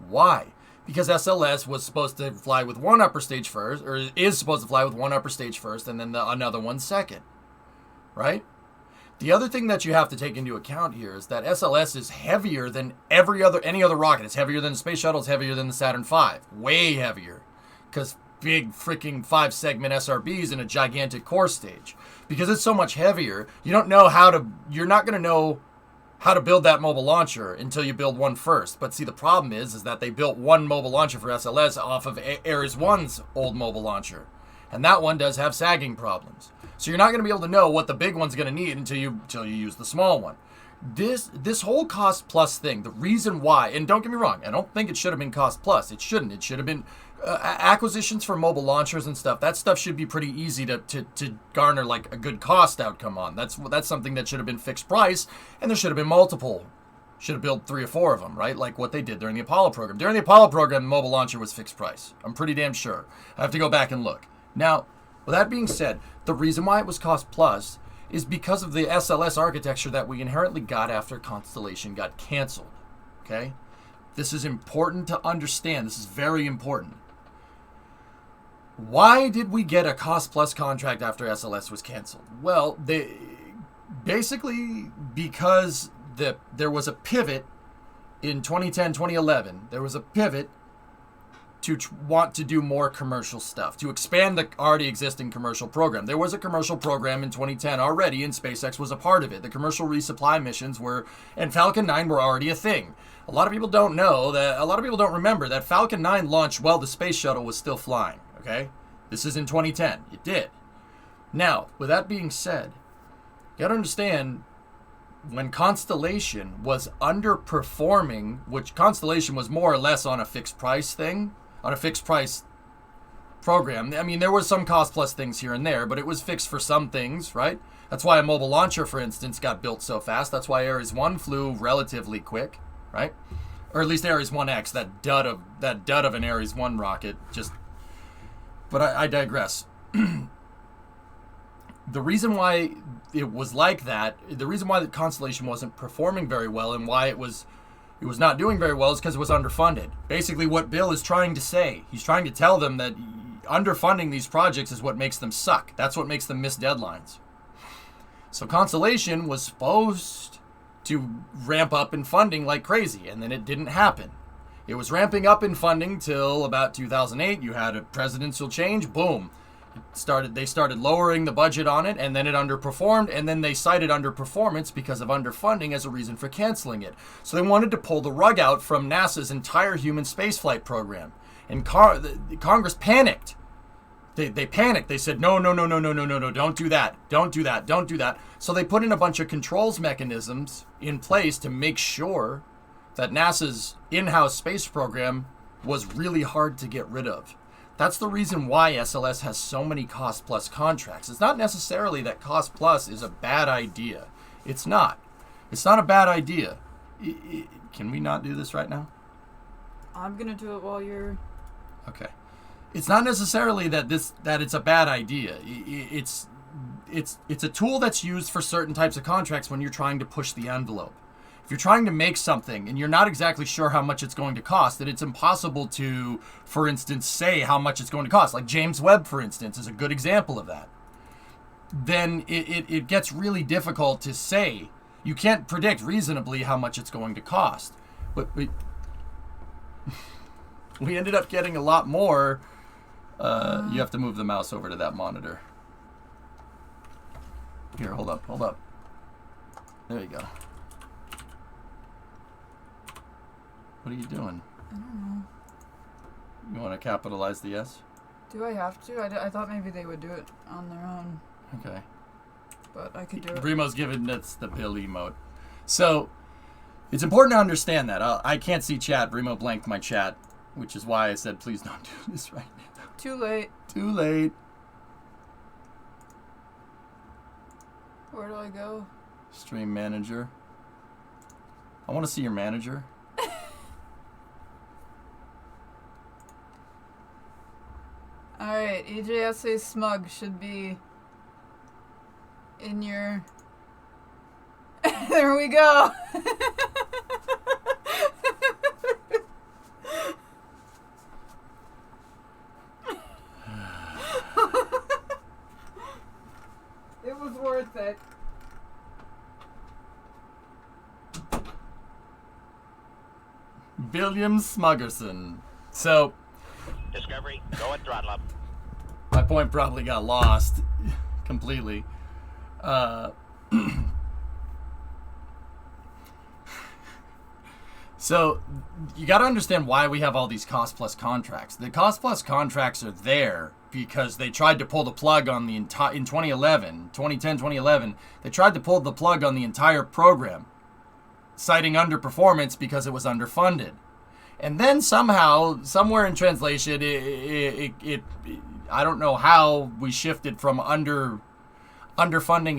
Why? Because SLS was supposed to fly with one upper stage first, or is supposed to fly with one upper stage first and then another one second. Right? The other thing that you have to take into account here is that SLS is heavier than any other rocket. It's heavier than the Space Shuttle. It's heavier than the Saturn V. Way heavier. Because big freaking 5-segment SRBs in a gigantic core stage. Because it's so much heavier, you're not going to know how to build that mobile launcher until you build one first. But see, the problem is that they built one mobile launcher for SLS off of Ares 1's old mobile launcher. And that one does have sagging problems. So you're not going to be able to know what the big one's going to need until you use the small one. This whole Cost Plus thing, the reason why, and don't get me wrong, I don't think it should have been Cost Plus. It shouldn't. It should have been acquisitions for mobile launchers and stuff. That stuff should be pretty easy to garner like a good cost outcome on. That's something that should have been fixed price, and there should have been multiple. Should have built 3 or 4 of them, right? Like what they did during the Apollo program. During the Apollo program, the mobile launcher was fixed price. I'm pretty damn sure. I have to go back and look. Now, with that being said, the reason why it was Cost Plus is because of the SLS architecture that we inherently got after Constellation got canceled, okay? This is important to understand. This is very important. Why did we get a Cost Plus contract after SLS was canceled? Well, basically because there was a pivot in 2010, 2011. There was a pivot to want to do more commercial stuff, to expand the already existing commercial program. There was a commercial program in 2010 already, and SpaceX was a part of it. The commercial resupply missions and Falcon 9 were already a thing. A lot of people don't remember that Falcon 9 launched while the Space Shuttle was still flying, Okay? This is in 2010. It did. Now, with that being said, you got to understand, when Constellation was underperforming, which Constellation was more or less on a fixed price thing, on a fixed price program. I mean, there was some cost plus things here and there, but it was fixed for some things, right? That's why a mobile launcher, for instance, got built so fast. That's why Ares 1 flew relatively quick, right? Or at least Ares 1X, that dud of an Ares 1 rocket. But I digress. The reason why it was like that, the reason why the Constellation wasn't performing very well and why it was not doing very well is because it was underfunded. Basically, what Bill is trying to say, he's trying to tell them that underfunding these projects is what makes them suck. That's what makes them miss deadlines. So Constellation was supposed to ramp up in funding like crazy, and then it didn't happen. It was ramping up in funding till about 2008. You had a presidential change, boom. They started lowering the budget on it, and then it underperformed, and then they cited underperformance because of underfunding as a reason for canceling it. So they wanted to pull the rug out from NASA's entire human spaceflight program. And Congress panicked. They panicked. They said, no, don't do that. Don't do that. So they put in a bunch of controls mechanisms in place to make sure that NASA's in-house space program was really hard to get rid of. That's the reason why SLS has so many cost-plus contracts. It's not necessarily that cost-plus is a bad idea. It's not. It's not a bad idea. Can we not do this right now? I'm going to do it while you're... Okay. It's not necessarily that it's a bad idea. It's a tool that's used for certain types of contracts when you're trying to push the envelope. If you're trying to make something and you're not exactly sure how much it's going to cost, then it's impossible to, for instance, say how much it's going to cost. Like James Webb, for instance, is a good example of that. Then it gets really difficult to say. You can't predict reasonably how much it's going to cost. But we ended up getting a lot more. You have to move the mouse over to that monitor. Here, hold up. There you go. What are you doing? I don't know. You want to capitalize the S? Do I have to? I thought maybe they would do it on their own. Okay. But I could do it. Remo's giving that's the Bill emote. So, it's important to understand that. I can't see chat. Remo blanked my chat, which is why I said please don't do this right now. Too late. Too late. Where do I go? Stream manager. I want to see your manager. Alright, EJSA Smug should be in your... There we go! It was worth it. William Smuggerson. So... Discovery, go and throttle up. My point probably got lost completely. So you got to understand why we have all these cost plus contracts. The cost plus contracts are there because they tried to pull the plug on the entire in 2011, 2010, 2011. They tried to pull the plug on the entire program, citing underperformance because it was underfunded. And then somehow, somewhere in translation, I don't know how we shifted from underfunding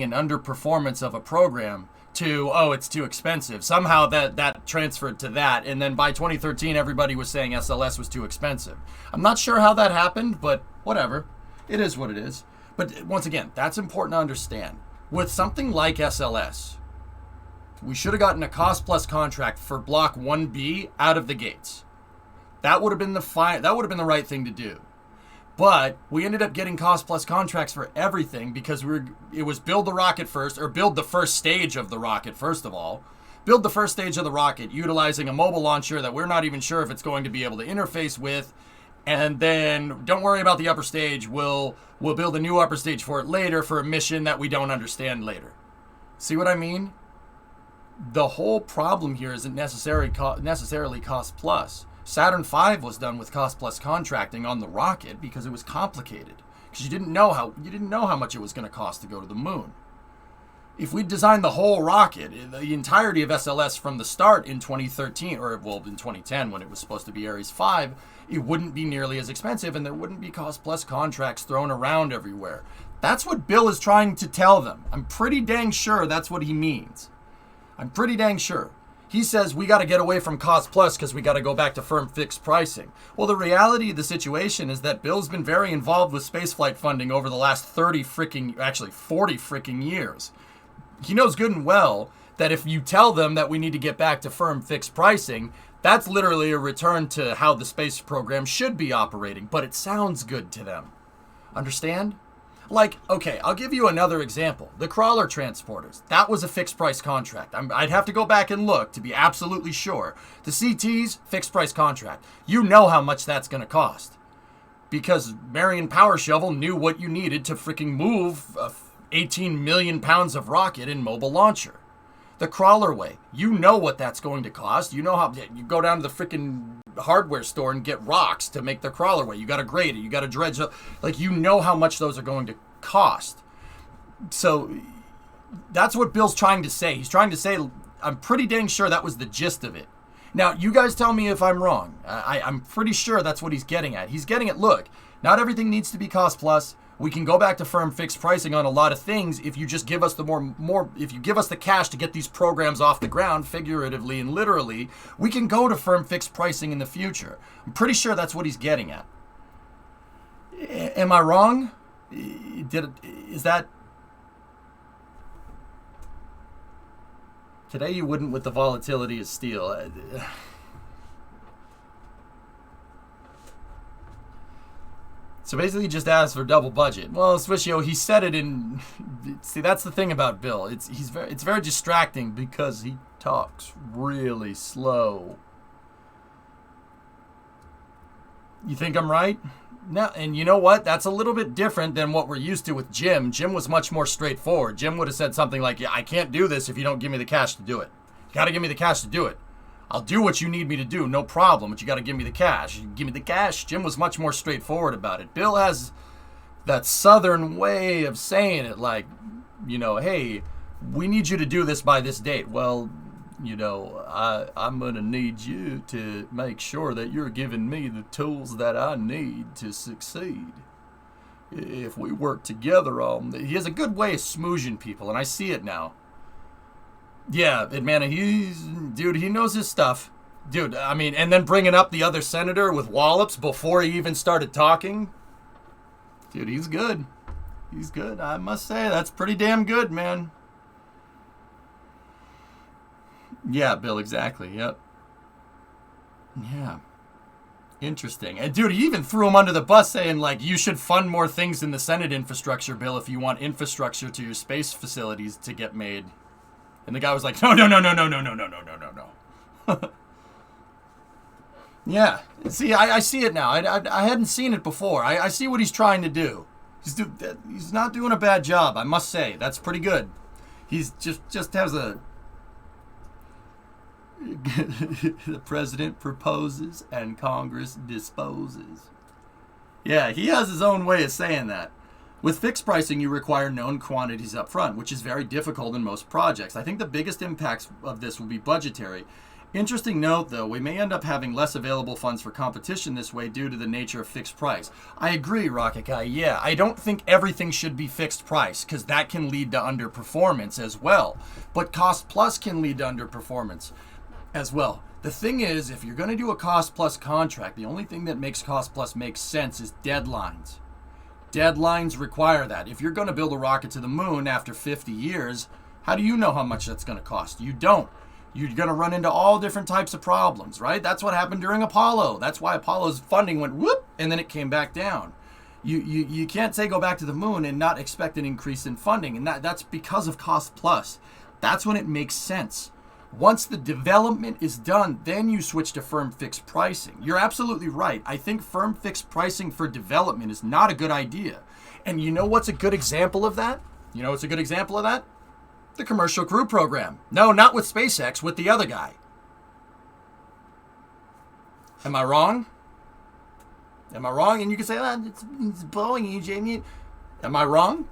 and underperformance of a program to, oh, it's too expensive. Somehow that transferred to that. And then by 2013, everybody was saying SLS was too expensive. I'm not sure how that happened, but whatever. It is what it is. But once again, that's important to understand. With something like SLS, we should have gotten a cost plus contract for Block 1B out of the gates. That would have been the right thing to do. But we ended up getting cost plus contracts for everything because it was build the rocket first, or build the first stage of the rocket first of all. Build the first stage of the rocket utilizing a mobile launcher that we're not even sure if it's going to be able to interface with. And then don't worry about the upper stage. We'll build a new upper stage for it later for a mission that we don't understand later. See what I mean? The whole problem here isn't necessarily cost plus. Saturn V was done with cost plus contracting on the rocket because it was complicated. Because you didn't know how much it was going to cost to go to the moon. If we designed the whole rocket, the entirety of SLS from the start in 2013, or well, in 2010 when it was supposed to be Ares 5, it wouldn't be nearly as expensive and there wouldn't be cost plus contracts thrown around everywhere. That's what Bill is trying to tell them. I'm pretty dang sure that's what he means. I'm pretty dang sure. He says we got to get away from cost plus because we got to go back to firm fixed pricing. Well, the reality of the situation is that Bill's been very involved with spaceflight funding over the last 40 freaking years. He knows good and well that if you tell them that we need to get back to firm fixed pricing, that's literally a return to how the space program should be operating, but it sounds good to them. Understand? Like, okay, I'll give you another example. The crawler transporters. That was a fixed price contract. I'd have to go back and look to be absolutely sure. The CTs, fixed price contract. You know how much that's going to cost. Because Marion Power Shovel knew what you needed to freaking move 18 million pounds of rocket in mobile launcher. The crawler way. You know what that's going to cost. You know how you go down to the freaking hardware store and get rocks to make the crawler way. You got to grade it. You got to dredge it. Like, you know how much those are going to cost. So that's what Bill's trying to say. He's trying to say, I'm pretty dang sure that was the gist of it. Now, you guys tell me if I'm wrong. I'm pretty sure that's what he's getting at. He's getting at, look, not everything needs to be cost plus. We can go back to firm fixed pricing on a lot of things if you just give us if you give us the cash to get these programs off the ground, figuratively and literally, we can go to firm fixed pricing in the future. I'm pretty sure that's what he's getting at. Am I wrong? Is that... Today you wouldn't with the volatility of steel. So basically, he just asked for double budget. Well, Swishio, he said it in... See, that's the thing about Bill. It's very distracting because he talks really slow. You think I'm right? No, and you know what? That's a little bit different than what we're used to with Jim. Jim was much more straightforward. Jim would have said something like, yeah, I can't do this if you don't give me the cash to do it. You got to give me the cash to do it. I'll do what you need me to do, no problem, but you got to give me the cash. You give me the cash. Jim was much more straightforward about it. Bill has that southern way of saying it, like, you know, hey, we need you to do this by this date. Well, you know, I'm going to need you to make sure that you're giving me the tools that I need to succeed. If we work together on... He has a good way of smoozing people, and I see it now. Yeah, man, dude, he knows his stuff. Dude, I mean, and then bringing up the other senator with Wallops before he even started talking. Dude, he's good. He's good. I must say, that's pretty damn good, man. Yeah, Bill, exactly. Yep. Yeah. Interesting. And dude, he even threw him under the bus saying, like, you should fund more things in the Senate infrastructure bill if you want infrastructure to your space facilities to get made. And the guy was like, no. Yeah. See, I see it now. I hadn't seen it before. I see what he's trying to do. He's not doing a bad job, I must say. That's pretty good. He's just has a... The president proposes and Congress disposes. Yeah, he has his own way of saying that. With fixed pricing, you require known quantities up front, which is very difficult in most projects. I think the biggest impacts of this will be budgetary. Interesting note, though, we may end up having less available funds for competition this way due to the nature of fixed price. I agree, Rocket Guy. Yeah, I don't think everything should be fixed price, because that can lead to underperformance as well. But cost plus can lead to underperformance as well. The thing is, if you're going to do a cost plus contract, the only thing that makes cost plus make sense is deadlines. Deadlines require that. If you're going to build a rocket to the moon after 50 years, how do you know how much that's going to cost? You don't. You're going to run into all different types of problems, right? That's what happened during Apollo. That's why Apollo's funding went whoop, and then it came back down. You can't say go back to the moon and not expect an increase in funding, and that's because of cost plus. That's when it makes sense. Once the development is done, then you switch to firm fixed pricing. You're absolutely right. I think firm fixed pricing for development is not a good idea. And you know what's a good example of that? The Commercial Crew Program. No, not with SpaceX, with the other guy. Am I wrong? Am I wrong? And you can say, it's Boeing, EJ. Am I wrong?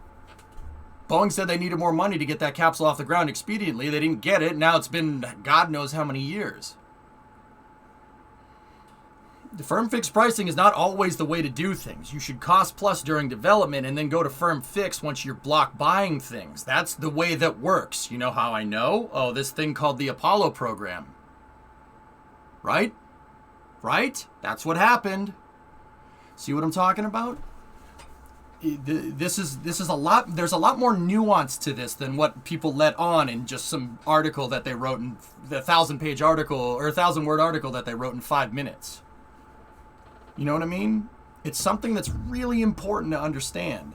Boeing said they needed more money to get that capsule off the ground expediently. They didn't get it. Now it's been God knows how many years. The firm fixed pricing is not always the way to do things. You should cost plus during development and then go to firm fix once you're block buying things. That's the way that works. You know how I know? Oh, this thing called the Apollo program. Right? Right? That's what happened. See what I'm talking about? This is a lot. There's a lot more nuance to this than what people let on in just some article that they wrote in the 1,000-page article or 1,000-word article that they wrote in 5 minutes. You know what I mean? It's something that's really important to understand.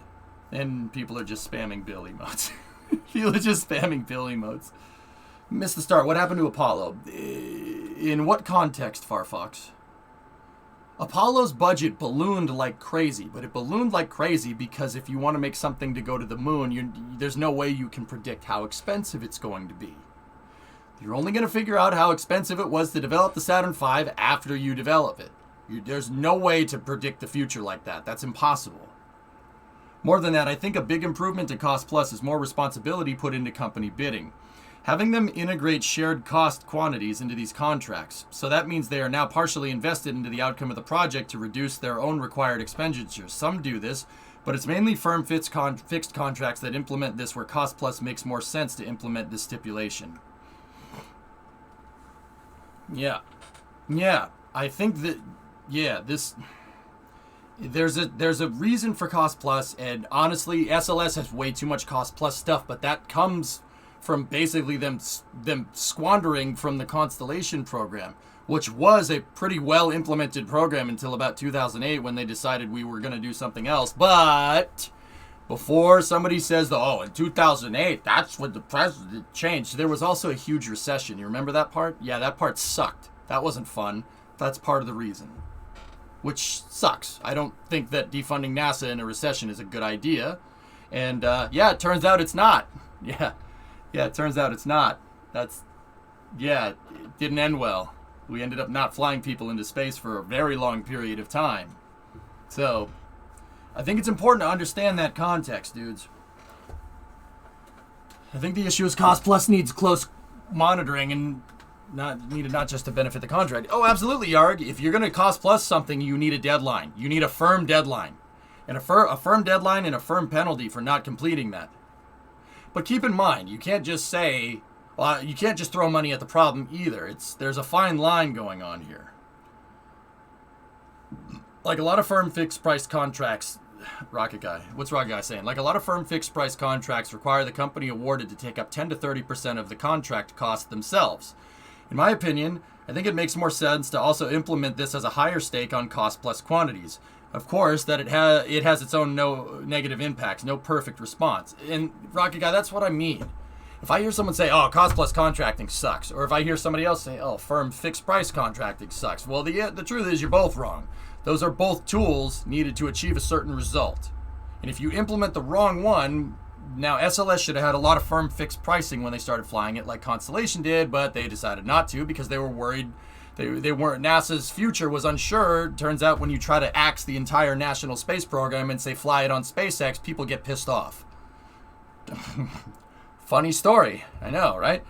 And people are just spamming Bill emotes. People are just spamming Bill emotes. Missed the start. What happened to Apollo? In what context, Farfox? Apollo's budget ballooned like crazy, but it ballooned like crazy because if you want to make something to go to the moon, there's no way you can predict how expensive it's going to be. You're only going to figure out how expensive it was to develop the Saturn V after you develop it. There's no way to predict the future like that. That's impossible. More than that, I think a big improvement to Cost Plus is more responsibility put into company bidding. Having them integrate shared cost quantities into these contracts. So that means they are now partially invested into the outcome of the project to reduce their own required expenditures. Some do this, but it's mainly firm fixed contracts that implement this where Cost Plus makes more sense to implement this stipulation. Yeah. I think that... Yeah, there's a reason for Cost Plus, and honestly, SLS has way too much Cost Plus stuff, but that comes from basically them squandering from the Constellation program, which was a pretty well implemented program until about 2008 when they decided we were going to do something else. But before somebody says, in 2008, that's when the president changed, there was also a huge recession. You remember that part? Yeah, that part sucked. That wasn't fun. That's part of the reason. Which sucks. I don't think that defunding NASA in a recession is a good idea. And it turns out it's not. Yeah, it turns out it's not. It didn't end well. We ended up not flying people into space for a very long period of time. So, I think it's important to understand that context, dudes. I think the issue is Cost Plus needs close monitoring and not just to benefit the contract. Oh, absolutely, Yarg. If you're going to Cost Plus something, you need a deadline. You need a firm deadline. And a firm deadline and a firm penalty for not completing that. But keep in mind, you can't just say, you can't just throw money at the problem either. There's a fine line going on here. Like a lot of firm fixed price contracts, Rocket Guy, what's Rocket Guy saying? Like a lot of firm fixed price contracts require the company awarded to take up 10 to 30% of the contract cost themselves. In my opinion, I think it makes more sense to also implement this as a higher stake on cost plus quantities. Of course, that it has its own no negative impacts, no perfect response. And Rocket Guy, that's what I mean. If I hear someone say, cost plus contracting sucks, or if I hear somebody else say, firm fixed price contracting sucks, well, the truth is you're both wrong. Those are both tools needed to achieve a certain result. And if you implement the wrong one, now SLS should have had a lot of firm fixed pricing when they started flying it like Constellation did, but they decided not to because they were worried. They weren't, NASA's future was unsure. Turns out when you try to axe the entire national space program and say fly it on SpaceX, people get pissed off. Funny story, I know, right?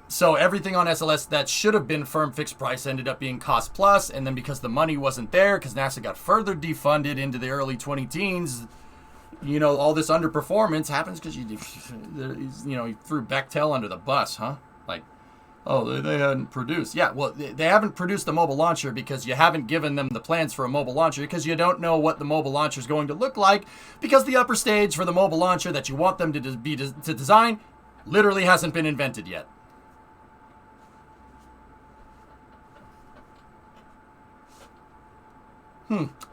So everything on SLS that should have been firm fixed price ended up being cost plus, and then because the money wasn't there, because NASA got further defunded into the early 2010s, all this underperformance happens because you threw Bechtel under the bus, huh? Like, they hadn't produced. Yeah, well, they haven't produced the mobile launcher because you haven't given them the plans for a mobile launcher because you don't know what the mobile launcher is going to look like because the upper stage for the mobile launcher that you want them to design literally hasn't been invented yet.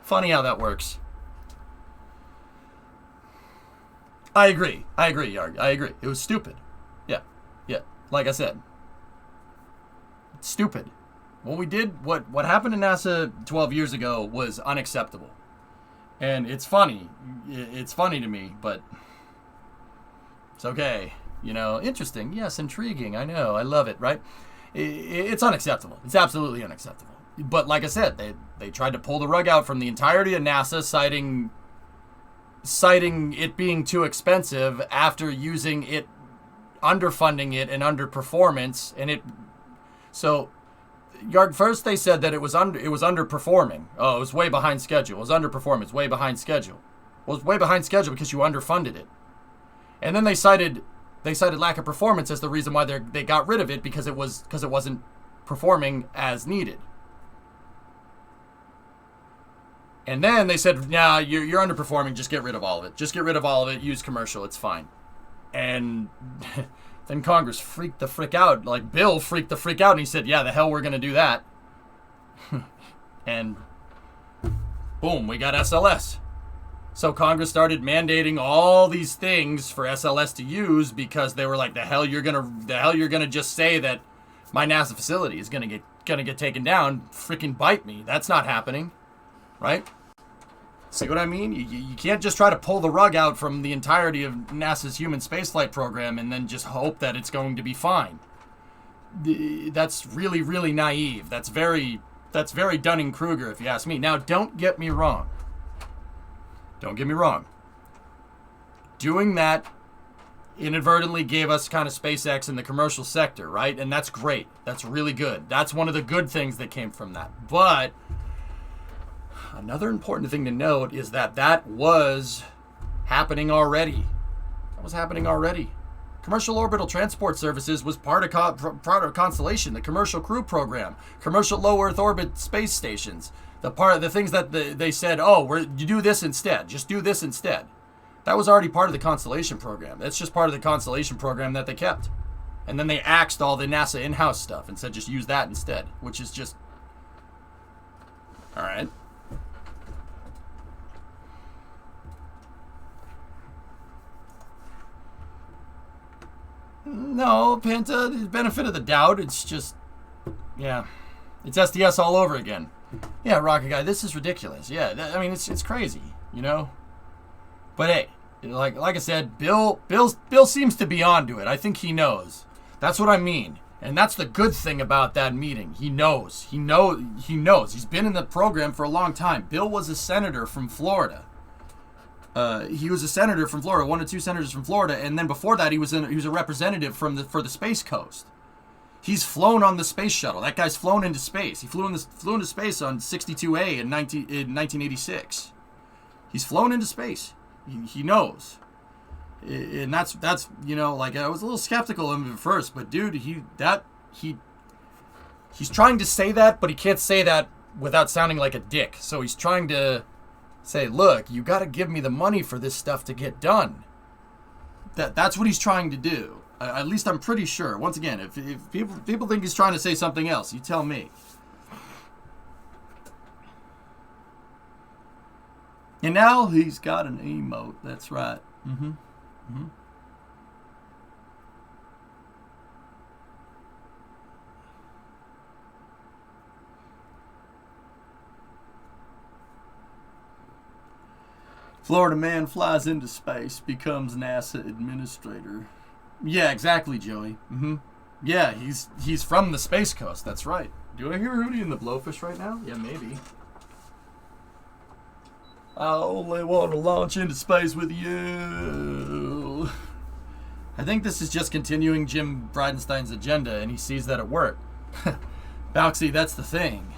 Funny how that works. I agree, Yarg. I agree. It was stupid. Yeah. Like I said. Stupid. What happened to NASA 12 years ago was unacceptable. And it's funny. It's funny to me, but it's okay. Interesting. Yes, intriguing. I know. I love it, right? It's unacceptable. It's absolutely unacceptable. but like I said, they tried to pull the rug out from the entirety of NASA, citing it being too expensive after using it, underfunding it and underperformance, and it. So, first they said that it was underperforming. Oh, it was way behind schedule. It was underperformance, way behind schedule. Well, it was way behind schedule because you underfunded it, and then they cited lack of performance as the reason why they got rid of it because it wasn't performing as needed. And then they said, nah, you're underperforming, just get rid of all of it. Just get rid of all of it, use commercial, it's fine. And then Congress freaked the frick out. Like, Bill freaked the frick out, and he said, yeah, the hell we're going to do that. And boom, we got SLS. So Congress started mandating all these things for SLS to use because they were like, the hell you're gonna just say that my NASA facility is gonna get taken down? Freaking bite me. That's not happening, right? See what I mean? You can't just try to pull the rug out from the entirety of NASA's human spaceflight program and then just hope that it's going to be fine. That's really, really naive. That's very Dunning-Kruger, if you ask me. Now, don't get me wrong. Don't get me wrong. Doing that inadvertently gave us kind of SpaceX in the commercial sector, right? And that's great. That's really good. That's one of the good things that came from that. But another important thing to note is that was happening already. That was happening already. Commercial Orbital Transport Services was part of Constellation, the Commercial Crew Program, Commercial Low Earth Orbit Space Stations. The things that they said, you do this instead. Just do this instead. That was already part of the Constellation program. That's just part of the Constellation program that they kept. And then they axed all the NASA in-house stuff and said just use that instead, which is just... All right. No, Penta, the benefit of the doubt, it's just... Yeah. It's SDS all over again. Yeah, Rocket Guy, this is ridiculous. Yeah, I mean, it's crazy, you know? But hey, like I said, Bill seems to be onto it. I think he knows. That's what I mean. And that's the good thing about that meeting. He knows. He knows. He's been in the program for a long time. Bill was a senator from Florida. He was a senator from Florida, one or two senators from Florida, and then before that he was a representative for the Space Coast. He's flown on the space shuttle. That guy's flown into space. He flew into space on 62A in 1986. He's flown into space. He knows. And that's you know, like, I was a little skeptical of him at first, but dude, he's trying to say that, but he can't say that without sounding like a dick. So he's trying to say, look, you got to give me the money for this stuff to get done. That's what he's trying to do. At least I'm pretty sure. Once again, if people think he's trying to say something else, you tell me. And now he's got an emote. That's right. Mm-hmm. Mm-hmm. Florida man flies into space, becomes NASA administrator. Yeah, exactly, Joey. Mm-hmm. Yeah, he's from the Space Coast. That's right. Do I hear Hootie and the Blowfish right now? Yeah, maybe. I only want to launch into space with you. I think this is just continuing Jim Bridenstine's agenda, and he sees that it worked. Bauxy, that's the thing.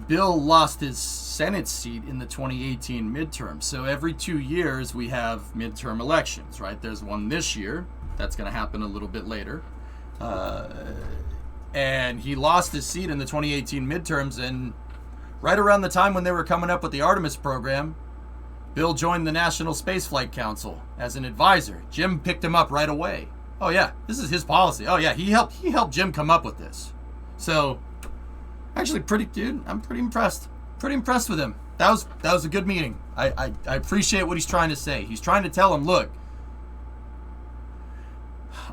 Bill lost his Senate seat in the 2018 midterm. So every 2 years we have midterm elections, right? There's one this year. That's going to happen a little bit later. And he lost his seat in the 2018 midterms, and right around the time when they were coming up with the Artemis program, Bill joined the National Spaceflight Council as an advisor. Jim picked him up right away. Oh yeah, this is his policy. Oh yeah, he helped Jim come up with this. So, actually, I'm pretty impressed. Pretty impressed with him. That was a good meeting. I appreciate what he's trying to say. He's trying to tell him, look,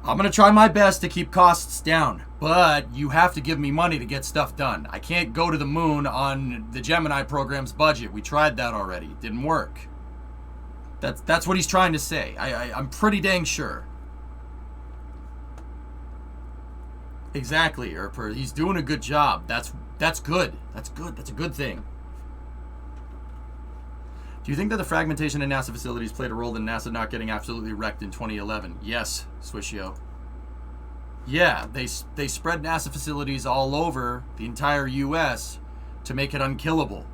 I'm going to try my best to keep costs down, but you have to give me money to get stuff done. I can't go to the moon on the Gemini program's budget. We tried that already. It didn't work. That's what he's trying to say. I'm pretty dang sure. Exactly, or he's doing a good job. That's good. That's good. That's a good thing. Do you think that the fragmentation in NASA facilities played a role in NASA not getting absolutely wrecked in 2011? Yes, Swishio. Yeah, they spread NASA facilities all over the entire U.S. to make it unkillable.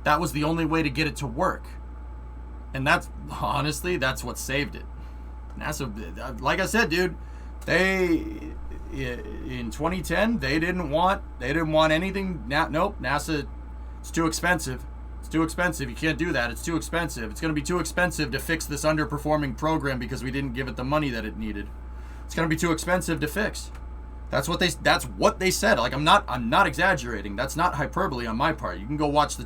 That was the only way to get it to work. And that's, honestly, that's what saved it. NASA, like I said, dude, in 2010, they didn't want anything. Nope, NASA, it's too expensive. It's too expensive. You can't do that. It's too expensive. It's going to be too expensive to fix this underperforming program because we didn't give it the money that it needed. It's going to be too expensive to fix. That's what they said. Like, I'm not exaggerating. That's not hyperbole on my part. You can go watch the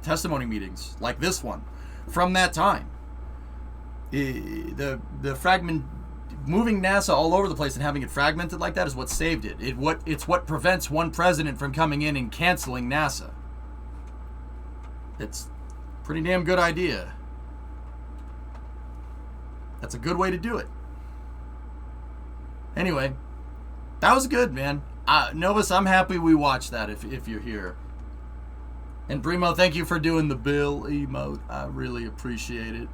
testimony meetings like this one from that time. The fragment, moving NASA all over the place and having it fragmented like that is what saved it. It's what prevents one president from coming in and canceling NASA. It's a pretty damn good idea. That's a good way to do it. Anyway, that was good, man. Novus, I'm happy we watched that if you're here. And Primo, thank you for doing the Bill emote. I really appreciate it.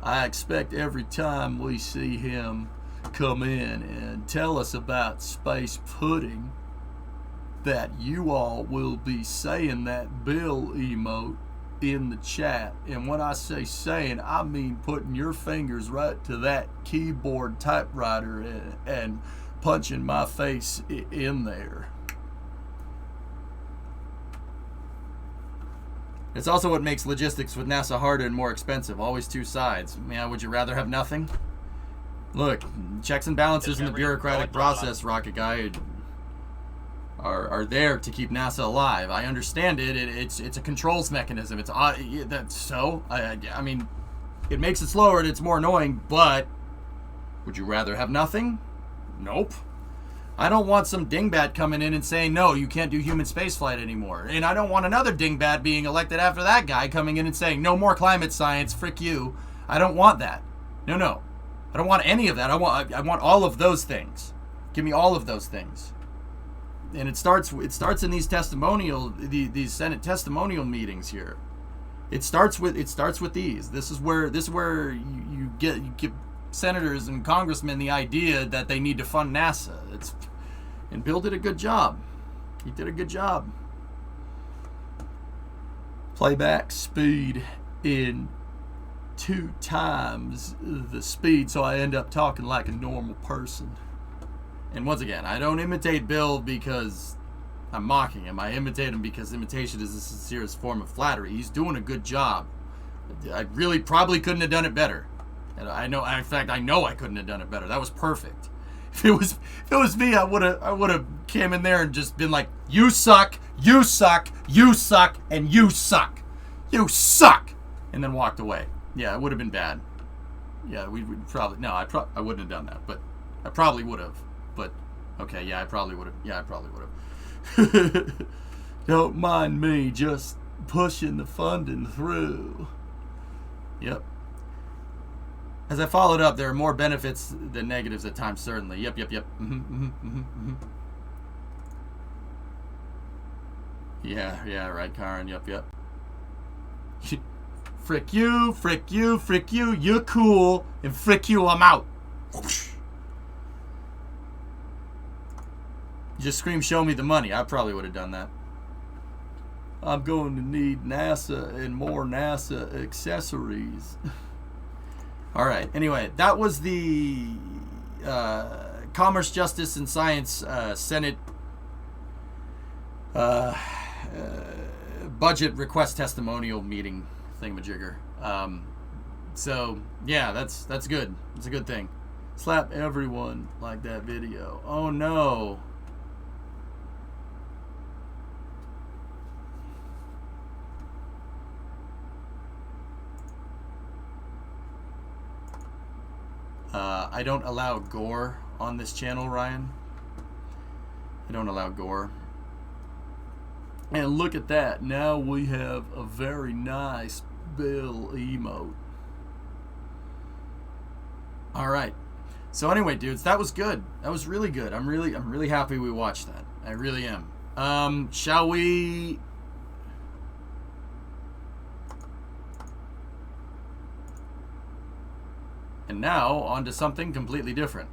I expect every time we see him come in and tell us about space pudding that you all will be saying that Bill emote in the chat. And when I say saying, I mean putting your fingers right to that keyboard typewriter and punching my face in there. It's also what makes logistics with NASA harder and more expensive. Always two sides. Yeah, would you rather have nothing? Look, checks and balances in the bureaucratic process, Rocket Guy, are there to keep NASA alive. I understand it. It's a controls mechanism. It's so. I mean, it makes it slower and it's more annoying. But would you rather have nothing? Nope. I don't want some dingbat coming in and saying, no, you can't do human spaceflight anymore. And I don't want another dingbat being elected after that guy coming in and saying, no more climate science, frick you. I don't want that. No. I don't want any of that. I want all of those things. Give me all of those things. And it starts in these these Senate testimonial meetings here. It starts with these. This is where you give senators and congressmen the idea that they need to fund NASA. And Bill did a good job. He did a good job. Playback speed in 2 times the speed, so I end up talking like a normal person. And once again, I don't imitate Bill because I'm mocking him. I imitate him because imitation is the sincerest form of flattery. He's doing a good job. I really probably couldn't have done it better. And I know I couldn't have done it better. That was perfect. If it was me, I would have came in there and just been like, you suck, you suck, you suck, and you suck. You suck. And then walked away. Yeah, it would have been bad. Yeah, we would probably, no, I wouldn't have done that, but I probably would have. But, okay, yeah, I probably would have. Yeah, I probably would have. Don't mind me just pushing the funding through. Yep. As I followed up, there are more benefits than negatives at times, certainly. Yep. Yeah, right, Karen. Yep. Frick you, you're cool, and frick you, I'm out. Just scream, show me the money. I probably would have done that. I'm going to need NASA and more NASA accessories. All right. Anyway, that was the Commerce, Justice, and Science Senate budget request testimonial meeting thingamajigger. So yeah, that's good. It's a good thing. Slap everyone like that video. Oh no. I don't allow gore on this channel, Ryan. I don't allow gore. And look at that. Now we have a very nice Bill emote. All right. So anyway, dudes, that was good. That was really good. I'm really happy we watched that. I really am. Shall we? And now on to something completely different.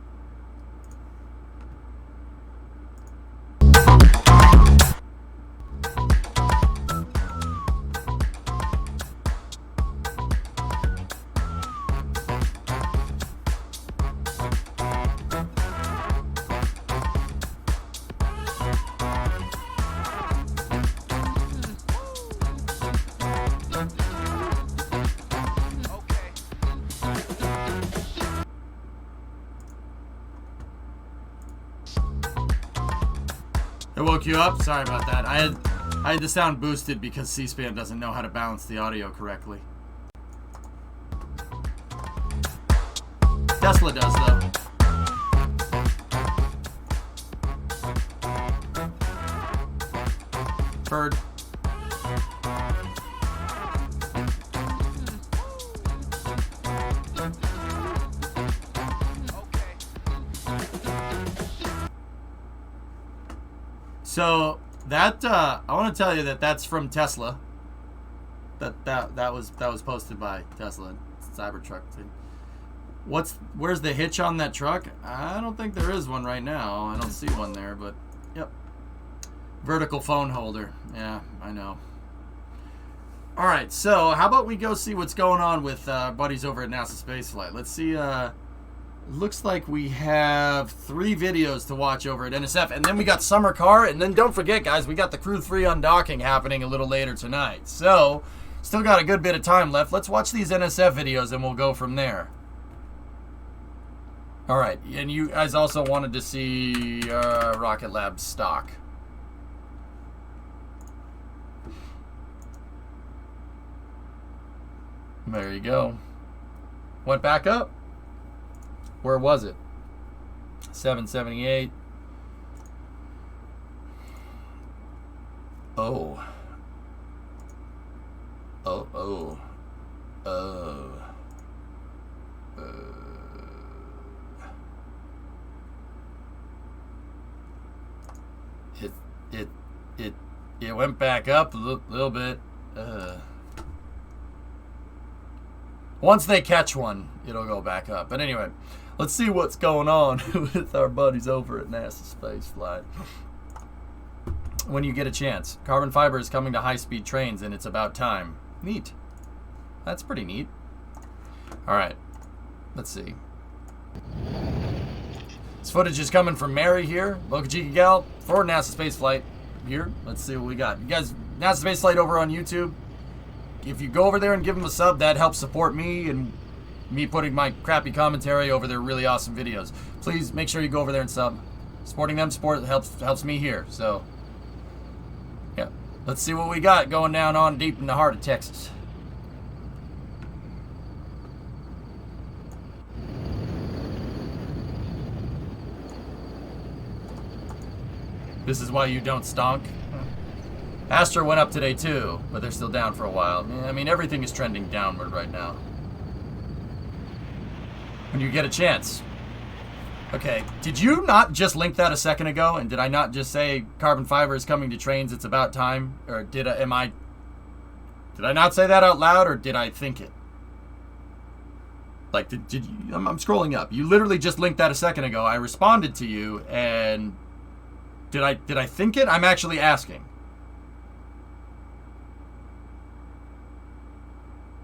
I woke you up? Sorry about that. I had the sound boosted because C-SPAN doesn't know how to balance the audio correctly. Tesla does, though. Bird. So that I want to tell you that that's from Tesla. That was posted by Tesla, Cybertruck thing. Where's the hitch on that truck? I don't think there is one right now. I don't see one there, but yep. Vertical phone holder. Yeah, I know. All right, so how about we go see what's going on with buddies over at NASA Spaceflight? Let's see. Looks like we have 3 videos to watch over at NSF, and then we got Summer Car, and then don't forget, guys, we got the Crew 3 undocking happening a little later tonight. So, still got a good bit of time left. Let's watch these NSF videos, and we'll go from there. All right, and you guys also wanted to see Rocket Lab stock. There you go. Went back up. Where was it? 778. Oh. It went back up a little bit. Once they catch one, it'll go back up. But anyway, let's see what's going on with our buddies over at NASA Spaceflight. When you get a chance. Carbon fiber is coming to high-speed trains, and it's about time. Neat. That's pretty neat. All right. Let's see. This footage is coming from Mary here, Lokajika Gal, for NASA Spaceflight here. Let's see what we got. You guys, NASA Spaceflight over on YouTube. If you go over there and give them a sub, that helps support me and me putting my crappy commentary over their really awesome videos. Please make sure you go over there and sub. Supporting them helps me here. So, yeah. Let's see what we got going down on deep in the heart of Texas. This is why you don't stonk. Astra went up today too, but they're still down for a while. I mean, everything is trending downward right now. When you get a chance. Okay, did you not just link that a second ago? And did I not just say carbon fiber is coming to trains, it's about time? Or did I not say that out loud, or did I think it? Like, did you, I'm scrolling up. You literally just linked that a second ago. I responded to you, and did I think it? I'm actually asking.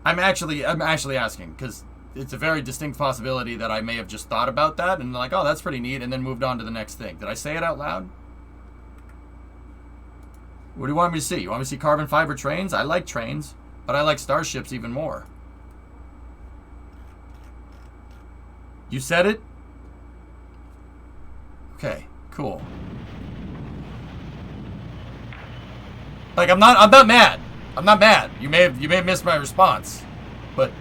I'm actually asking, because it's a very distinct possibility that I may have just thought about that and like, oh, that's pretty neat, and then moved on to the next thing. Did I say it out loud? What do you want me to see? You want me to see carbon fiber trains? I like trains, but I like starships even more. You said it? Okay, cool. Like, I'm not mad. I'm not mad. You may have missed my response, but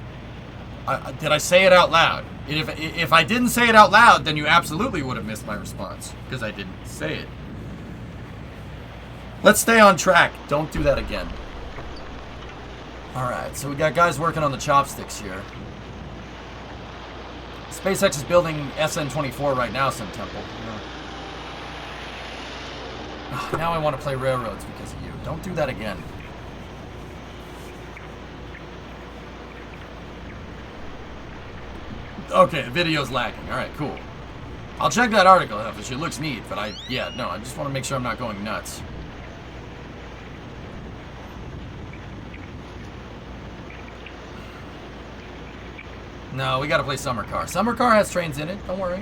did I say it out loud? If I didn't say it out loud, then you absolutely would have missed my response because I didn't say it. Let's stay on track. Don't do that again. All right, so we got guys working on the chopsticks here. SpaceX is building SN-24 right now, some temple. Oh, now I want to play railroads because of you. Don't do that again. Okay, the video's lagging. Alright, cool. I'll check that article out if it looks neat, but I just want to make sure I'm not going nuts. No, we gotta play Summer Car. Summer Car has trains in it, don't worry.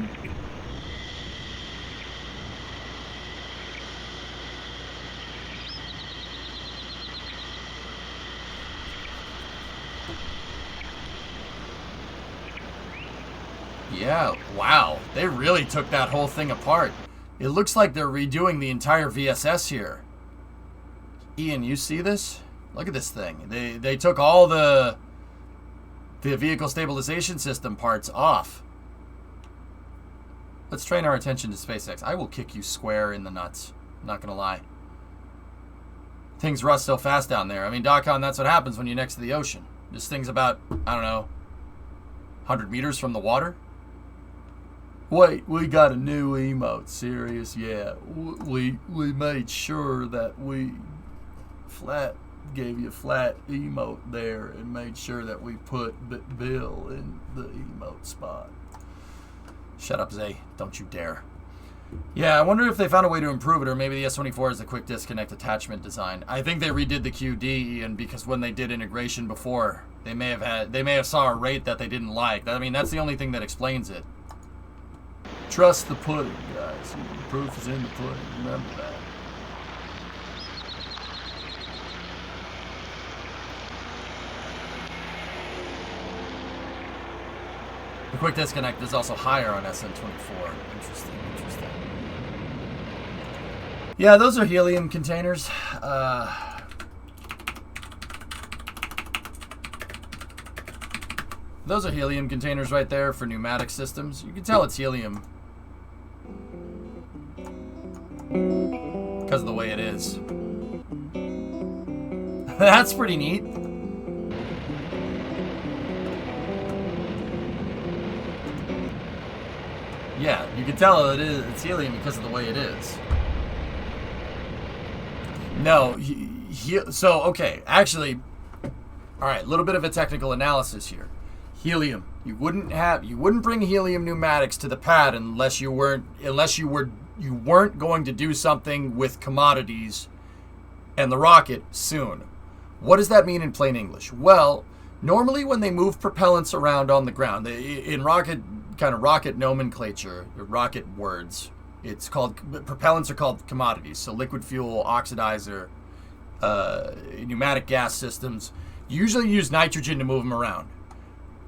Yeah, wow. They really took that whole thing apart. It looks like they're redoing the entire VSS here. Ian, you see this? Look at this thing. They took all the vehicle stabilization system parts off. Let's train our attention to SpaceX. I will kick you square in the nuts. I'm not gonna lie. Things rust so fast down there. I mean, DOCON, that's what happens when you're next to the ocean. This thing's about, I don't know, 100 meters from the water. Wait, we got a new emote. Serious? Yeah. We made sure that we gave you a flat emote there and made sure that we put Bill in the emote spot. Shut up, Zay. Don't you dare. Yeah, I wonder if they found a way to improve it, or maybe the S24 is the quick disconnect attachment design. I think they redid the QD, and because when they did integration before, they may have saw a rate that they didn't like. I mean, that's the only thing that explains it. Trust the pudding, guys. The proof is in the pudding. Remember that. The quick disconnect is also higher on SN24. Interesting. Yeah, those are helium containers. Those are helium containers right there for pneumatic systems. You can tell it's helium because of the way it is. That's pretty neat. Yeah, you can tell it's helium because of the way it is. No, so okay, actually, all right, a little bit of a technical analysis here. Helium, you wouldn't bring helium pneumatics to the pad unless you weren't going to do something with commodities and the rocket soon. What does that mean in plain English? Well, normally when they move propellants around on the ground, in rocket nomenclature, rocket words, it's called, propellants are called commodities. So liquid fuel, oxidizer, pneumatic gas systems, you usually use nitrogen to move them around.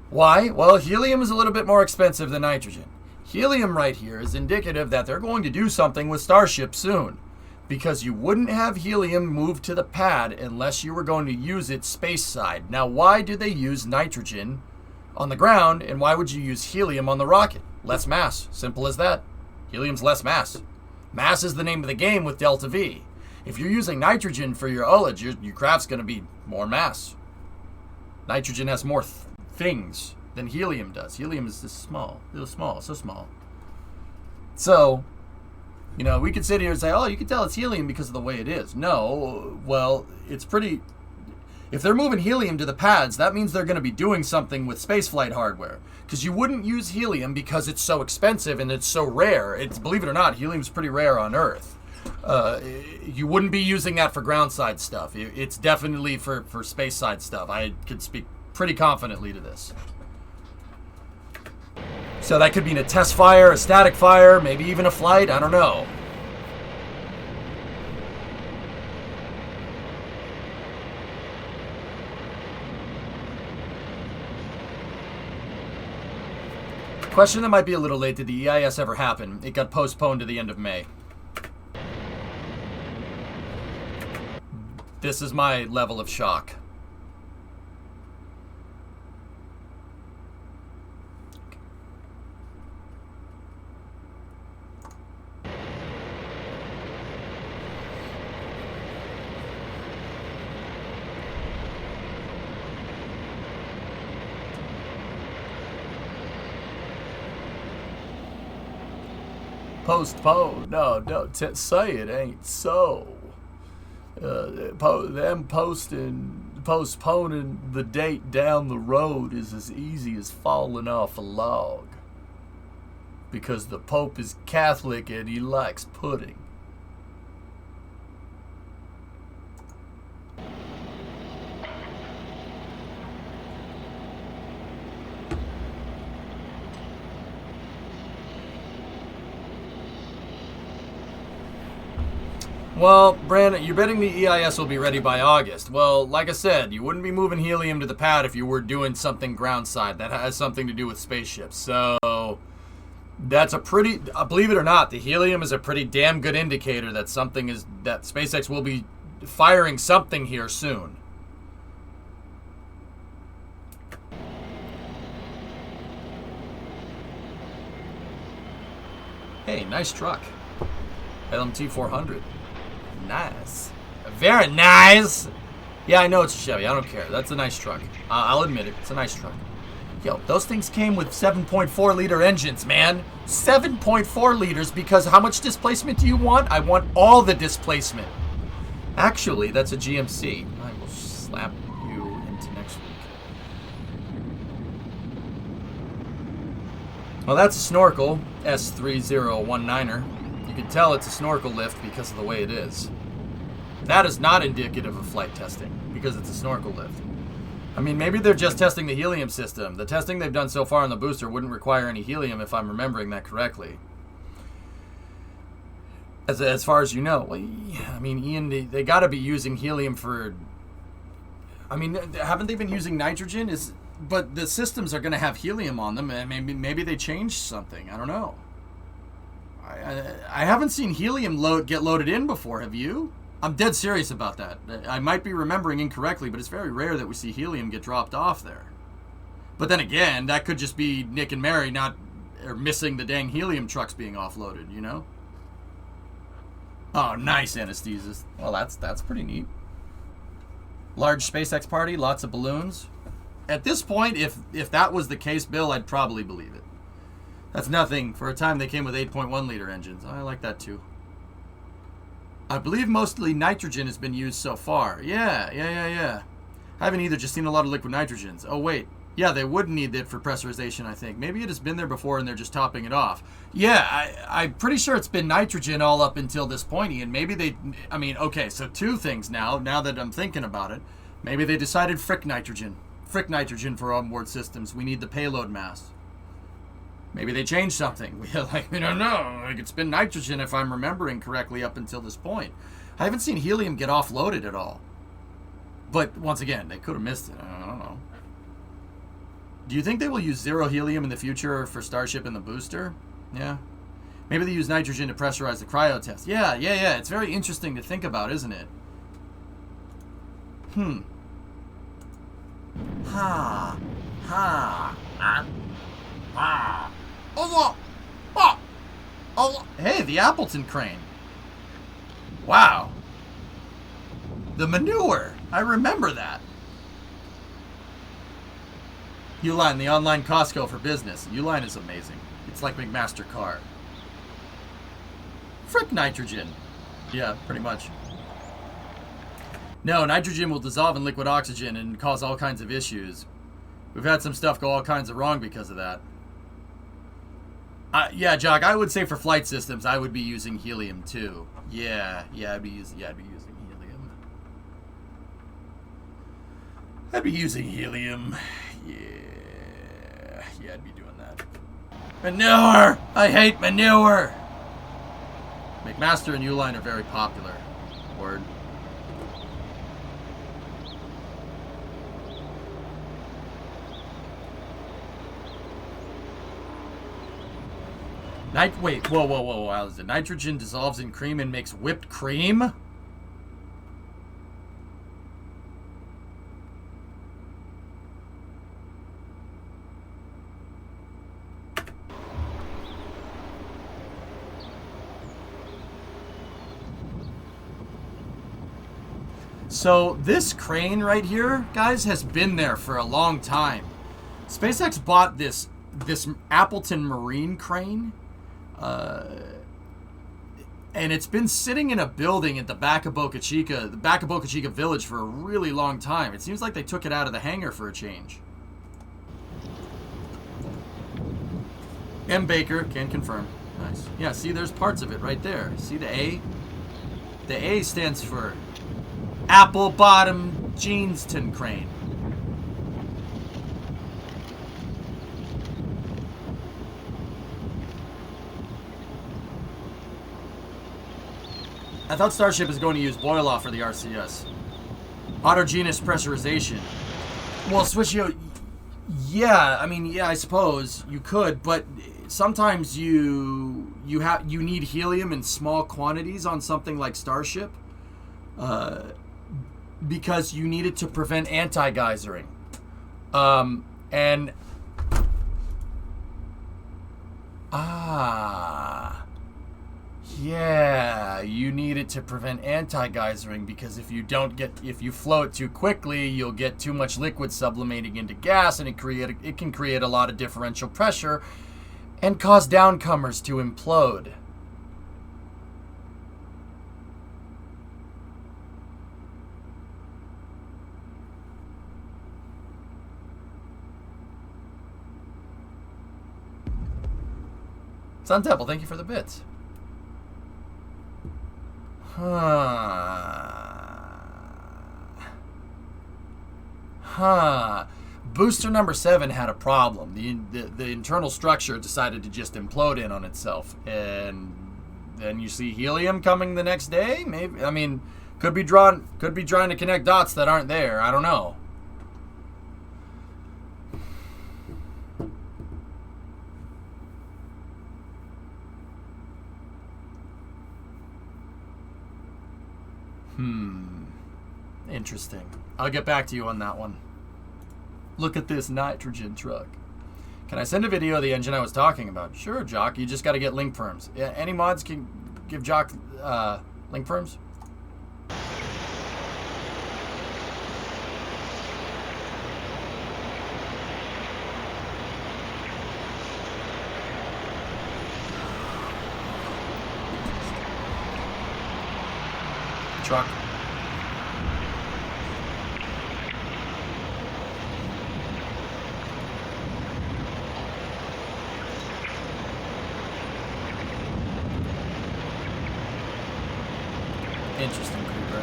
Why? Well, helium is a little bit more expensive than nitrogen. Helium right here is indicative that they're going to do something with Starship soon, because you wouldn't have helium moved to the pad unless you were going to use it space side. Now, why do they use nitrogen on the ground, and why would you use helium on the rocket? Less mass. Simple as that. Helium's less mass. Mass is the name of the game with Delta V. If you're using nitrogen for your ullage, your craft's going to be more mass. Nitrogen has more things than helium does. Helium is just small. So small. So, you know, we could sit here and say, oh, you can tell it's helium because of the way it is. No, well, it's pretty... If they're moving helium to the pads, that means they're going to be doing something with spaceflight hardware. Because you wouldn't use helium because it's so expensive and it's so rare. Believe it or not, helium's pretty rare on Earth. You wouldn't be using that for ground side stuff. It's definitely for space side stuff. I could speak pretty confidently to this. So that could be in a test fire, a static fire, maybe even a flight, I don't know. Question that might be a little late. Did the EIS ever happen? It got postponed to the end of May. This is my level of shock. Postpone. No, don't say it ain't so. Postponing the date down the road is as easy as falling off a log. Because the Pope is Catholic and he likes pudding. Well, Brandon, you're betting the EIS will be ready by August. Well, like I said, you wouldn't be moving helium to the pad if you were doing something groundside that has something to do with spaceships. So that's a pretty, believe it or not, the helium is a pretty damn good indicator that that SpaceX will be firing something here soon. Hey, nice truck. LMT 400. Nice. Very nice. Yeah, I know it's a Chevy. I don't care. That's a nice truck. I'll admit it. It's a nice truck. Yo, those things came with 7.4 liter engines, man. 7.4 liters because how much displacement do you want? I want all the displacement. Actually, that's a GMC. I will slap you into next week. Well, that's a snorkel. S3019er. You can tell it's a snorkel lift because of the way it is. That is not indicative of flight testing because it's a snorkel lift. I mean, maybe they're just testing the helium system. The testing they've done so far on the booster wouldn't require any helium if I'm remembering that correctly. As far as you know. Well, I mean, Ian, they got to be using helium for... I mean, haven't they been using nitrogen? But the systems are going to have helium on them, and maybe they changed something. I don't know. I haven't seen helium get loaded in before, have you? I'm dead serious about that. I might be remembering incorrectly, but it's very rare that we see helium get dropped off there. But then again, that could just be Nick and Mary missing the dang helium trucks being offloaded, you know? Oh, nice anesthesis. Well, that's pretty neat. Large SpaceX party, lots of balloons. At this point, if that was the case, Bill, I'd probably believe it. That's nothing. For a time, they came with 8.1 liter engines. I like that too. I believe mostly nitrogen has been used so far. Yeah. I haven't either just seen a lot of liquid nitrogens. Oh, wait. Yeah, they would need it for pressurization, I think. Maybe it has been there before and they're just topping it off. Yeah, I'm pretty sure it's been nitrogen all up until this point, Ian. Maybe okay, so two things now that I'm thinking about it. Maybe they decided frick nitrogen for onboard systems. We need the payload mass. Maybe they changed something. We don't know. It's been nitrogen, if I'm remembering correctly, up until this point. I haven't seen helium get offloaded at all. But once again, they could have missed it. I don't know. Do you think they will use zero helium in the future for Starship and the booster? Yeah. Maybe they use nitrogen to pressurize the cryo test. Yeah. It's very interesting to think about, isn't it? Hey, the Appleton crane. Wow. The manure. I remember that. Uline, the online Costco for business. Uline is amazing. It's like McMaster car. Frick nitrogen. Yeah, pretty much. No, nitrogen will dissolve in liquid oxygen and cause all kinds of issues. We've had some stuff go all kinds of wrong because of that. Yeah, Jock, I would say for flight systems, I would be using helium too. Yeah, I'd be using helium. Yeah, I'd be doing that. Manure! I hate manure! McMaster and Uline are very popular. Word. Wait, whoa, Alice. Nitrogen dissolves in cream and makes whipped cream? So this crane right here, guys, has been there for a long time. SpaceX bought this Appleton Marine crane. And it's been sitting in a building at the back of Boca Chica, the back of Boca Chica Village for a really long time. It seems like they took it out of the hangar for a change. M. Baker, can confirm. Nice. Yeah, see, there's parts of it right there. See the A? The A stands for Apple Bottom Jeanston Crane. I thought Starship is going to use boil-off for the RCS. Autogenous pressurization. Well, Switchio, yeah, I mean, yeah, I suppose you could, but sometimes you need helium in small quantities on something like Starship, because you need it to prevent anti-geysering. Yeah, you need it to prevent anti-geysering, because if you flow it too quickly, you'll get too much liquid sublimating into gas, and it can create a lot of differential pressure and cause downcomers to implode. Sun Temple, thank you for the bits. Booster number 7 had a problem. The internal structure decided to just implode in on itself, and then you see helium coming the next day. Maybe, I mean, could be trying to connect dots that aren't there. I don't know. Interesting. I'll get back to you on that one. Look at this nitrogen truck. Can I send a video of the engine I was talking about? Sure, Jock. You just got to get link firms. Yeah, any mods can give Jock link firms? Truck. Interesting creeper.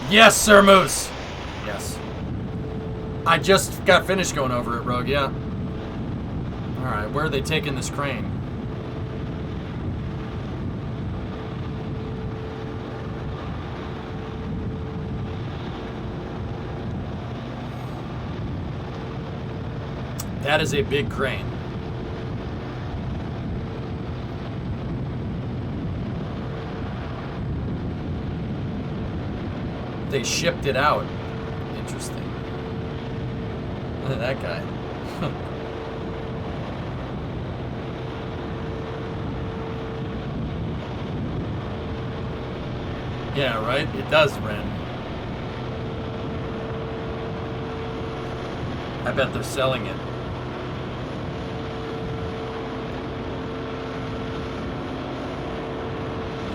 Yes, Sir Moose. Yes. I just got finished going over it, Rogue. Yeah. All right, where are they taking this crane? That is a big crane. They shipped it out. Interesting. Look at that guy. Yeah, right? It does, Ren. I bet they're selling it.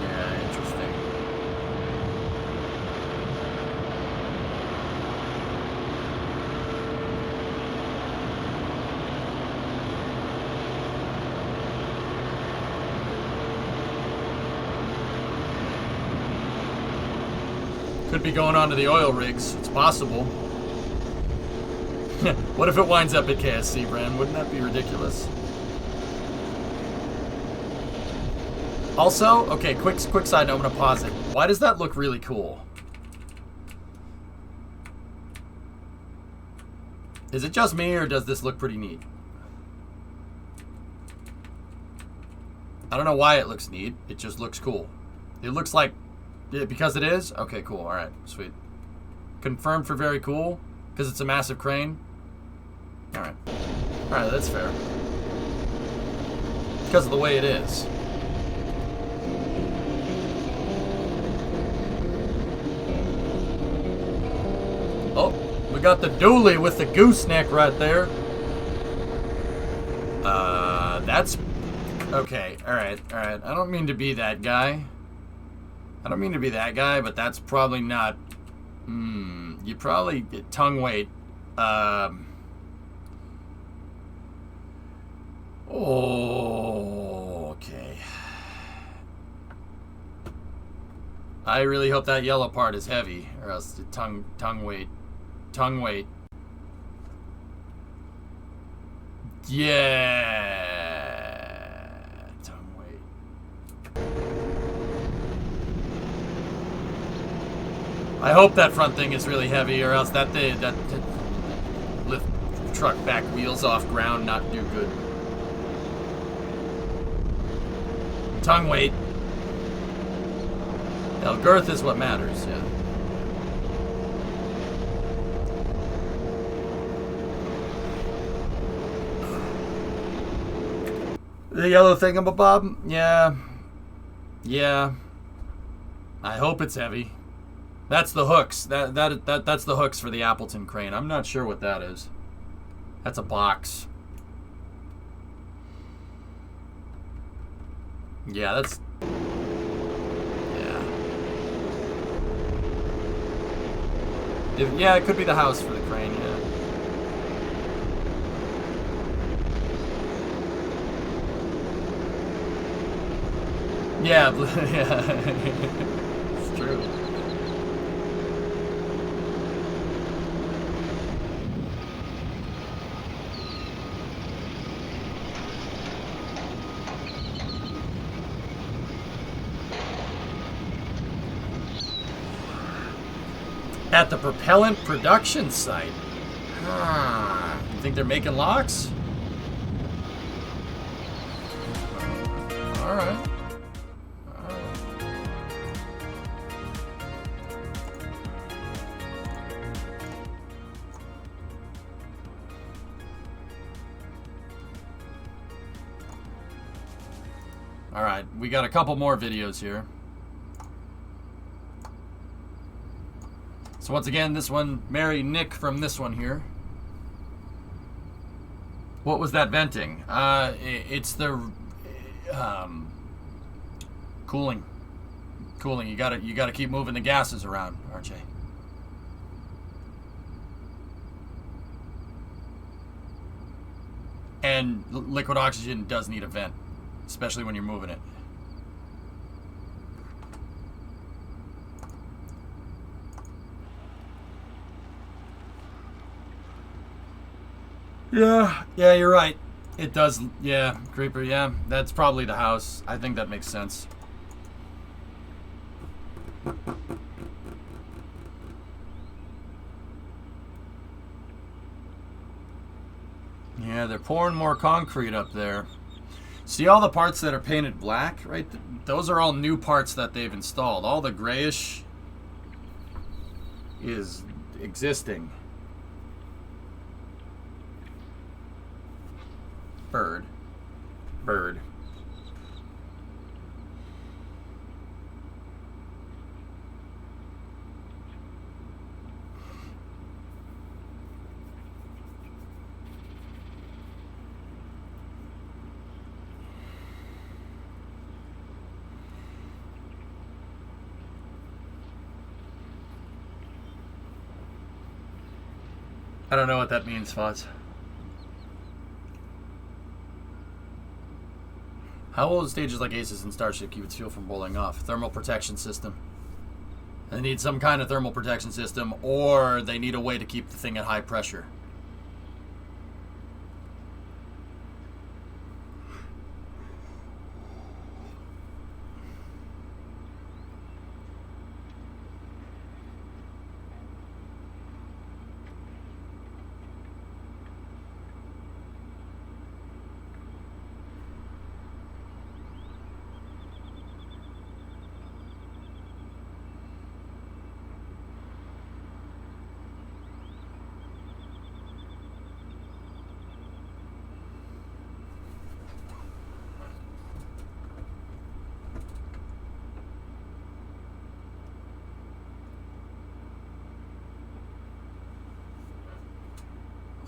Yeah, interesting. Could be going on to the oil rigs. It's possible. What if it winds up at KSC, Bran? Wouldn't that be ridiculous? Also, okay, quick side note, I'm gonna pause it. Why does that look really cool? Is it just me, or does this look pretty neat? I don't know why it looks neat. It just looks cool. It looks like... Yeah, because it is? Okay, cool. Alright, sweet. Confirmed for very cool? Because it's a massive crane? Alright. Alright, that's fair. Because of the way it is. Oh, We got the dually with the gooseneck right there. That's... Okay, alright. I don't mean to be that guy. But that's probably not... you probably... Tongue weight. Okay. I really hope that yellow part is heavy, or else the tongue weight. Yeah. Tongue weight. I hope that front thing is really heavy, or else that lift truck back wheels off ground, not do good. Tongue weight. Hell, girth is what matters, yeah. The yellow thingamabob? Yeah. I hope it's heavy. That's the hooks. That's the hooks for the Appleton crane. I'm not sure what that is. That's a box. Yeah, that's... Yeah, it could be the house for the crane, yeah. Yeah, it's true. At the propellant production site. You think they're making locks? All right. All right, we got a couple more videos here. So once again, this one, Mary Nick from this one here. What was that venting? It's the cooling. You gotta keep moving the gases around, aren't you? And liquid oxygen does need a vent, especially when you're moving it. Yeah, you're right. It does, yeah, creeper, yeah. That's probably the house. I think that makes sense. Yeah, they're pouring more concrete up there. See all the parts that are painted black, right? Those are all new parts that they've installed. All the grayish is existing. Bird. I don't know what that means, Foz. How will stages like Aces and Starship keep its fuel from blowing off? Thermal protection system. They need some kind of thermal protection system, or they need a way to keep the thing at high pressure.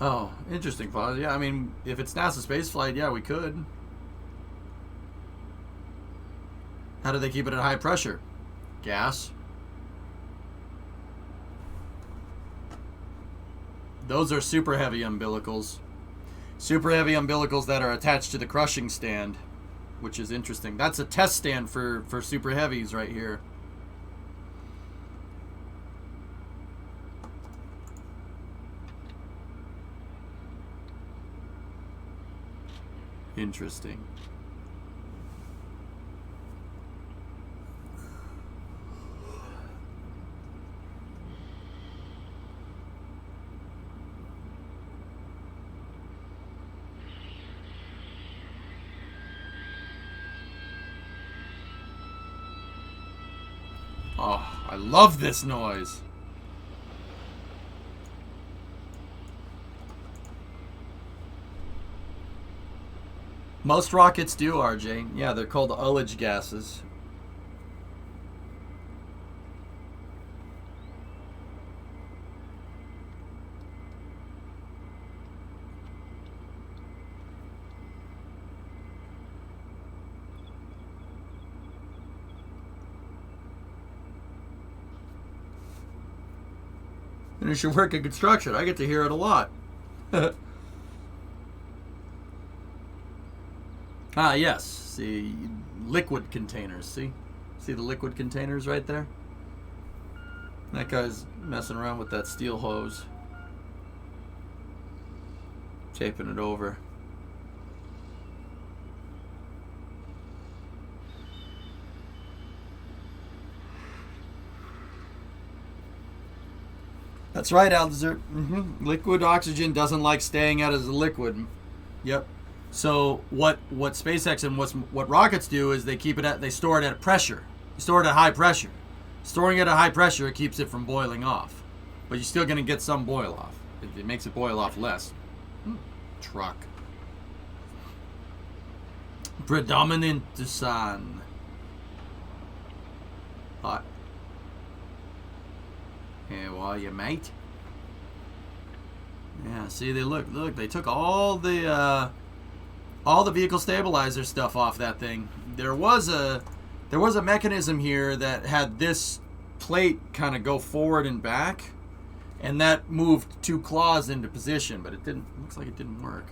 Oh, interesting, Father. Yeah, I mean, if it's NASA space flight, yeah, we could. How do they keep it at high pressure? Gas. Those are super heavy umbilicals. Super heavy umbilicals that are attached to the crushing stand, which is interesting. That's a test stand for super heavies right here. Interesting. Oh, I love this noise. Most rockets do, RJ. Yeah, they're called ullage gases. Finish your work in construction. I get to hear it a lot. Ah, yes. See, liquid containers. See the liquid containers right there? That guy's messing around with that steel hose. Taping it over. That's right, Aldeser. Liquid oxygen doesn't like staying out as a liquid. Yep. So what SpaceX and what rockets do is they store it at pressure. Store it at high pressure. Storing it at high pressure, it keeps it from boiling off. But you're still going to get some boil off. It makes it boil off less. Truck. Predominant sun. Hot. How are you, mate? Yeah, see, they took all the vehicle stabilizer stuff off that thing. There was a mechanism here that had this plate kind of go forward and back, and that moved two claws into position, but it didn't. Looks like it didn't work.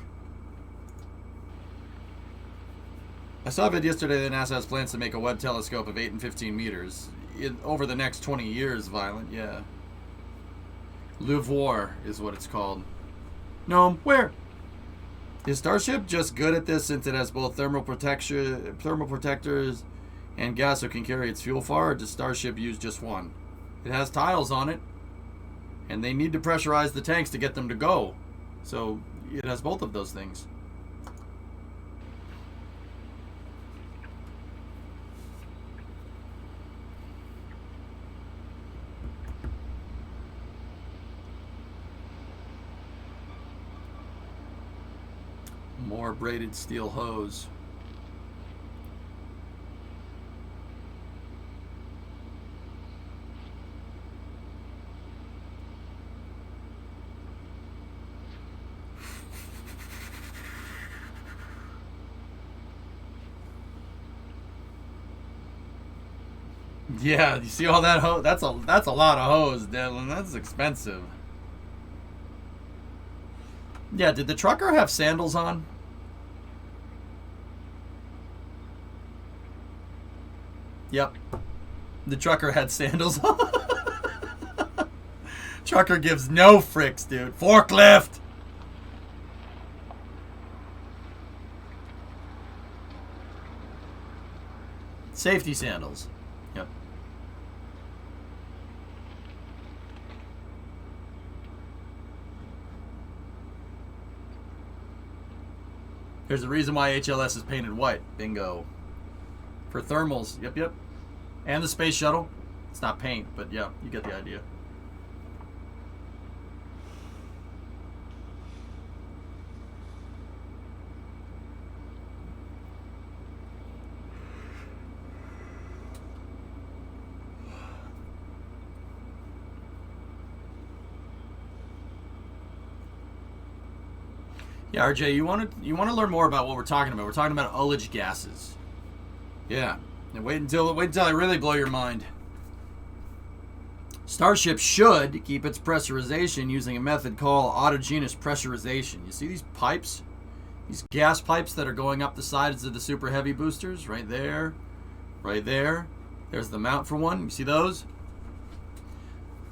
I saw a video yesterday that NASA has plans to make a Webb telescope of 8 and 15 meters over the next 20 years. Violent, yeah. LIVOIR is what it's called. No, where? Is Starship just good at this since it has both thermal protectors and gas so it can carry its fuel far, or does Starship use just one? It has tiles on it, and they need to pressurize the tanks to get them to go. So it has both of those things. More braided steel hose. Yeah, you see all that hose? That's a lot of hose, Dylan. That's expensive. Yeah, did the trucker have sandals on? Yep. The trucker had sandals on. Trucker gives no fricks, dude. Forklift! Safety sandals. Yep. There's a reason why HLS is painted white. Bingo. For thermals. Yep, yep. And the space shuttle. It's not paint, but yeah, you get the idea. Yeah, RJ, you want to learn more about what we're talking about. We're talking about ullage gases. Yeah. And wait until I really blow your mind. Starship should keep its pressurization using a method called autogenous pressurization. You see these pipes? These gas pipes that are going up the sides of the super heavy boosters? Right there. Right there. There's the mount for one. You see those?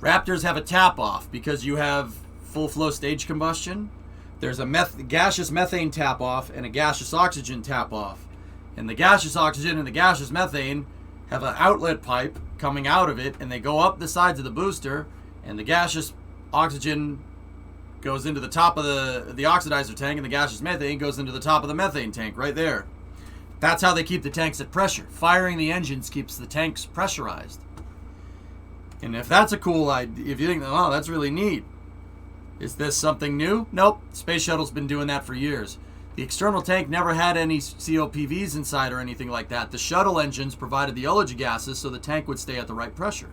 Raptors have a tap off because you have full flow stage combustion. There's a gaseous methane tap off and a gaseous oxygen tap off. And the gaseous oxygen and the gaseous methane have an outlet pipe coming out of it, and they go up the sides of the booster, and the gaseous oxygen goes into the top of the oxidizer tank, and the gaseous methane goes into the top of the methane tank right there. That's how they keep the tanks at pressure. Firing the engines keeps the tanks pressurized. And if that's a cool idea, if you think, oh, that's really neat, is this something new? Nope. Space Shuttle's been doing that for years. The external tank never had any COPVs inside or anything like that. The shuttle engines provided the ullage gases so the tank would stay at the right pressure.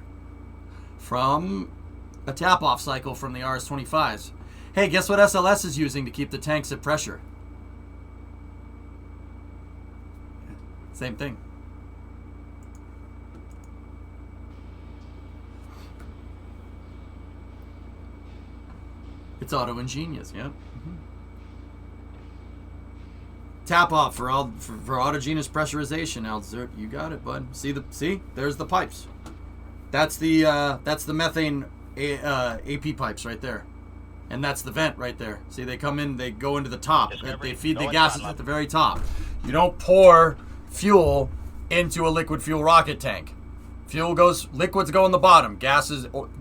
From a tap-off cycle from the RS-25s. Hey, guess what SLS is using to keep the tanks at pressure? Same thing. It's auto-ingenious, yeah. Tap off for autogenous pressurization, Alzert. You got it, bud. See, there's the pipes. That's the methane AP pipes right there, and that's the vent right there. See, they come in, they go into the top. They feed the gases at the very top. You don't pour fuel into a liquid fuel rocket tank. Liquids go in the bottom.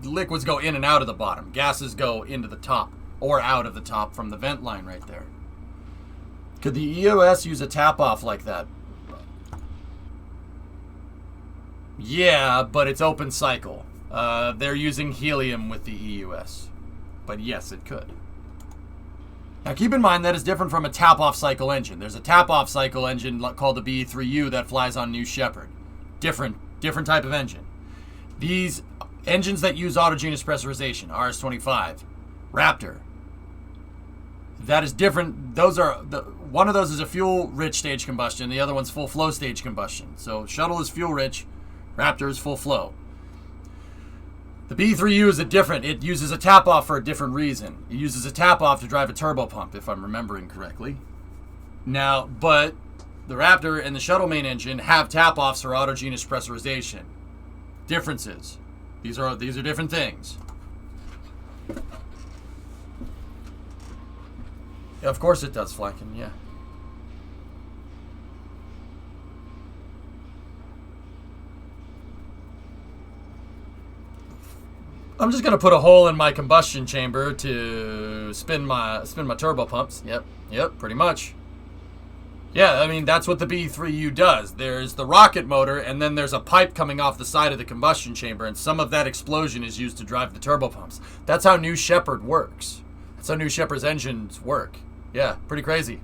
Liquids go in and out of the bottom. Gases go into the top or out of the top from the vent line right there. Could the EOS use a tap-off like that? Yeah, but it's open cycle. They're using helium with the EUS. But yes, it could. Now keep in mind that is different from a tap-off cycle engine. There's a tap-off cycle engine called the BE-3U that flies on New Shepard. Different type of engine. These engines that use autogenous pressurization, RS-25, Raptor, that is different. One of those is a fuel-rich stage combustion. The other one's full flow stage combustion. So shuttle is fuel-rich. Raptor is full flow. The B3U is it uses a tap-off for a different reason. It uses a tap-off to drive a turbopump, if I'm remembering correctly. Now, but the Raptor and the shuttle main engine have tap-offs for autogenous pressurization. Differences. These are different things. Yeah, of course it does, Flanken, yeah. I'm just gonna put a hole in my combustion chamber to spin my turbo pumps. Yep, pretty much. Yeah, I mean that's what the B3U does. There's the rocket motor, and then there's a pipe coming off the side of the combustion chamber, and some of that explosion is used to drive the turbo pumps. That's how New Shepard works. That's how New Shepard's engines work. Yeah, pretty crazy.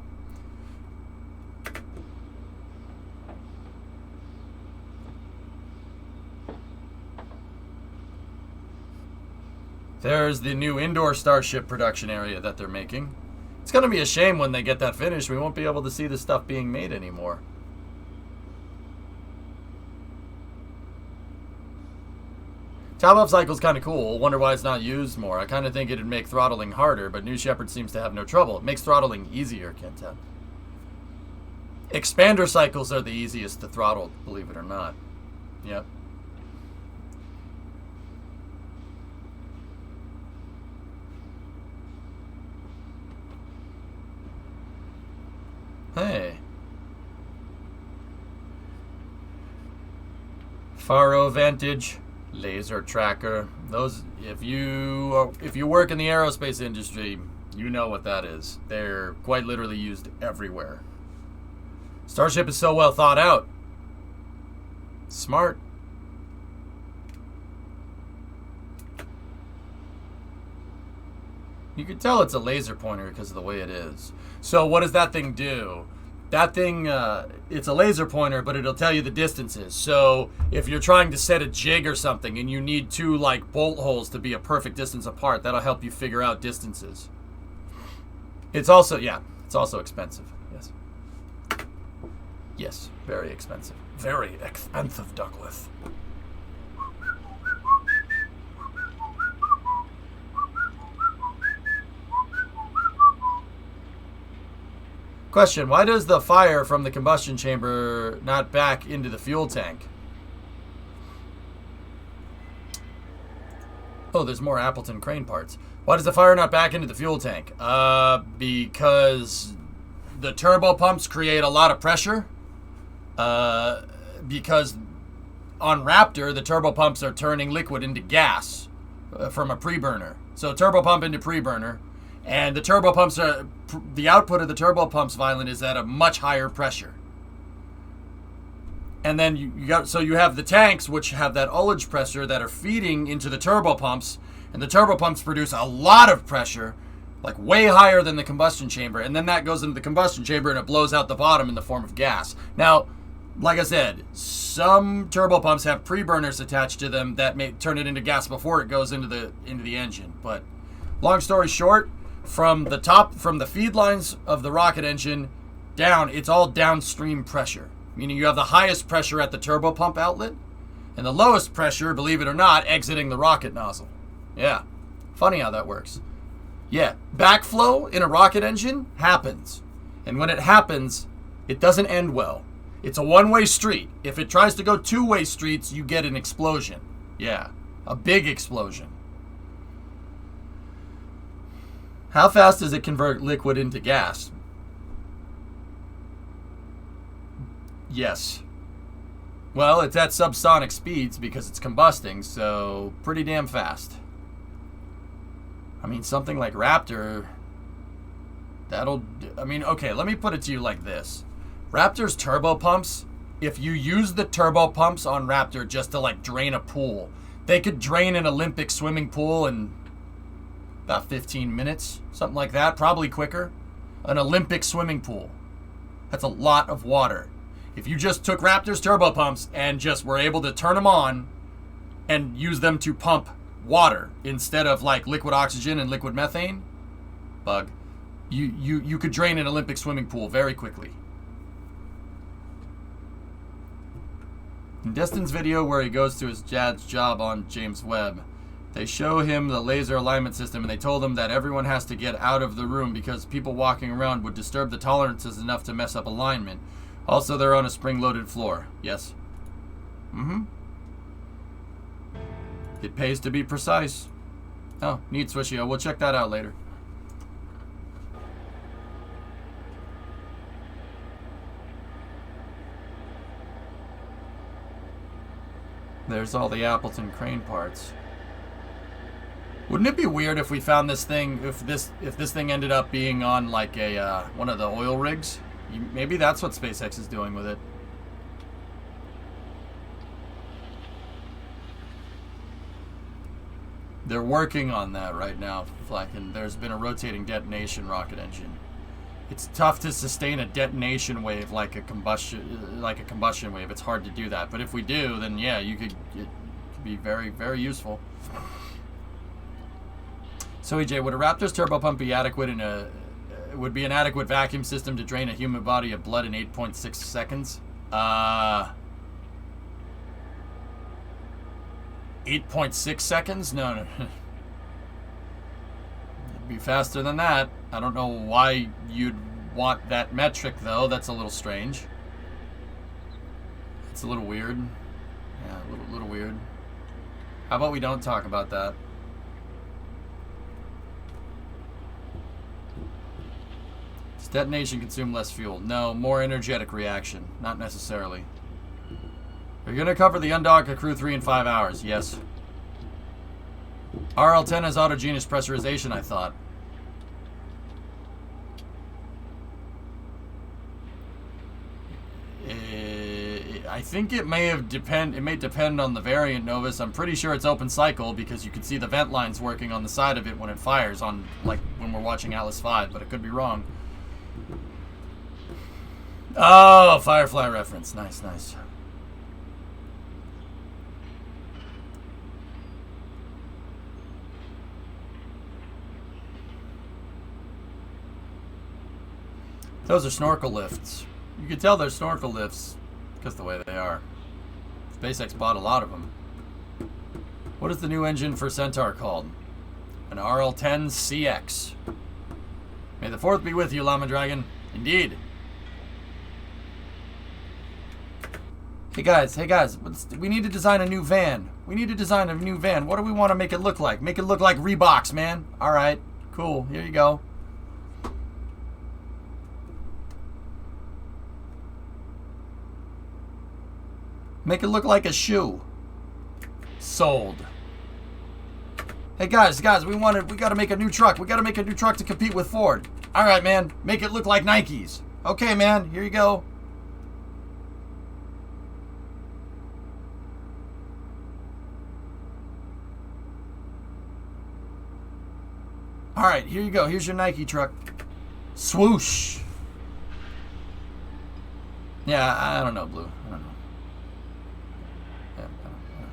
There's the new indoor Starship production area that they're making. It's going to be a shame when they get that finished. We won't be able to see the stuff being made anymore. Tap-off cycle's kind of cool. Wonder why it's not used more. I kind of think it'd make throttling harder, but New Shepard seems to have no trouble. It makes throttling easier, Kenta. Expander cycles are the easiest to throttle, believe it or not. Yep. Hey. Faro Vantage, laser tracker. Those, if you work in the aerospace industry, you know what that is. They're quite literally used everywhere. Starship is so well thought out. Smart. You can tell it's a laser pointer because of the way it is. So what does that thing do? That thing, it's a laser pointer, but it'll tell you the distances. So if you're trying to set a jig or something and you need two like bolt holes to be a perfect distance apart, that'll help you figure out distances. It's also, yeah, It's also expensive, yes. Yes, very expensive. Very expensive, Douglas. Question, why does the fire from the combustion chamber not back into the fuel tank? Oh, there's more Appleton crane parts. Why does the fire not back into the fuel tank? Because the turbo pumps create a lot of pressure. Because on Raptor, the turbo pumps are turning liquid into gas from a pre-burner. So turbo pump into pre-burner. And the turbo pumps are, the output of the turbo pumps, Violent, is at a much higher pressure. And then you have the tanks, which have that ullage pressure that are feeding into the turbo pumps, and the turbo pumps produce a lot of pressure, like way higher than the combustion chamber, and then that goes into the combustion chamber and it blows out the bottom in the form of gas. Now, like I said, some turbo pumps have pre-burners attached to them that may turn it into gas before it goes into the engine. But long story short, from the feed lines of the rocket engine down, it's all downstream pressure. Meaning you have the highest pressure at the turbo pump outlet and the lowest pressure, believe it or not, exiting the rocket nozzle. Yeah. Funny how that works. Yeah. Backflow in a rocket engine happens. And when it happens, it doesn't end well. It's a one-way street. If it tries to go two-way streets, you get an explosion. Yeah. A big explosion. How fast does it convert liquid into gas? Yes. Well, it's at subsonic speeds because it's combusting, so pretty damn fast. I mean, something like Raptor, okay, let me put it to you like this. Raptor's turbo pumps, if you use the turbo pumps on Raptor just to like drain a pool, they could drain an Olympic swimming pool in about 15 minutes, something like that, probably quicker. An Olympic swimming pool. That's a lot of water. If you just took Raptor's turbo pumps and just were able to turn them on and use them to pump water instead of like liquid oxygen and liquid methane, you could drain an Olympic swimming pool very quickly. In Destin's video where he goes to his dad's job on James Webb, they show him the laser alignment system and they told him that everyone has to get out of the room because people walking around would disturb the tolerances enough to mess up alignment. Also, they're on a spring-loaded floor. Yes. Mm-hmm. It pays to be precise. Oh, neat, Swishio. We'll check that out later. There's all the Appleton crane parts. Wouldn't it be weird if we found this thing, if this thing ended up being on like a one of the oil rigs? Maybe that's what SpaceX is doing with it. They're working on that right now, Flacken. There's been a rotating detonation rocket engine. It's tough to sustain a detonation wave like a combustion wave. It's hard to do that. But if we do, then yeah, it could be very, very useful. So EJ, would a Raptor's turbo pump be adequate would be an adequate vacuum system to drain a human body of blood in 8.6 seconds? 8.6 seconds? No. It'd be faster than that. I don't know why you'd want that metric, though. That's a little strange. It's a little weird. Yeah, a little weird. How about we don't talk about that? Does detonation consume less fuel? No, more energetic reaction. Not necessarily. We're going to cover the undock of Crew 3 in 5 hours. Yes. RL-10 has autogenous pressurization, I thought. I think it may depend on the variant, Novus. I'm pretty sure it's open cycle because you can see the vent lines working on the side of it when it fires on, like, when we're watching Atlas 5, but it could be wrong. Oh, Firefly reference. Nice, nice. Those are snorkel lifts. You can tell they're snorkel lifts because the way they are. SpaceX bought a lot of them. What is the new engine for Centaur called? An RL-10CX. May the 4th be with you, Llama Dragon. Indeed. Hey guys, we need to design a new van. We need to design a new van. What do we want to make it look like? Make it look like Reeboks, man. All right, cool. Here you go. Make it look like a shoe. Sold. Hey guys, we got to make a new truck. We got to make a new truck to compete with Ford. All right, man. Make it look like Nikes. Okay, man. Here you go. All right, here you go. Here's your Nike truck. Swoosh. Yeah, I don't know, Blue. I don't know. Yeah, I don't know.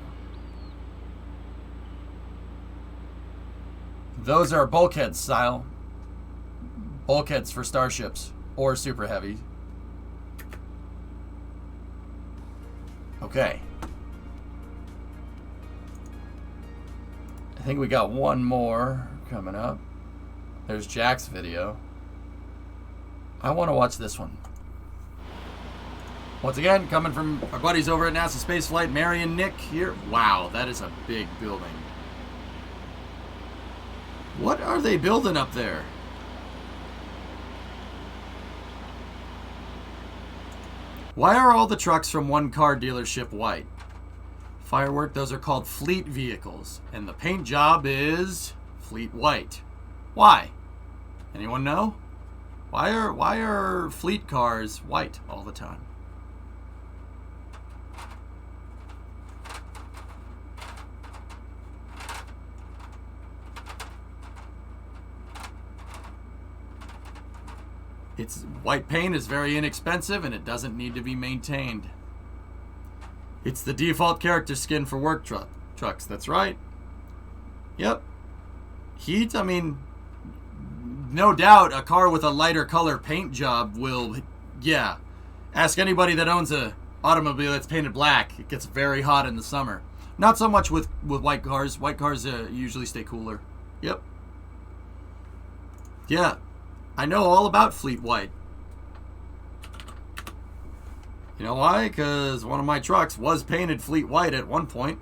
Those are bulkhead style. Bulkheads for starships or super heavy. Okay. I think we got one more coming up. There's Jack's video. I want to watch this one. Once again, coming from our buddies over at NASA Spaceflight, Mary and Nick here. Wow, that is a big building. What are they building up there? Why are all the trucks from one car dealership white? Firework, those are called fleet vehicles, and the paint job is fleet white. Why? Anyone know? Why are fleet cars white all the time? White paint is very inexpensive and it doesn't need to be maintained. It's the default character skin for work trucks. That's right. Yep. Heat, I mean, no doubt a car with a lighter color paint job will, yeah. Ask anybody that owns a automobile that's painted black. It gets very hot in the summer. Not so much with white cars. White cars usually stay cooler. Yep. Yeah. I know all about Fleet White. You know why? Because one of my trucks was painted Fleet White at one point.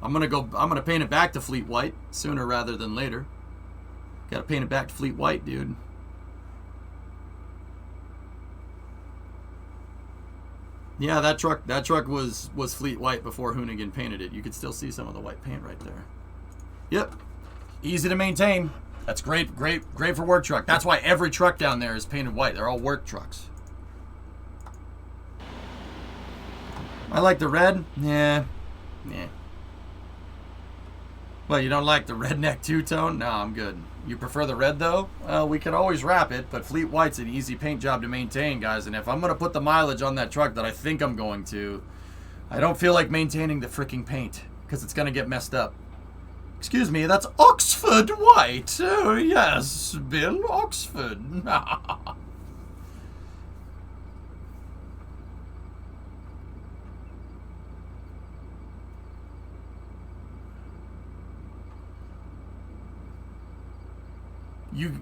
I'm gonna paint it back to Fleet White sooner rather than later. Gotta paint it back to Fleet White, dude. Yeah, that truck was Fleet White before Hoonigan painted it. You could still see some of the white paint right there. Yep. Easy to maintain. That's great for work truck. That's why every truck down there is painted white. They're all work trucks. I like the red. Yeah. Well, you don't like the redneck two-tone? No, I'm good. You prefer the red, though? Well, we can always wrap it, but Fleet White's an easy paint job to maintain, guys. And if I'm going to put the mileage on that truck that I think I'm going to, I don't feel like maintaining the freaking paint because it's going to get messed up. Excuse me, that's Oxford White. Oh, yes, Bill, Oxford.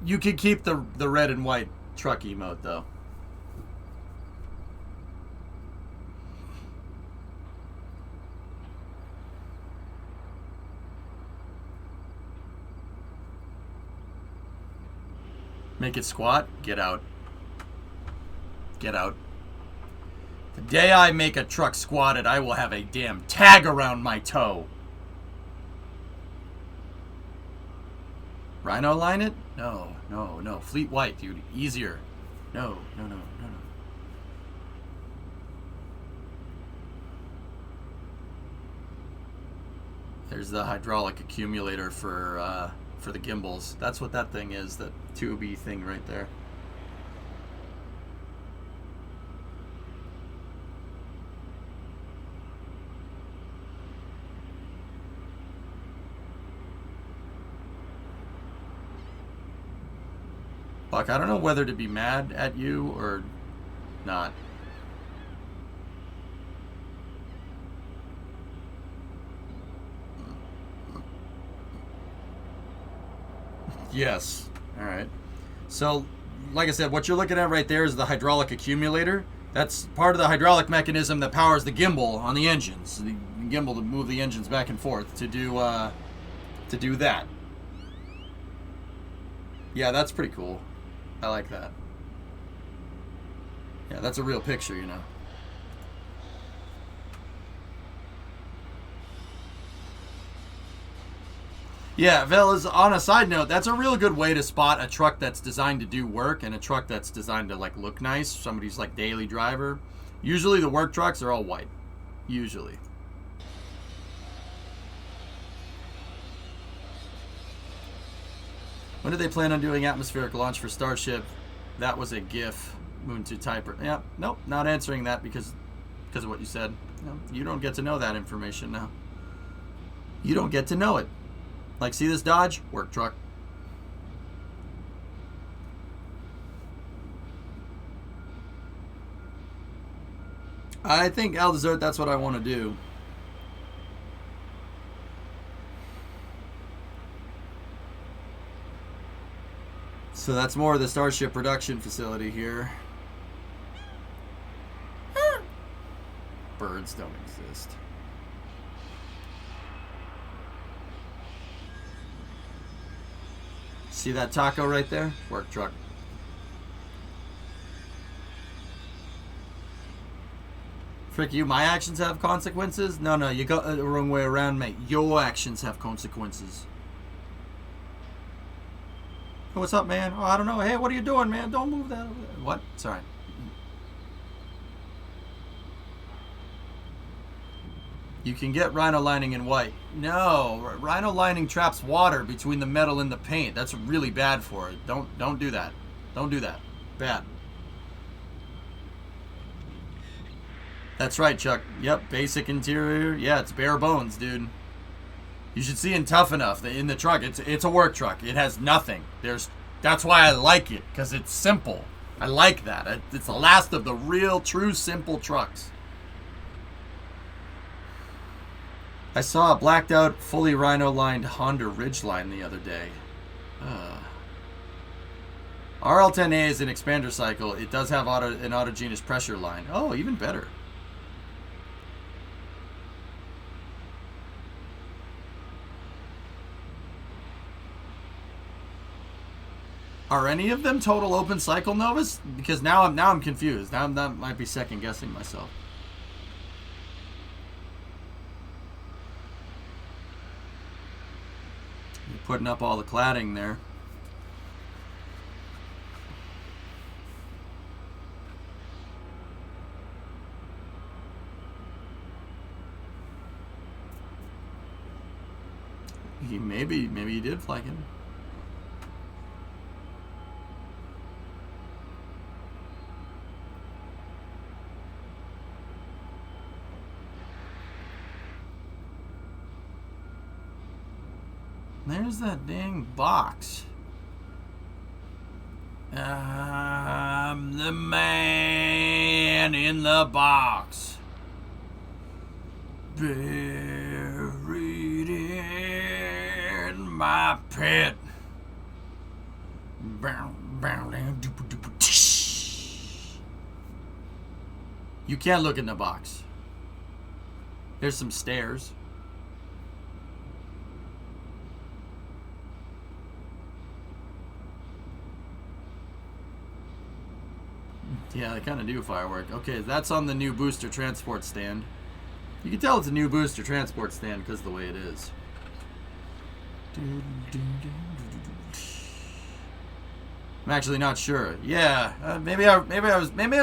You can keep the red and white truck emote, though. Make it squat. Get out. Get out. The day I make a truck squatted, I will have a damn tag around my toe. Rhino line it? No. Fleet White, dude. Easier. No. There's the hydraulic accumulator for the gimbals. That's what that thing is, that tubey thing right there. Buck, I don't know whether to be mad at you or not. Yes. All right. So, like I said, what you're looking at right there is the hydraulic accumulator. That's part of the hydraulic mechanism that powers the gimbal on the engines. The gimbal to move the engines back and forth to do that. Yeah, that's pretty cool. I like that. Yeah, that's a real picture, you know. Yeah, fellas, on a side note, that's a real good way to spot a truck that's designed to do work and a truck that's designed to, like, look nice. Somebody's, like, daily driver. Usually the work trucks are all white. Usually. When did they plan on doing atmospheric launch for Starship? That was a GIF. Moon to Typer. Yeah, nope, not answering that because of what you said. No, you don't get to know that information now. You don't get to know it. Like, see this Dodge? Work truck. I think, Al Desert, that's what I want to do. So that's more of the Starship production facility here. Birds don't exist. See that taco right there? Work truck. Frick you, my actions have consequences? No, you got it the wrong way around, mate. Your actions have consequences. Oh, what's up, man? Oh, I don't know. Hey, what are you doing, man? Don't move that over there. What? Sorry. You can get rhino lining in white. No, rhino lining traps water between the metal and the paint. That's really bad for it. Don't do that. Don't do that. Bad. That's right, Chuck. Yep, basic interior. Yeah, it's bare bones, dude. You should see in Tough Enough in the truck. It's a work truck. It has nothing. That's why I like it, because it's simple. I like that. It's the last of the real, true, simple trucks. I saw a blacked out, fully rhino-lined Honda Ridgeline the other day. RL10A is an expander cycle. It does have an autogenous pressure line. Oh, even better. Are any of them total open cycle Novas? Because now I'm confused. Now that might be second guessing myself. You're putting up all the cladding there. Maybe he did flag it. There's that dang box. I'm the man in the box. Buried in my pit. You can't look in the box. There's some stairs. Yeah, they kind of do firework. Okay, that's on the new booster transport stand. You can tell it's a new booster transport stand because of the way it is. I'm actually not sure. Yeah, maybe I'm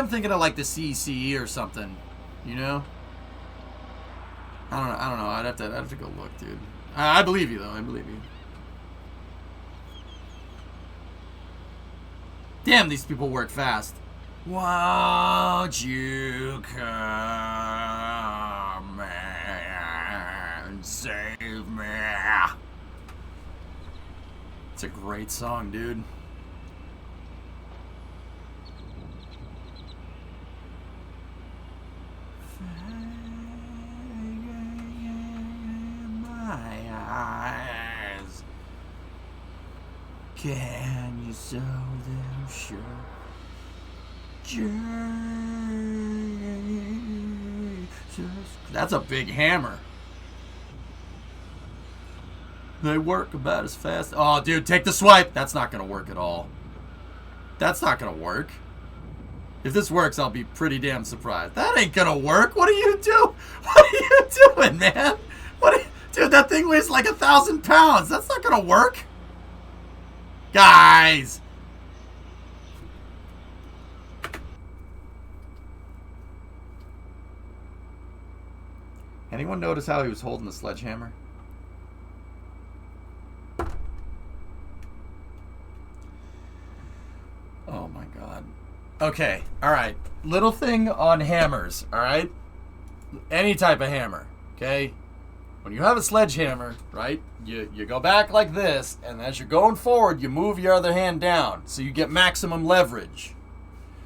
thinking of like the CCE or something. You know? I don't know. I'd have to go look, dude. I believe you though. I believe you. Damn, these people work fast. Won't you come and save me? It's a great song, dude. Can you sell them sure? That's a big hammer. They work about as fast. Oh, dude, take the swipe. That's not going to work at all. That's not going to work. If this works, I'll be pretty damn surprised. That ain't going to work. What are you doing? What are you doing, man? Dude, that thing weighs like 1,000 pounds. That's not going to work. Guys. Anyone notice how he was holding the sledgehammer? Oh my god. Okay, alright. Little thing on hammers, alright? Any type of hammer, okay? When you have a sledgehammer, right, you go back like this, and as you're going forward, you move your other hand down, so you get maximum leverage.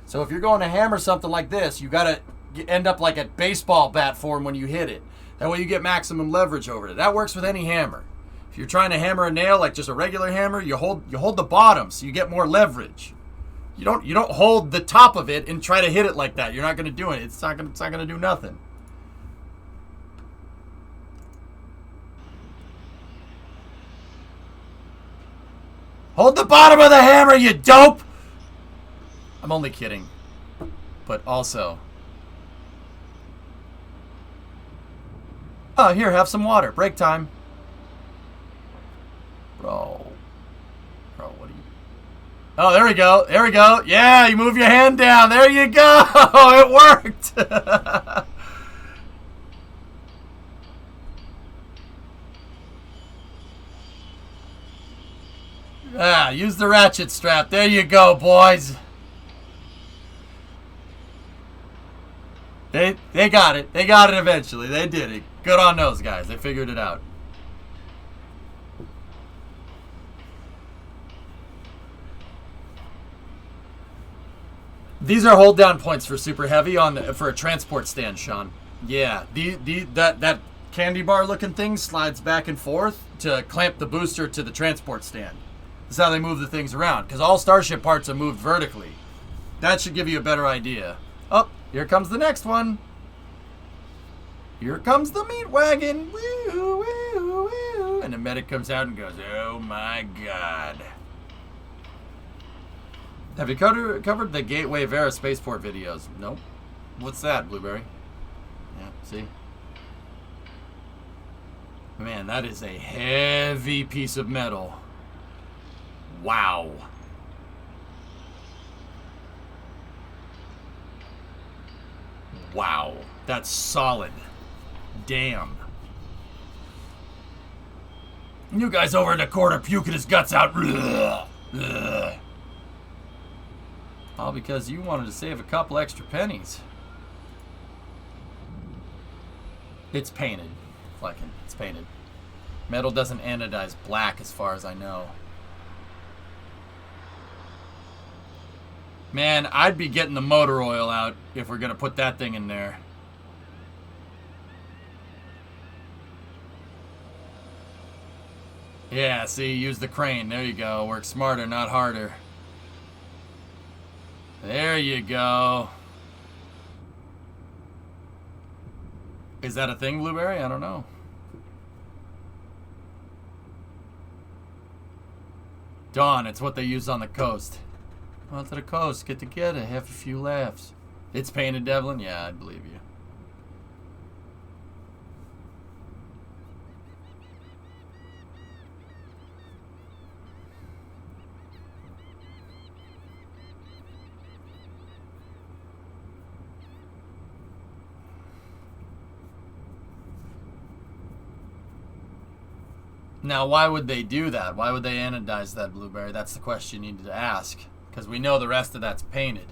So if you're going to hammer something like this, you gotta end up like at baseball bat form when you hit it. That way you get maximum leverage over it. That works with any hammer. If you're trying to hammer a nail like just a regular hammer, you hold the bottom so you get more leverage. You don't hold the top of it and try to hit it like that. You're not going to do it. It's not going to do nothing. Hold the bottom of the hammer, you dope! I'm only kidding. But also... Oh, here, have some water. Break time. Bro, what are you... Oh, there we go. There we go. Yeah, you move your hand down. There you go. It worked. Use the ratchet strap. There you go, boys. They got it. They got it eventually. They did it. Good on those guys. They figured it out. These are hold down points for super heavy for a transport stand, Sean. Yeah, that candy bar looking thing slides back and forth to clamp the booster to the transport stand. That's how they move the things around, because all Starship parts are moved vertically. That should give you a better idea. Oh, here comes the next one. Here comes the meat wagon. Woo, woo, woo. And the medic comes out and goes, oh my god. Have you covered the Gateway Vera spaceport videos? Nope. What's that, Blueberry? Yeah, see? Man, that is a heavy piece of metal. Wow. Wow. That's solid. Damn. You guys over in the corner puking his guts out. Ugh. Ugh. All because you wanted to save a couple extra pennies. It's painted. Fleckin', it's painted. Metal doesn't anodize black as far as I know. Man, I'd be getting the motor oil out if we're gonna put that thing in there. Yeah, see, use the crane. There you go. Work smarter, not harder. There you go. Is that a thing, Blueberry? I don't know. Dawn, it's what they use on the coast. Out to the coast, get together, have a few laughs. It's painted, Devlin? Yeah, I believe you. Now, why would they do that? Why would they anodize that, Blueberry? That's the question you need to ask. Because we know the rest of that's painted.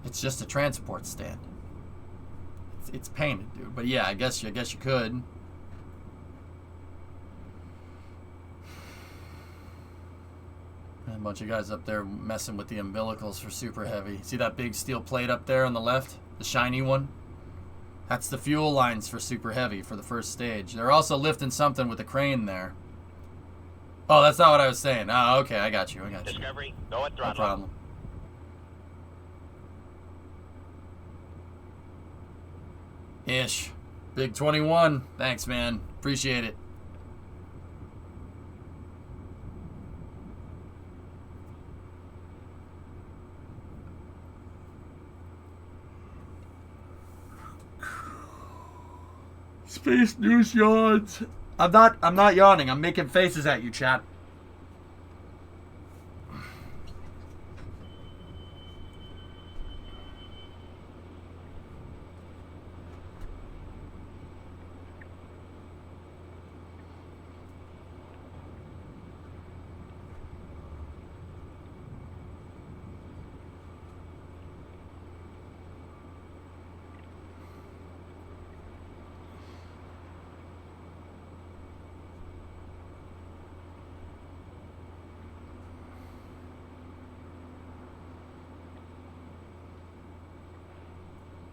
It's just a transport stand. It's painted, dude. But yeah, I guess you could. And a bunch of guys up there messing with the umbilicals for super heavy. See that big steel plate up there on the left? The shiny one? That's the fuel lines for super heavy for the first stage. They're also lifting something with the crane there. Oh, that's not what I was saying. Oh, okay, I got you. Discovery, go at No throttle. problem. Ish. Big 21. Thanks, man. Appreciate it. Space News yawns. I'm not yawning. I'm making faces at you, chat.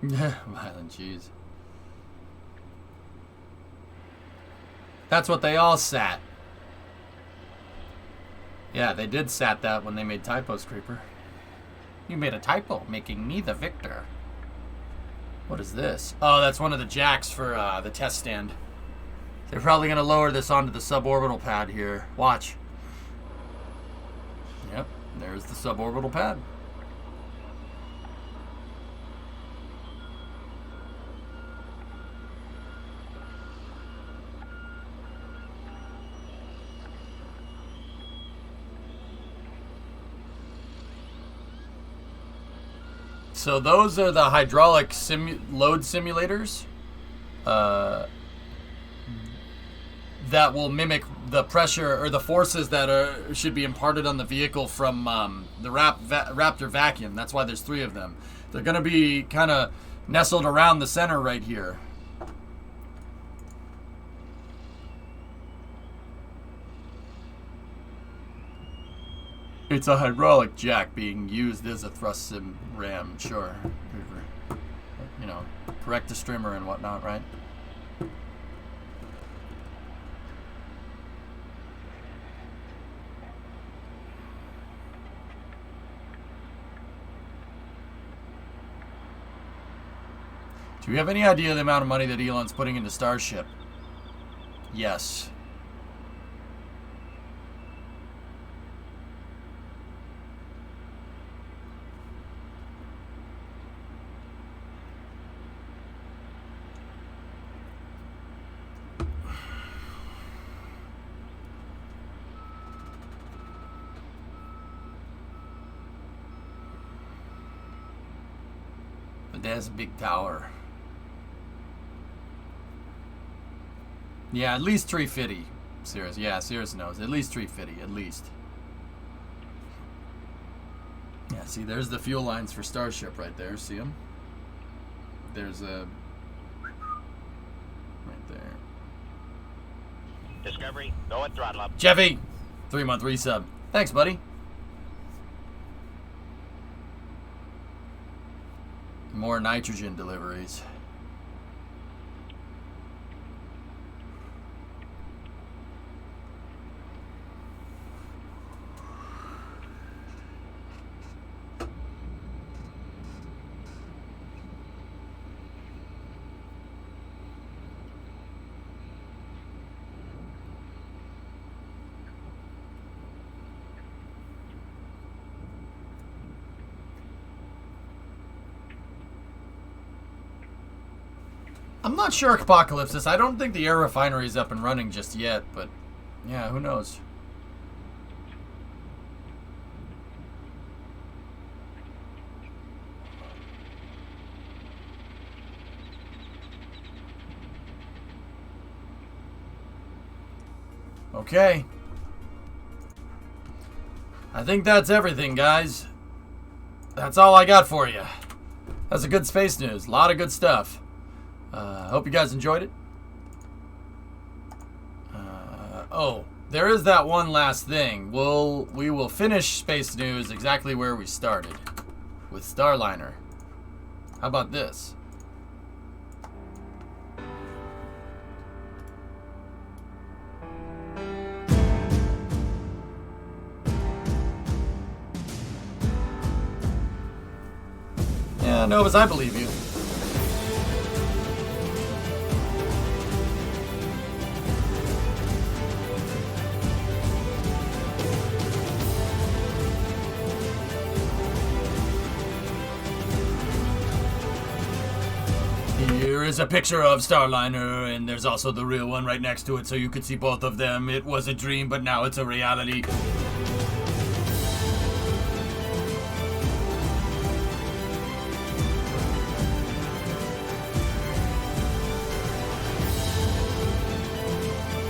Violent cheese. That's what they all sat. Yeah, they did sat that when they made typos, Creeper. You made a typo, making me the victor. What is this? Oh, that's one of the jacks for the test stand. They're probably going to lower this onto the suborbital pad here. Watch. Yep, there's the suborbital pad. So those are the hydraulic load simulators that will mimic the pressure or the forces that should be imparted on the vehicle from the Raptor vacuum. That's why there's 3 of them. They're going to be kind of nestled around the center right here. It's a hydraulic jack being used as a thrust sim ram, sure. You know, correct the streamer and whatnot, right? Do you have any idea the amount of money that Elon's putting into Starship? Yes. But that's a big tower. Yeah, at least 350. Cirrus, yeah, Cirrus knows. At least 350, at least. Yeah, see, there's the fuel lines for Starship right there. See them? There's a... right there. Discovery, go at throttle up. Jeffy! 3-month resub. Thanks, buddy. More nitrogen deliveries. I'm not sure, Apocalypsis. I don't think the air refinery is up and running just yet, but yeah, who knows? Okay. I think that's everything, guys. That's all I got for you. That's a good space news. A lot of good stuff. Hope you guys enjoyed it. Oh, there is that one last thing. We will finish space news exactly where we started, with Starliner. How about this? Novus, I believe you. Here is a picture of Starliner, and there's also the real one right next to it, so you could see both of them. It was a dream, but now it's a reality.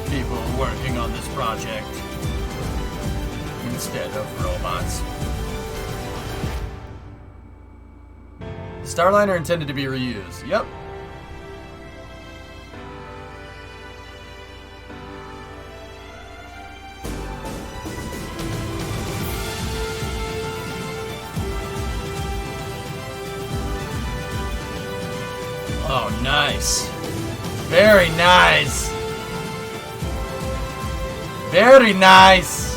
People working on this project instead of robots. Starliner intended to be reused. Yep. Oh, nice. Very nice. Very nice.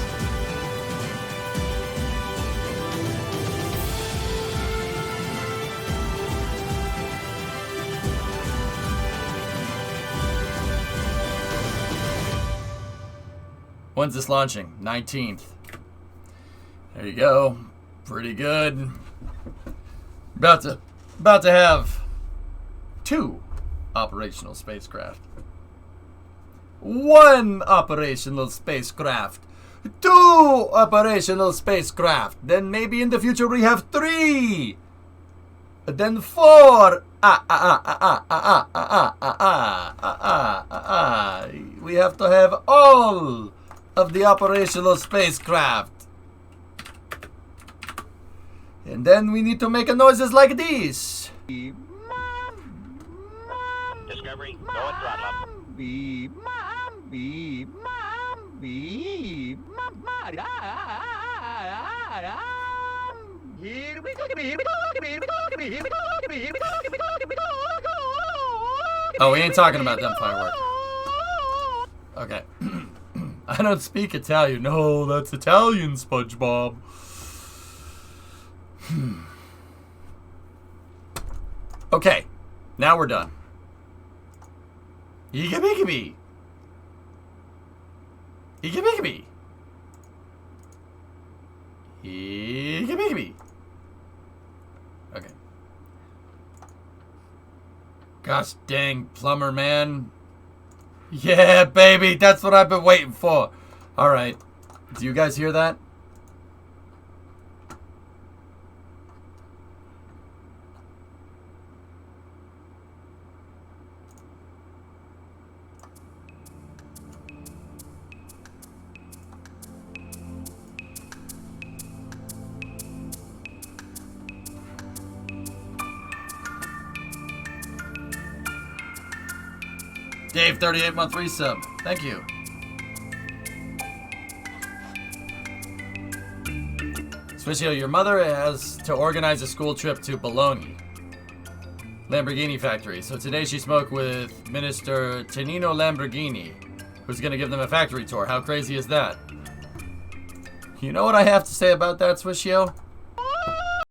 When's this launching? 19th. There you go. Pretty good. About to have 2 operational spacecraft. 1 operational spacecraft. 2 operational spacecraft. Then maybe in the future we have 3. Then 4. We have to have all of the operational spacecraft. And then we need to make noises like this. Discovery, go and throttle up. Oh, we ain't talking about them fireworks. Okay. I don't speak Italian. No, that's Italian, SpongeBob. Okay, now we're done. Yigga-bigga-bee. Yigga-bigga-bee. Yigga-bigga-bee. Okay. Gosh dang, plumber man. Yeah, baby, that's what I've been waiting for. All right. Do you guys hear that? Dave, 38-month resub. Thank you. Swisio, your mother has to organize a school trip to Bologna, Lamborghini factory. So today she spoke with Minister Tonino Lamborghini, who's going to give them a factory tour. How crazy is that? You know what I have to say about that, Swisio?